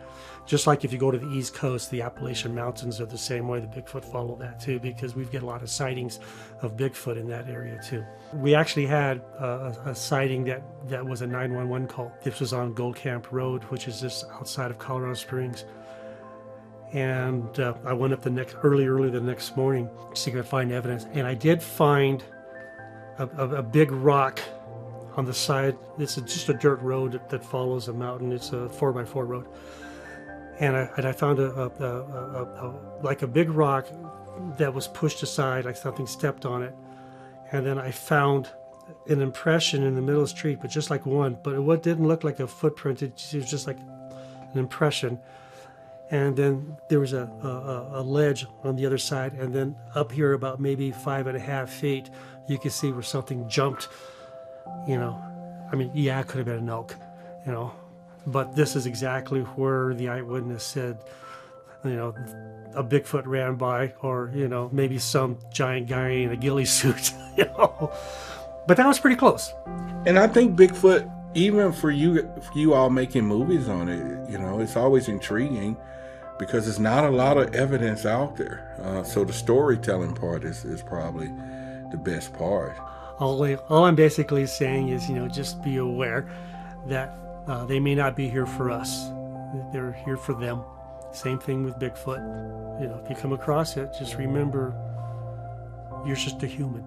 Just like if you go to the East Coast, the Appalachian Mountains are the same way. The Bigfoot follow that too, because we've got a lot of sightings of Bigfoot in that area too. We actually had a sighting that was a 911 call. This was on Gold Camp Road, which is just outside of Colorado Springs. And I went up early the next morning to see if I could find evidence. And I did find a big rock on the side. It's just a dirt road that follows a mountain. It's a 4x4 road. And I found like a big rock that was pushed aside, like something stepped on it. And then I found an impression in the middle of the street, but just like one. But it didn't look like a footprint. It was just like an impression. And then there was a ledge on the other side. And then up here about maybe 5.5 feet, you could see where something jumped, I mean, yeah, it could have been an elk, But this is exactly where the eyewitness said, a Bigfoot ran by, or, maybe some giant guy in a ghillie suit, But that was pretty close. And I think Bigfoot, even for you all making movies on it, it's always intriguing because there's not a lot of evidence out there. So the storytelling part is probably the best part. All I'm basically saying is, just be aware that they may not be here for us. They're here for them. Same thing with Bigfoot. If you come across it, just remember you're just a human.